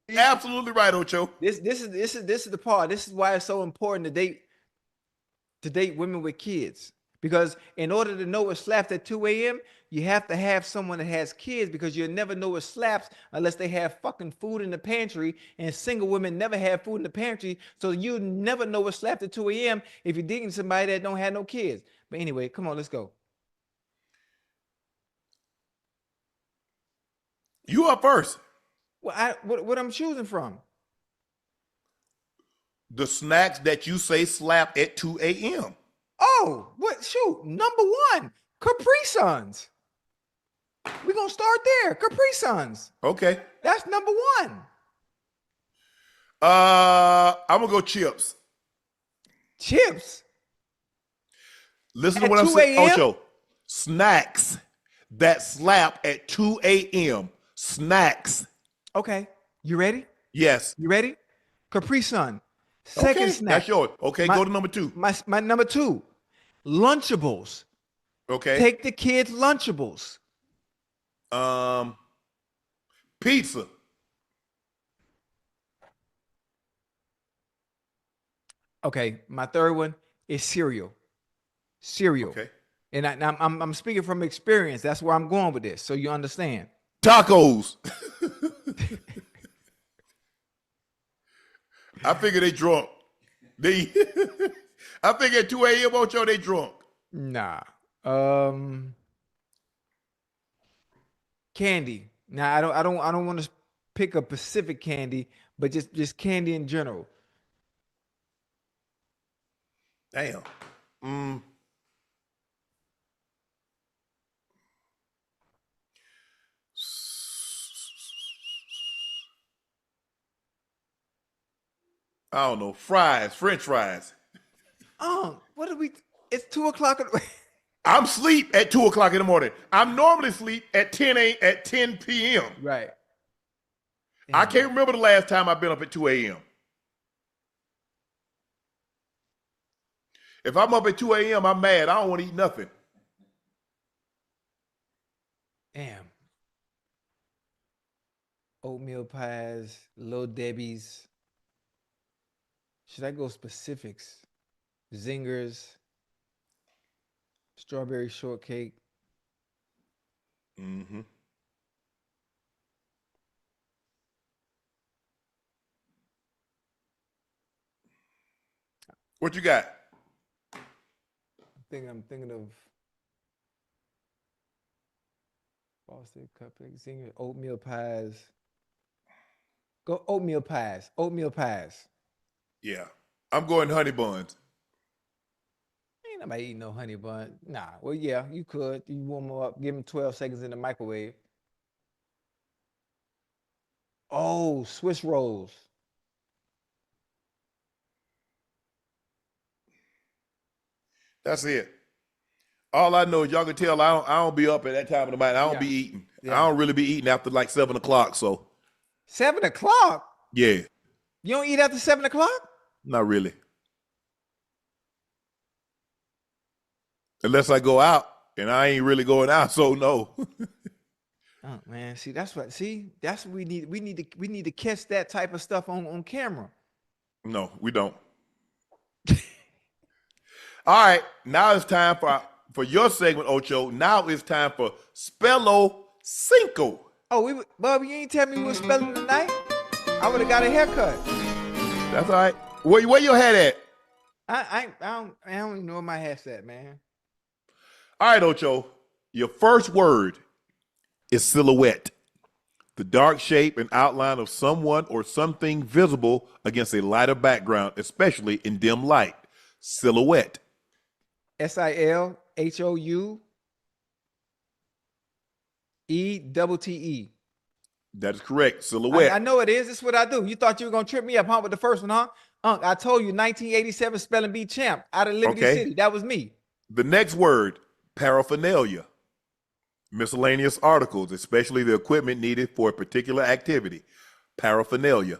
Absolutely right, Ocho. This is the part. This is why it's so important to date women with kids. Because in order to know what slaps at 2 a.m., you have to have someone that has kids, because you'll never know what slaps unless they have fucking food in the pantry, and single women never have food in the pantry. So you never know what slaps at 2 a.m. if you're dating somebody that don't have no kids. But anyway, come on, let's go. You up first. Well, what I'm choosing from? The snacks that you say slap at 2 a.m. Oh, what? Shoot, number 1, Capri Suns. We're gonna start there. Capri Suns. Okay. That's number 1. I'm gonna go chips. Chips. Listen At to what I'm 2 saying, a.m.? Ocho. Snacks that slap at 2 a.m. Snacks. Okay, you ready? Yes. You ready? Capri Sun. Second Okay, snack. that's yours. Okay, go to number 2. My number 2, Lunchables. Okay. Take the kids Lunchables. Pizza. Okay, my third one is cereal. Cereal. Okay. And I'm speaking from experience. That's where I'm going with this, so you understand. Tacos. I figure they drunk. I think at 2 a.m. Ocho, they drunk. Nah. Candy. Now I don't want to pick a specific candy, but just candy in general. Damn. I don't know. Fries, French fries. What do we? It's 2 o'clock. I'm asleep at 2 o'clock in the morning. I'm normally asleep at 10 p.m. Right. I can't remember the last time I've been up at 2 a.m. If I'm up at 2 a.m., I'm mad. I don't want to eat nothing. Damn. Oatmeal pies, Little Debbie's. Should I go specifics? Zingers, strawberry shortcake. Mm-hmm. What you got? I'm thinking of frosted cupcake, Zingers, oatmeal pies. Go oatmeal pies. Oatmeal pies. Yeah. I'm going honey buns. Ain't nobody eating no honey bun. Nah. Well, yeah, you could. You warm them up, give them 12 seconds in the microwave. Oh, Swiss rolls. That's it. All I know is y'all can tell I don't be up at that time of the night. I don't be eating. Yeah. I don't really be eating after like 7 o'clock. So 7 o'clock? yeah, You don't eat after 7 o'clock? not really. Unless I go out, and I ain't really going out, so no. Oh man, that's what we need. We need to catch that type of stuff on camera. No, we don't. All right, now it's time for your segment, Ocho. Now it's time for Spello Cinco. Oh, Bub, you ain't tell me we were spelling tonight. I would have got a haircut. That's all right. Where your hat at? I don't even know where my hat's at, man. All right, Ocho. Your first word is silhouette. The dark shape and outline of someone or something visible against a lighter background, especially in dim light. Silhouette. SILHOUETTE. That is correct. Silhouette. I know it is. This is what I do. You thought you were gonna trip me up, huh? With the first one, huh? Unc, I told you 1987 spelling bee champ out of Liberty City. That was me. The next word, paraphernalia. Miscellaneous articles, especially the equipment needed for a particular activity. Paraphernalia.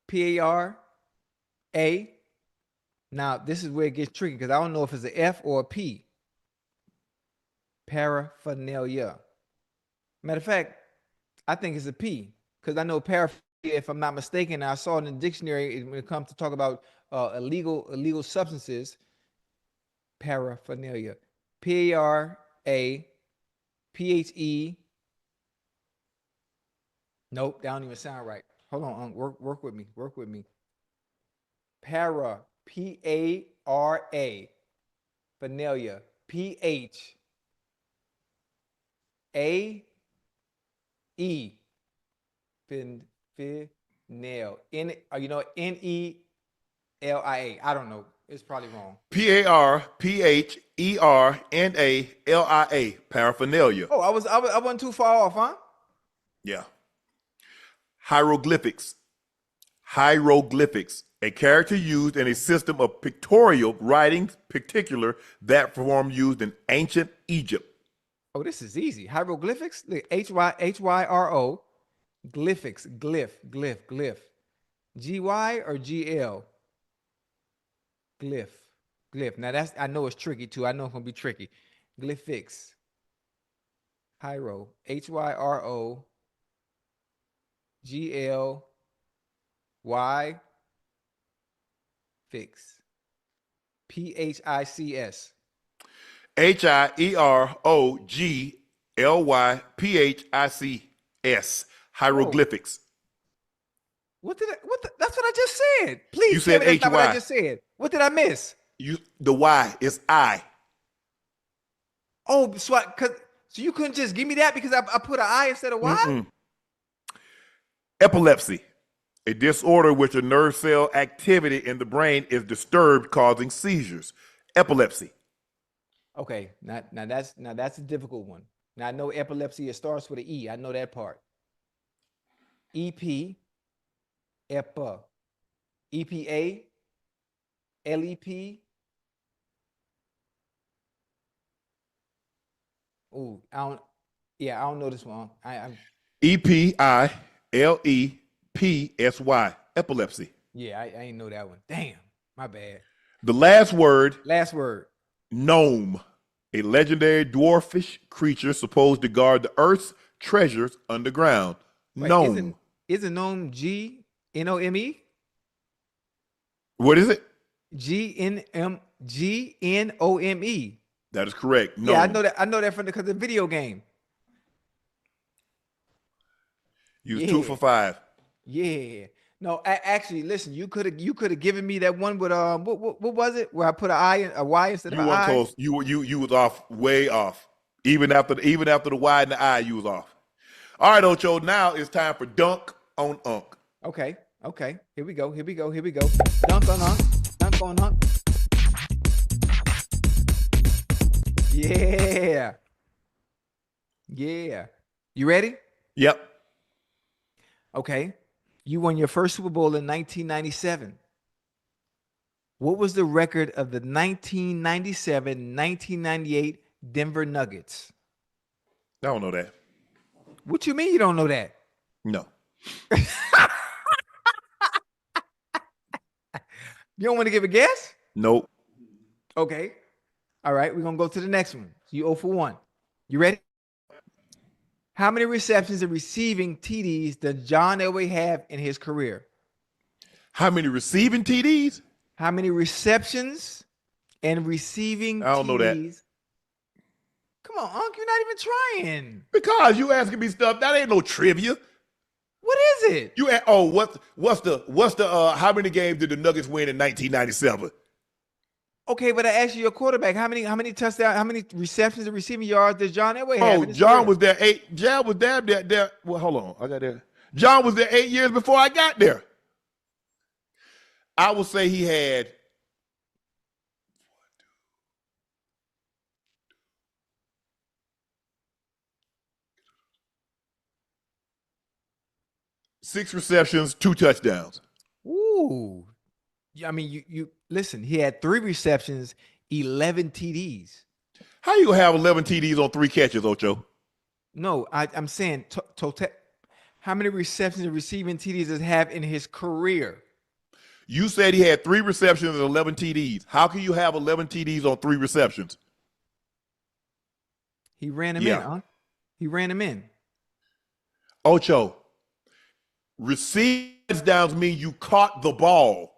P-A-R-A. Now, this is where it gets tricky because I don't know if it's an F or a P. Paraphernalia. Matter of fact, I think it's a P because I know paraphernalia, if I'm not mistaken, I saw it in the dictionary when it comes to talk about illegal substances. Paraphernalia. P-A-R-A-P-H-E. Nope, that don't even sound right. Hold on, work with me. Work with me. P-A-R-A. Phernalia. P-H-A-E. Phenail. N-E-L-I-A. I don't know. It's probably wrong. P-A-R-P-H-E-R-N-A-L-I-A. Paraphernalia. Oh, I wasn't too far off, huh? Yeah. Hieroglyphics. Hieroglyphics. A character used in a system of pictorial writing, particular that form used in ancient Egypt. Oh, this is easy. Hieroglyphics. Look, H-Y-R-O. Glyphics. Glyph. G-Y or G-L? Glyph. Now I know it's tricky too. I know it's gonna be tricky. Glyphics. Hyro. H-Y-R-O. G-L-Y. Fix. P-H-I-C-S. H-I-E-R-O-G-L-Y-P-H-I-C-S. Hieroglyphics. That's what I just said. Please, you said H-Y. What I H-Y. just said. What did I miss? The Y is I. Oh, so you couldn't just give me that because I put an I instead of Y? Epilepsy. A disorder which a nerve cell activity in the brain is disturbed, causing seizures. Epilepsy. Okay, now that's a difficult one. Now I know epilepsy, it starts with an E. I know that part. E-P, EPA, E-P-A, L-E-P. Oh, I don't know this one. E-P-I-L-E-P-S-Y. Epilepsy. Yeah, I ain't know that one. Damn, my bad. The last word. Gnome. A legendary dwarfish creature supposed to guard the earth's treasures underground. Wait, Gnome. Isn't gnome G-N-O-M-E? What is it? G-N-O-M-E. That is correct. Gnome. Yeah, I know that because of the video game. You was 2 for 5. Yeah. No, actually, listen. You could have given me that one with what was it? Where I put a Y instead of an I. Close. You was off, way off. Even after the Y and the I, you was off. All right, Ocho. Now it's time for Dunk on Unc. Okay. Here we go. Dunk on Unc. Yeah. You ready? Yep. Okay. You won your first Super Bowl in 1997. What was the record of the 1997-1998 Denver Nuggets? I don't know that. What you mean you don't know that? No. You don't want to give a guess? Nope. Okay. All right. We're going to go to the next one. You 0 for 1. You ready? How many receptions and receiving TDs does John Elway have in his career? How many receiving TDs? How many receptions and receiving I don't know that. Come on, Unc, you're not even trying. Because you asking me stuff that ain't no trivia. What is it? What's the how many games did the Nuggets win in 1997? Okay, but I asked you your quarterback. How many touchdowns, how many receptions and receiving yards does John Elway have? Oh, John was there 8. John was there. Well, hold on. I got there. John was there 8 years before I got there. I would say he had 6 receptions, 2 touchdowns. Ooh. I mean, you listen, he had 3 receptions, 11 TDs. How you gonna have 11 TDs on 3 catches, Ocho? No, I'm saying total. How many receptions and receiving TDs does he have in his career? You said he had 3 receptions and 11 TDs. How can you have 11 TDs on 3 receptions? He ran him in, huh? He ran him in. Ocho, receiving touchdowns mean you caught the ball.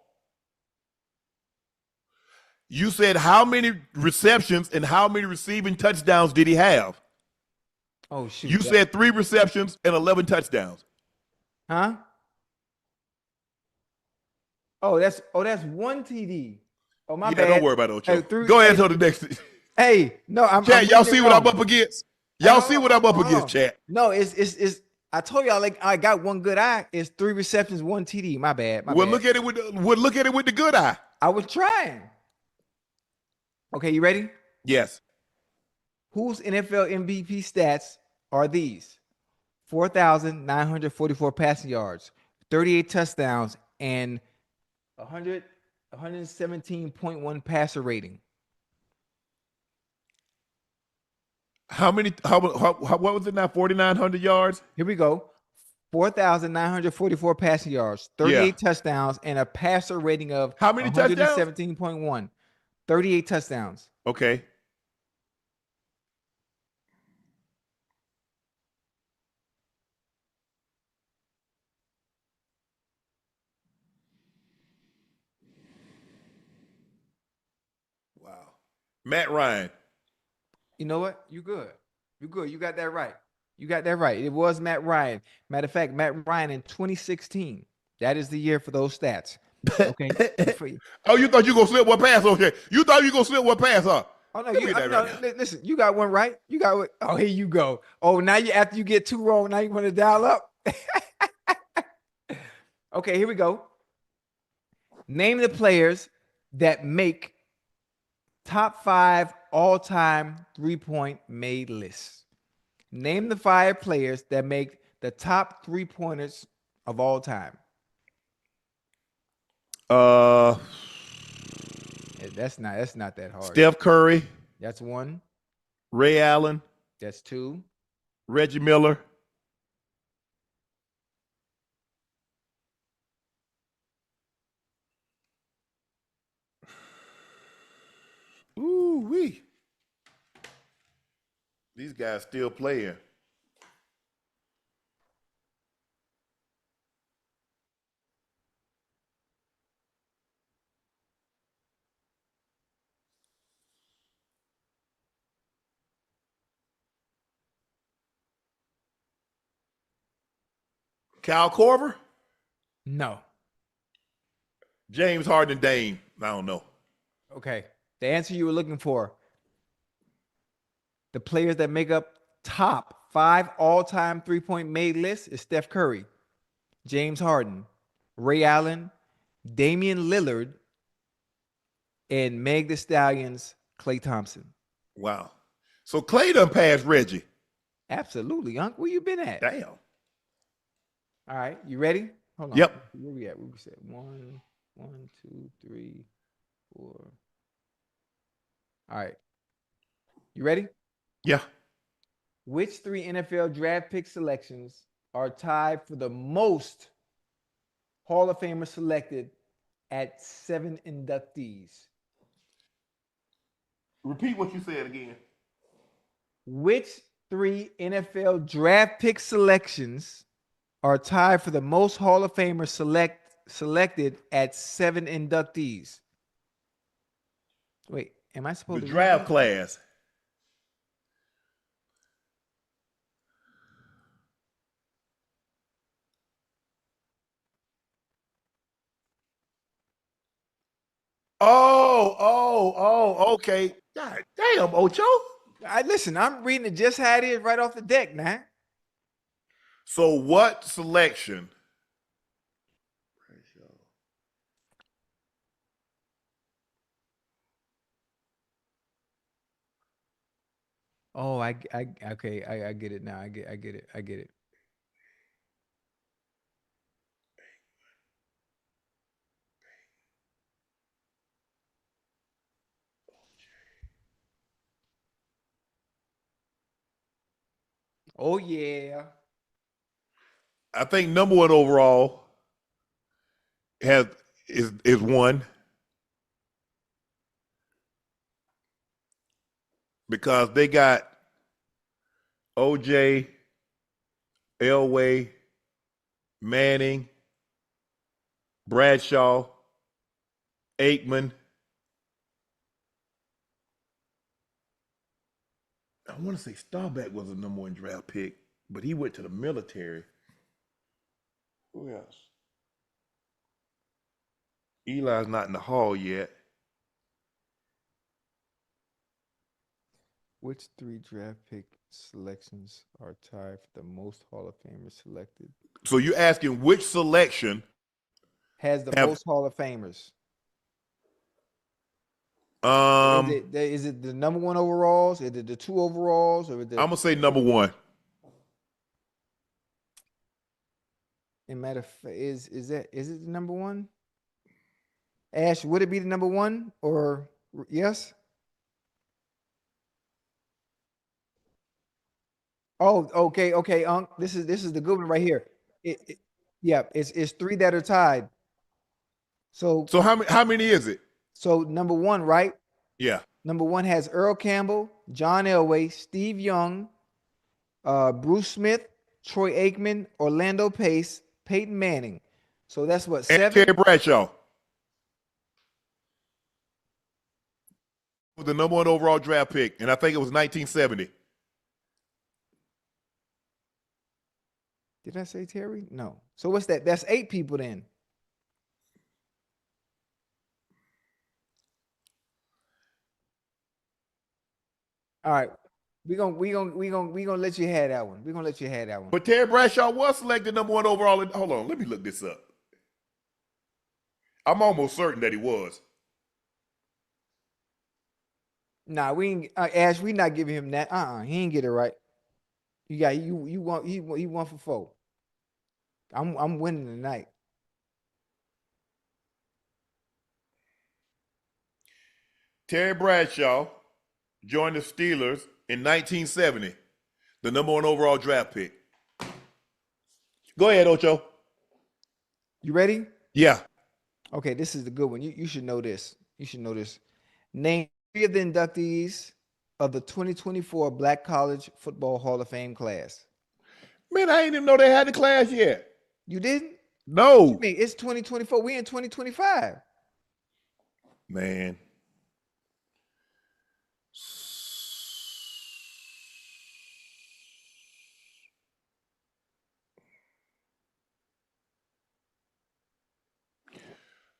You said how many receptions and how many receiving touchdowns did he have? Oh, shoot. You said 3 receptions and 11 touchdowns. Huh? Oh, that's 1 TD. Oh, my bad. Don't worry about it, Ocho. Hey, Go ahead to the next. Hey, no, Chad, y'all see what I'm up against? Y'all see what I'm up against, Chad? No, it's. I told y'all like I got one good eye. It's 3 receptions, 1 TD. My bad. We'll look at it with the good eye. I was trying. Okay, you ready? Yes. Whose NFL MVP stats are these? 4,944 passing yards, 38 touchdowns, and 117.1 passer rating. How many? What was it now? 4,900 yards. Here we go. 4,944 passing yards, 38 touchdowns, and a passer rating of how many touchdowns? 117.1. 38 touchdowns. Okay. Wow. Matt Ryan. You know what? You good. You good. You got that right. You got that right. It was Matt Ryan. Matter of fact, Matt Ryan in 2016. That is the year for those stats. Okay. Oh, you thought you gonna slip one pass? Okay. You thought you gonna slip one pass, huh? Oh no, listen, you got one right. You got what? Oh, here you go. Oh, now you after you get 2 wrong, now you want to dial up. Okay, here we go. Name the players that make top 5 all-time 3-point made lists. Name the 5 players that make the top 3-pointers of all time. That's not that hard. Steph Curry. That's 1. Ray Allen. That's 2. Reggie Miller. Ooh wee. These guys still playing. Kyle Korver? No. James Harden Dame. I don't know. Okay. The answer you were looking for. The players that make up top 5 all-time 3-point made lists is Steph Curry, James Harden, Ray Allen, Damian Lillard, and Meg Thee Stallion's Klay Thompson. Wow. So Klay done passed Reggie. Absolutely, Unc. Where you been at? Damn. All right, you ready? Hold on. Yep. Where we at? Where we said 1, 2, 3, 4. All right. You ready? Yeah. Which 3 NFL draft pick selections are tied for the most Hall of Famers selected at 7 inductees? Repeat what you said again. Which 3 NFL draft pick selections are tied for the most Hall of Famers selected at 7 inductees? Wait, am I supposed The to draft class. Okay. God damn, Ocho. Listen, I'm reading it just how it is right off the deck, man. So what selection? Oh, okay, I get it now. I get it. Oh yeah. I think number 1 overall is one, because they got OJ, Elway, Manning, Bradshaw, Aikman. I want to say Staubach was the number 1 draft pick, but he went to the military. Who else? Eli's not in the hall yet. Which 3 draft pick selections are tied for the most Hall of Famers selected? So you're asking which selection has the most Hall of Famers? Is it the number 1 overalls? Is it the 2 overalls? Or I'm gonna say number 1. In matter of fact, is it the number 1? Ash, would it be the number 1 or yes? Oh, okay, Unc. This is the good one right here. It's 3 that are tied. So how many is it? So number 1, right? Yeah. Number 1 has Earl Campbell, John Elway, Steve Young, Bruce Smith, Troy Aikman, Orlando Pace, Peyton Manning. So that's what, 7? And Terry Bradshaw. The number 1 overall draft pick, and I think it was 1970. Did I say Terry? No. So what's that? That's 8 people then. All right. We gonna let you have that one. We're gonna let you have that one. But Terry Bradshaw was selected number 1 overall. Hold on, let me look this up. I'm almost certain that he was. Nah, we ain't Ash, we not giving him that. He ain't get it right. You got you want he 1 for 4. I'm winning tonight. Terry Bradshaw joined the Steelers in 1970, the number 1 overall draft pick. Go ahead, Ocho. You ready? Yeah. Okay, this is the good one. You should know this. You should know this. Name 3 of the inductees of the 2024 Black College Football Hall of Fame class. Man, I didn't even know they had the class yet. You didn't? No. What you mean? It's 2024. We in 2025. Man.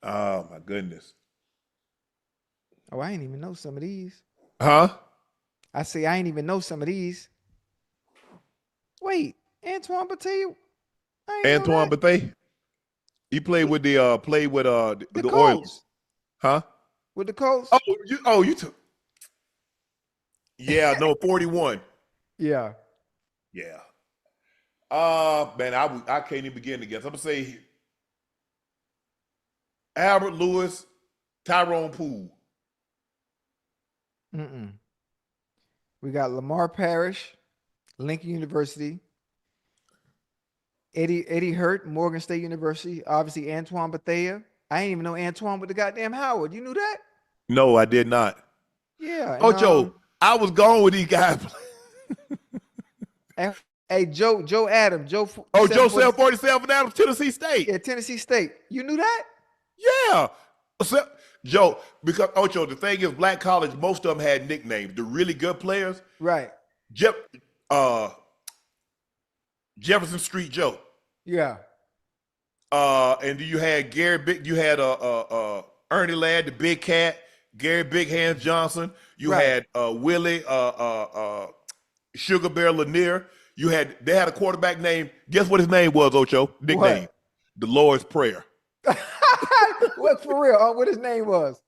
Oh, my goodness. Oh, I ain't even know some of these. Huh? I say I ain't even know some of these. Wait, Antoine Bethea? Antoine Bethea? He played with the the Oilers. Huh? With the Colts? You took. Yeah, no, 41. Yeah. Yeah. Man, I can't even begin to guess. I'm gonna say Albert Lewis, Tyrone Poole. We got Lamar Parrish, Lincoln University. Eddie Hurt, Morgan State University. Obviously, Antoine Bethea. I ain't even know Antoine with the goddamn Howard. You knew that? No, I did not. Yeah. Ocho, I was gone with these guys. Hey, Joe Adams. Joe 47 Adams, Tennessee State. Yeah, Tennessee State. You knew that? Yeah. So, Joe, because Ocho, the thing is, black college, most of them had nicknames. The really good players. Right. Jefferson Street Joe. Yeah. And you had you had Ernie Ladd, the Big Cat, Gary Big Hands Johnson. You had Willie Sugar Bear Lanier. They had a quarterback named, guess what his name was, Ocho? Nickname. What? The Lord's Prayer. What, for real? What his name was?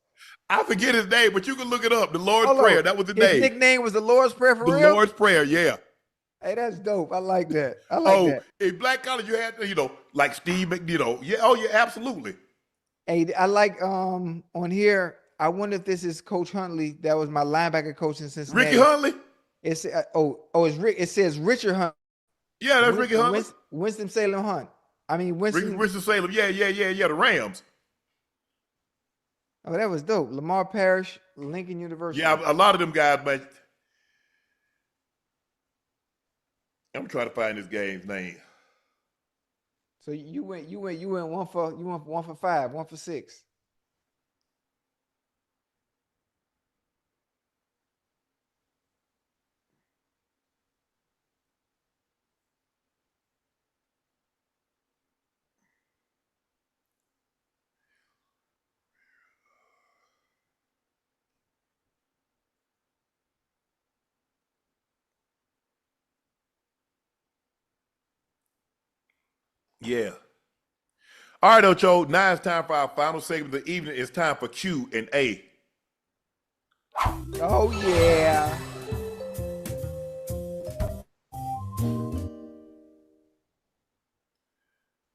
I forget his name, but you can look it up. The Lord's Prayer. That was his name. His nickname was the Lord's Prayer for real? The Lord's Prayer, yeah. Hey, that's dope. I like that. That. In black college, you had, like Steve, yeah, absolutely. Hey, I like on here. I wonder if this is Coach Huntley. That was my linebacker coach in Cincinnati. Ricky Huntley? It's it says Richard Hunt. Yeah, that's Ricky Hunt. Winston-Salem Hunt. I mean Winston-Salem. Yeah. The Rams. Oh, that was dope. Lamar Parrish, Lincoln University. Yeah, a lot of them guys, but I'm trying to find this game's name. So you went 1 for 5, 1 for 6. Yeah. All right, Ocho. Now it's time for our final segment of the evening. It's time for Q and A. Oh yeah.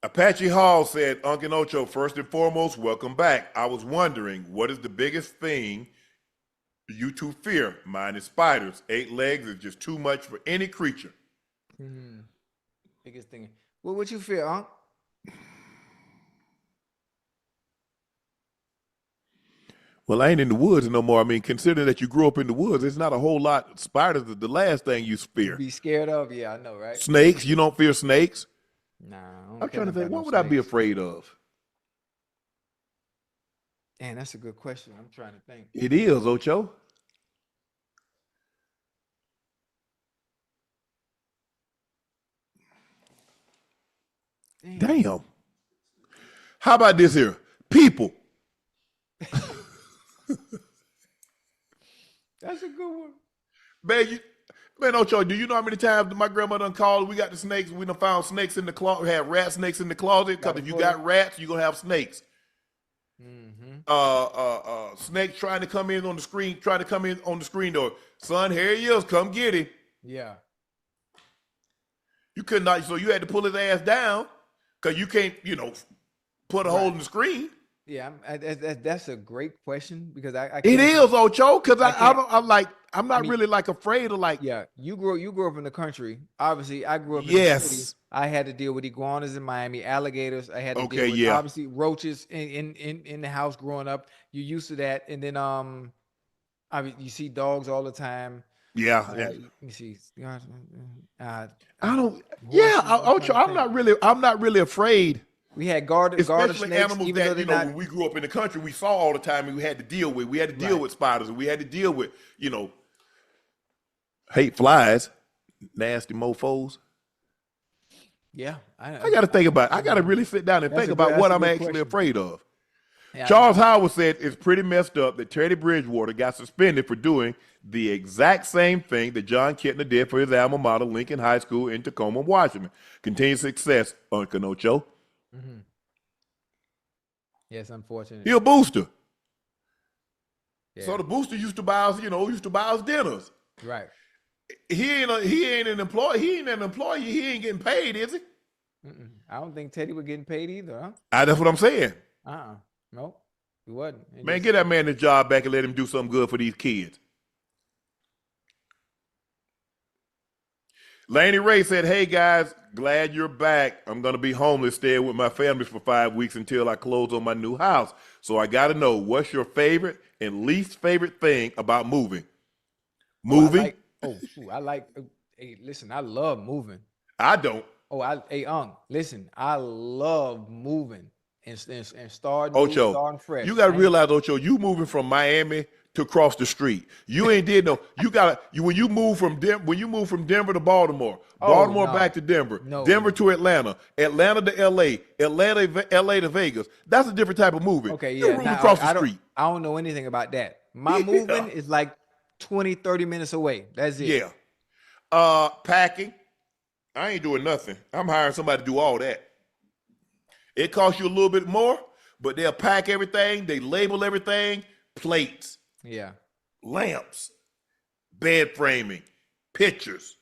Apache Hall said, Unc Ocho, first and foremost, welcome back. I was wondering, what is the biggest thing you two fear? Mine is spiders. 8 legs is just too much for any creature. Biggest thing. What would you fear, Unc? Well, I ain't in the woods no more. I mean, considering that you grew up in the woods, it's not a whole lot. Spiders is the last thing you fear. Be scared of? Yeah, I know, right? Snakes? You don't fear snakes? Nah. I'm trying to think, what would I be afraid of? Man, that's a good question. I'm trying to think. It is, Ocho. Damn. How about this here? People. That's a good one. Man, Ocho, do you know how many times my grandmother done called? We got the snakes. We done found snakes in the closet. We had rat snakes in the closet. Because if you got rats, you're going to have snakes. Snakes trying to come in on the screen, door. Son, here he is. Come get him. Yeah. You could not, so you had to pull his ass down because you can't, put a hole in the screen. Yeah, that's a great question because I it is, Ocho, because I'm not really like afraid of like. Yeah, you grew up in the country. Obviously, I grew up in the city. I had to deal with iguanas in Miami, alligators. I had to deal with obviously roaches in the house growing up. You're used to that, and then you see dogs all the time. Yeah. Let me see. Ocho, I'm not really afraid. We had garter snakes, animals even that when we grew up in the country, we saw all the time, and we had to deal with. We had to deal with spiders, and we had to deal with, hate flies, nasty mofos. Yeah, I got to think about it. I got to really sit down and think about what I'm actually afraid of. Yeah, Charles Howell said it's pretty messed up that Teddy Bridgewater got suspended for doing the exact same thing that John Kentner did for his alma mater, Lincoln High School in Tacoma, Washington. Continued success, Unc Ocho. Yes, unfortunate. He a booster. Yeah. So the booster used to buy us, dinners. Right. He ain't an employee. He ain't an employee. He ain't getting paid, is he? I don't think Teddy was getting paid either, huh? That's what I'm saying. No, he wasn't. Get that man his job back and let him do something good for these kids. Laney Ray said, hey guys, glad you're back. I'm going to be homeless, staying with my family for 5 weeks until I close on my new house. So I got to know, what's your favorite and least favorite thing about moving? Moving? Hey, listen, I love moving. I don't. Listen, I love moving and starting fresh. You got to realize, Ocho, you moving from Miami to across the street. You ain't did no. When you move from Denver to Baltimore, back to Denver, Denver to Atlanta, Atlanta to LA, LA to Vegas. That's a different type of moving. Okay, You're moving across the street. I don't know anything about that. My moving is like 20, 30 minutes away. That's it. Yeah. Packing. I ain't doing nothing. I'm hiring somebody to do all that. It costs you a little bit more, but they'll pack everything. They label everything. Plates. Yeah. Lamps, bed framing, pictures,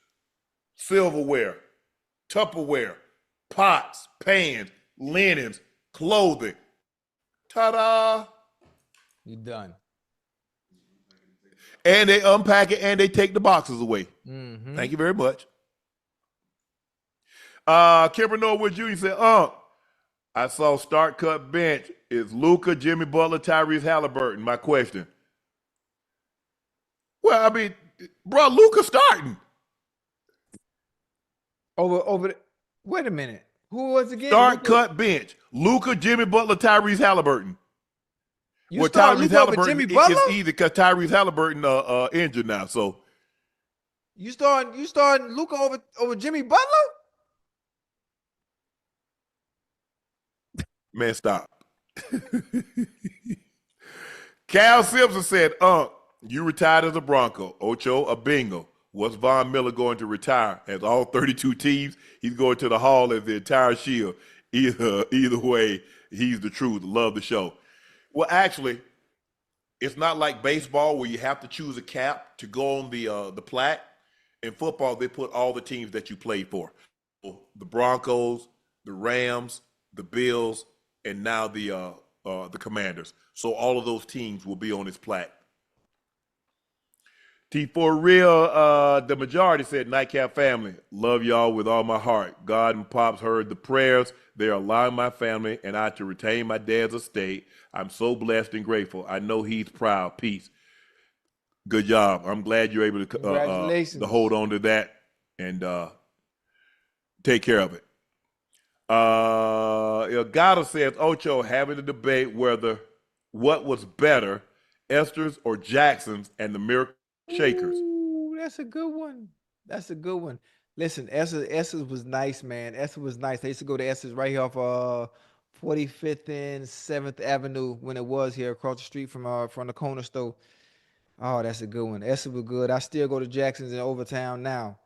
silverware, Tupperware, pots, pans, linens, clothing. Ta-da! You done. And they unpack it and they take the boxes away. Thank you very much. Kimber Norwood Jr. said, I saw start cut bench. Is Luka, Jimmy Butler, Tyrese Halliburton? My question. Well, I mean, bro, Luka starting. Wait a minute. Who was again? Start cut bench. Luka, Jimmy Butler, Tyrese Halliburton. You start Luka over Jimmy Butler? It's easy because Tyrese Halliburton injured now. So you starting Luka over Jimmy Butler? Man, stop. Cal Simpson said, you retired as a Bronco. Ocho, a bingo. What's Von Miller going to retire? As all 32 teams, he's going to the Hall as the entire Shield. Either way, he's the truth. Love the show. Well, actually, it's not like baseball where you have to choose a cap to go on the plaque. In football, they put all the teams that you played for. The Broncos, the Rams, the Bills, and now the Commanders. So all of those teams will be on his plaque. T4 Real, the majority said, Nightcap family, love y'all with all my heart. God and Pops heard the prayers. They are allowing my family and I to retain my dad's estate. I'm so blessed and grateful. I know he's proud. Peace. Good job. I'm glad you're able to hold on to that and take care of it. Elgato says, Ocho having a debate whether what was better, Esther's or Jackson's and the Miracle Shakers. Ooh, that's a good one. That's a good one. Listen, Esther's was nice, man. Esther was nice. They used to go to Esther's right here off 45th and 7th Avenue when it was here across the street from the corner store. Oh, that's a good one. Esther was good. I still go to Jackson's in Overtown now.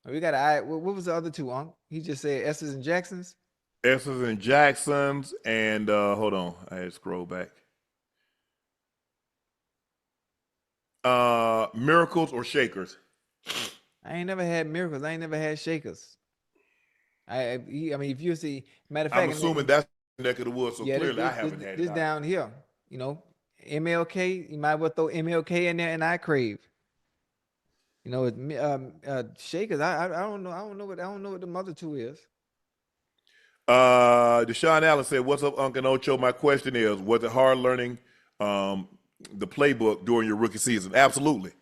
We got what was the other two, Unc? He just said Esther's and Jackson's. Esther's and Jackson's, and hold on, I had to scroll back. Miracles or Shakers? I ain't never had Miracles. I ain't never had Shakers. I mean, if you see, matter of fact, I'm assuming that's the neck of the woods, so yeah, clearly I haven't had this it. Down here, you know, MLK. You might as well throw MLK in there, and I crave. You know, Shakers. I don't know. I don't know what the other two is. Deshaun Allen said, "What's up, Unc Ocho? My question is, was it hard learning the playbook during your rookie season?" Absolutely.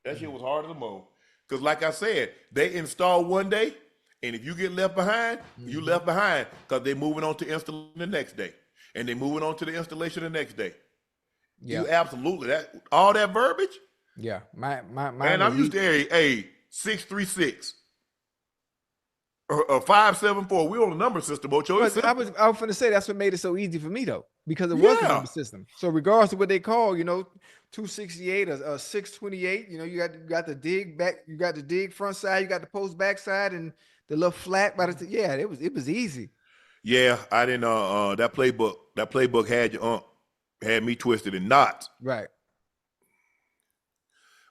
That shit was hard as a mole. Because like I said, they install one day, and if you get left behind, you left behind because they're moving on to installation the next day. And they're moving on to the installation the next day. Yeah. You absolutely, all that verbiage. Yeah. Man, I'm used to a 636. Or 574. We're on a number system, Ocho. I was going to say that's what made it so easy for me though, because it was a number system. So regardless of what they call, 268 or 628, you got the dig back, you got the dig front side, you got the post back side, and the little flat. But it was easy. Yeah, I didn't. That playbook had me twisted in knots. Right.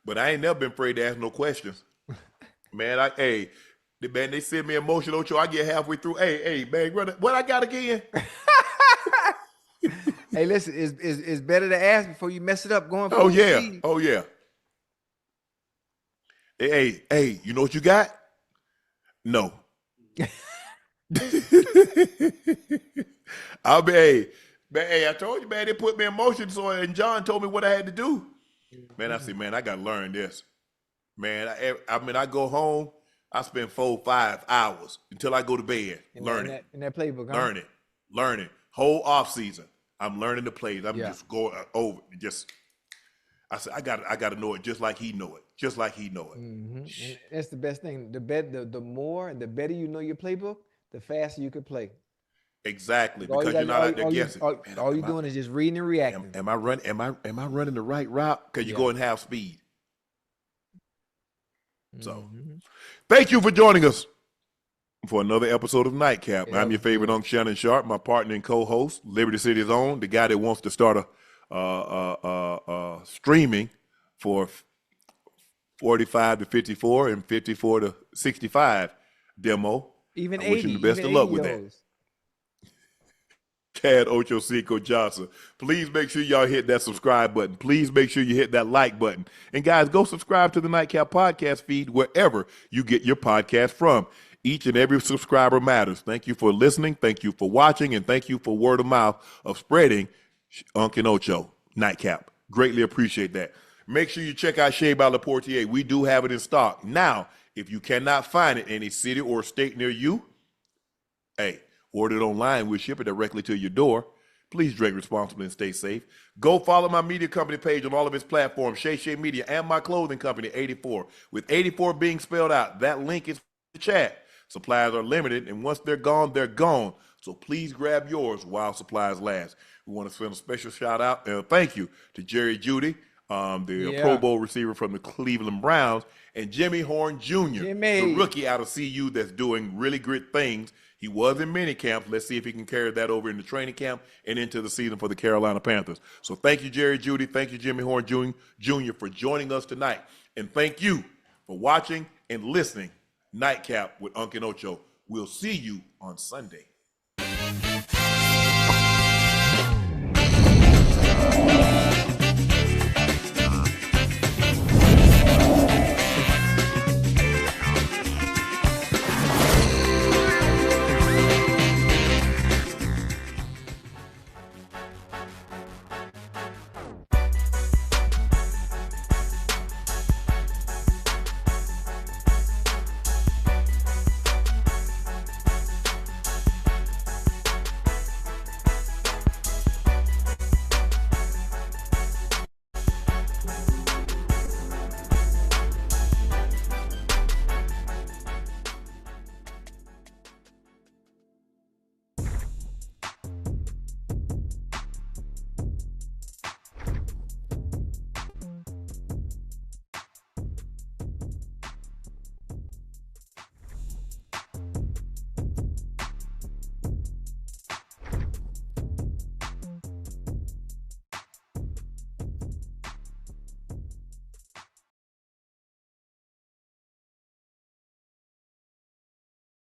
But I ain't never been afraid to ask no questions. Man, they send me emotion, Ocho. I get halfway through. Hey, man, what I got again? Hey, listen, it's better to ask before you mess it up going forward. Oh yeah. Hey, you know what you got? No. I'll be I told you, man, they put me in motion, and John told me what I had to do. Man, I said, man, I gotta learn this. Man, I go home. I spend 4-5 hours until I go to bed learning. In that playbook, huh? Learning. Whole off season, I'm learning the plays. I'm just going over. I said, I gotta know it just like he know it. Mm-hmm. That's the best thing. The better you know your playbook, the faster you could play. Exactly, because you're not out there guessing. All you're doing is just reading and reacting. Am I running the right route? Because you're going half speed. So, thank you for joining us for another episode of Nightcap. I'm your favorite Unc Shannon Sharpe, my partner and co-host, Liberty City's own, the guy that wants to start a streaming for 45 to 54 and 54 to 65 demo. Even I 80. wish him the best of luck with that. Chad Ochocinco Johnson. Please make sure y'all hit that subscribe button. Please make sure you hit that like button. And guys, go subscribe to the Nightcap podcast feed wherever you get your podcast from. Each and every subscriber matters. Thank you for listening. Thank you for watching. And thank you for word of mouth of spreading Unc Ocho Nightcap. Greatly appreciate that. Make sure you check out Shea by Laportier. We do have it in stock. Now, if you cannot find it in a city or state near you, hey, order it online. We'll ship it directly to your door. Please drink responsibly and stay safe. Go follow my media company page on all of its platforms, Shea Media, and my clothing company, 84. With 84 being spelled out, that link is in the chat. Supplies are limited, and once they're gone, they're gone. So please grab yours while supplies last. We want to send a special shout out and thank you to Jeudy, the Pro Bowl receiver from the Cleveland Browns, and Jimmy Horn Jr., the rookie out of CU that's doing really great things. He was in mini camp. Let's see if he can carry that over into training camp and into the season for the Carolina Panthers. So thank you, Jeudy. Thank you, Jimmy Horn Jr., for joining us tonight. And thank you for watching and listening. Nightcap with Unc Ocho. We'll see you on Sunday.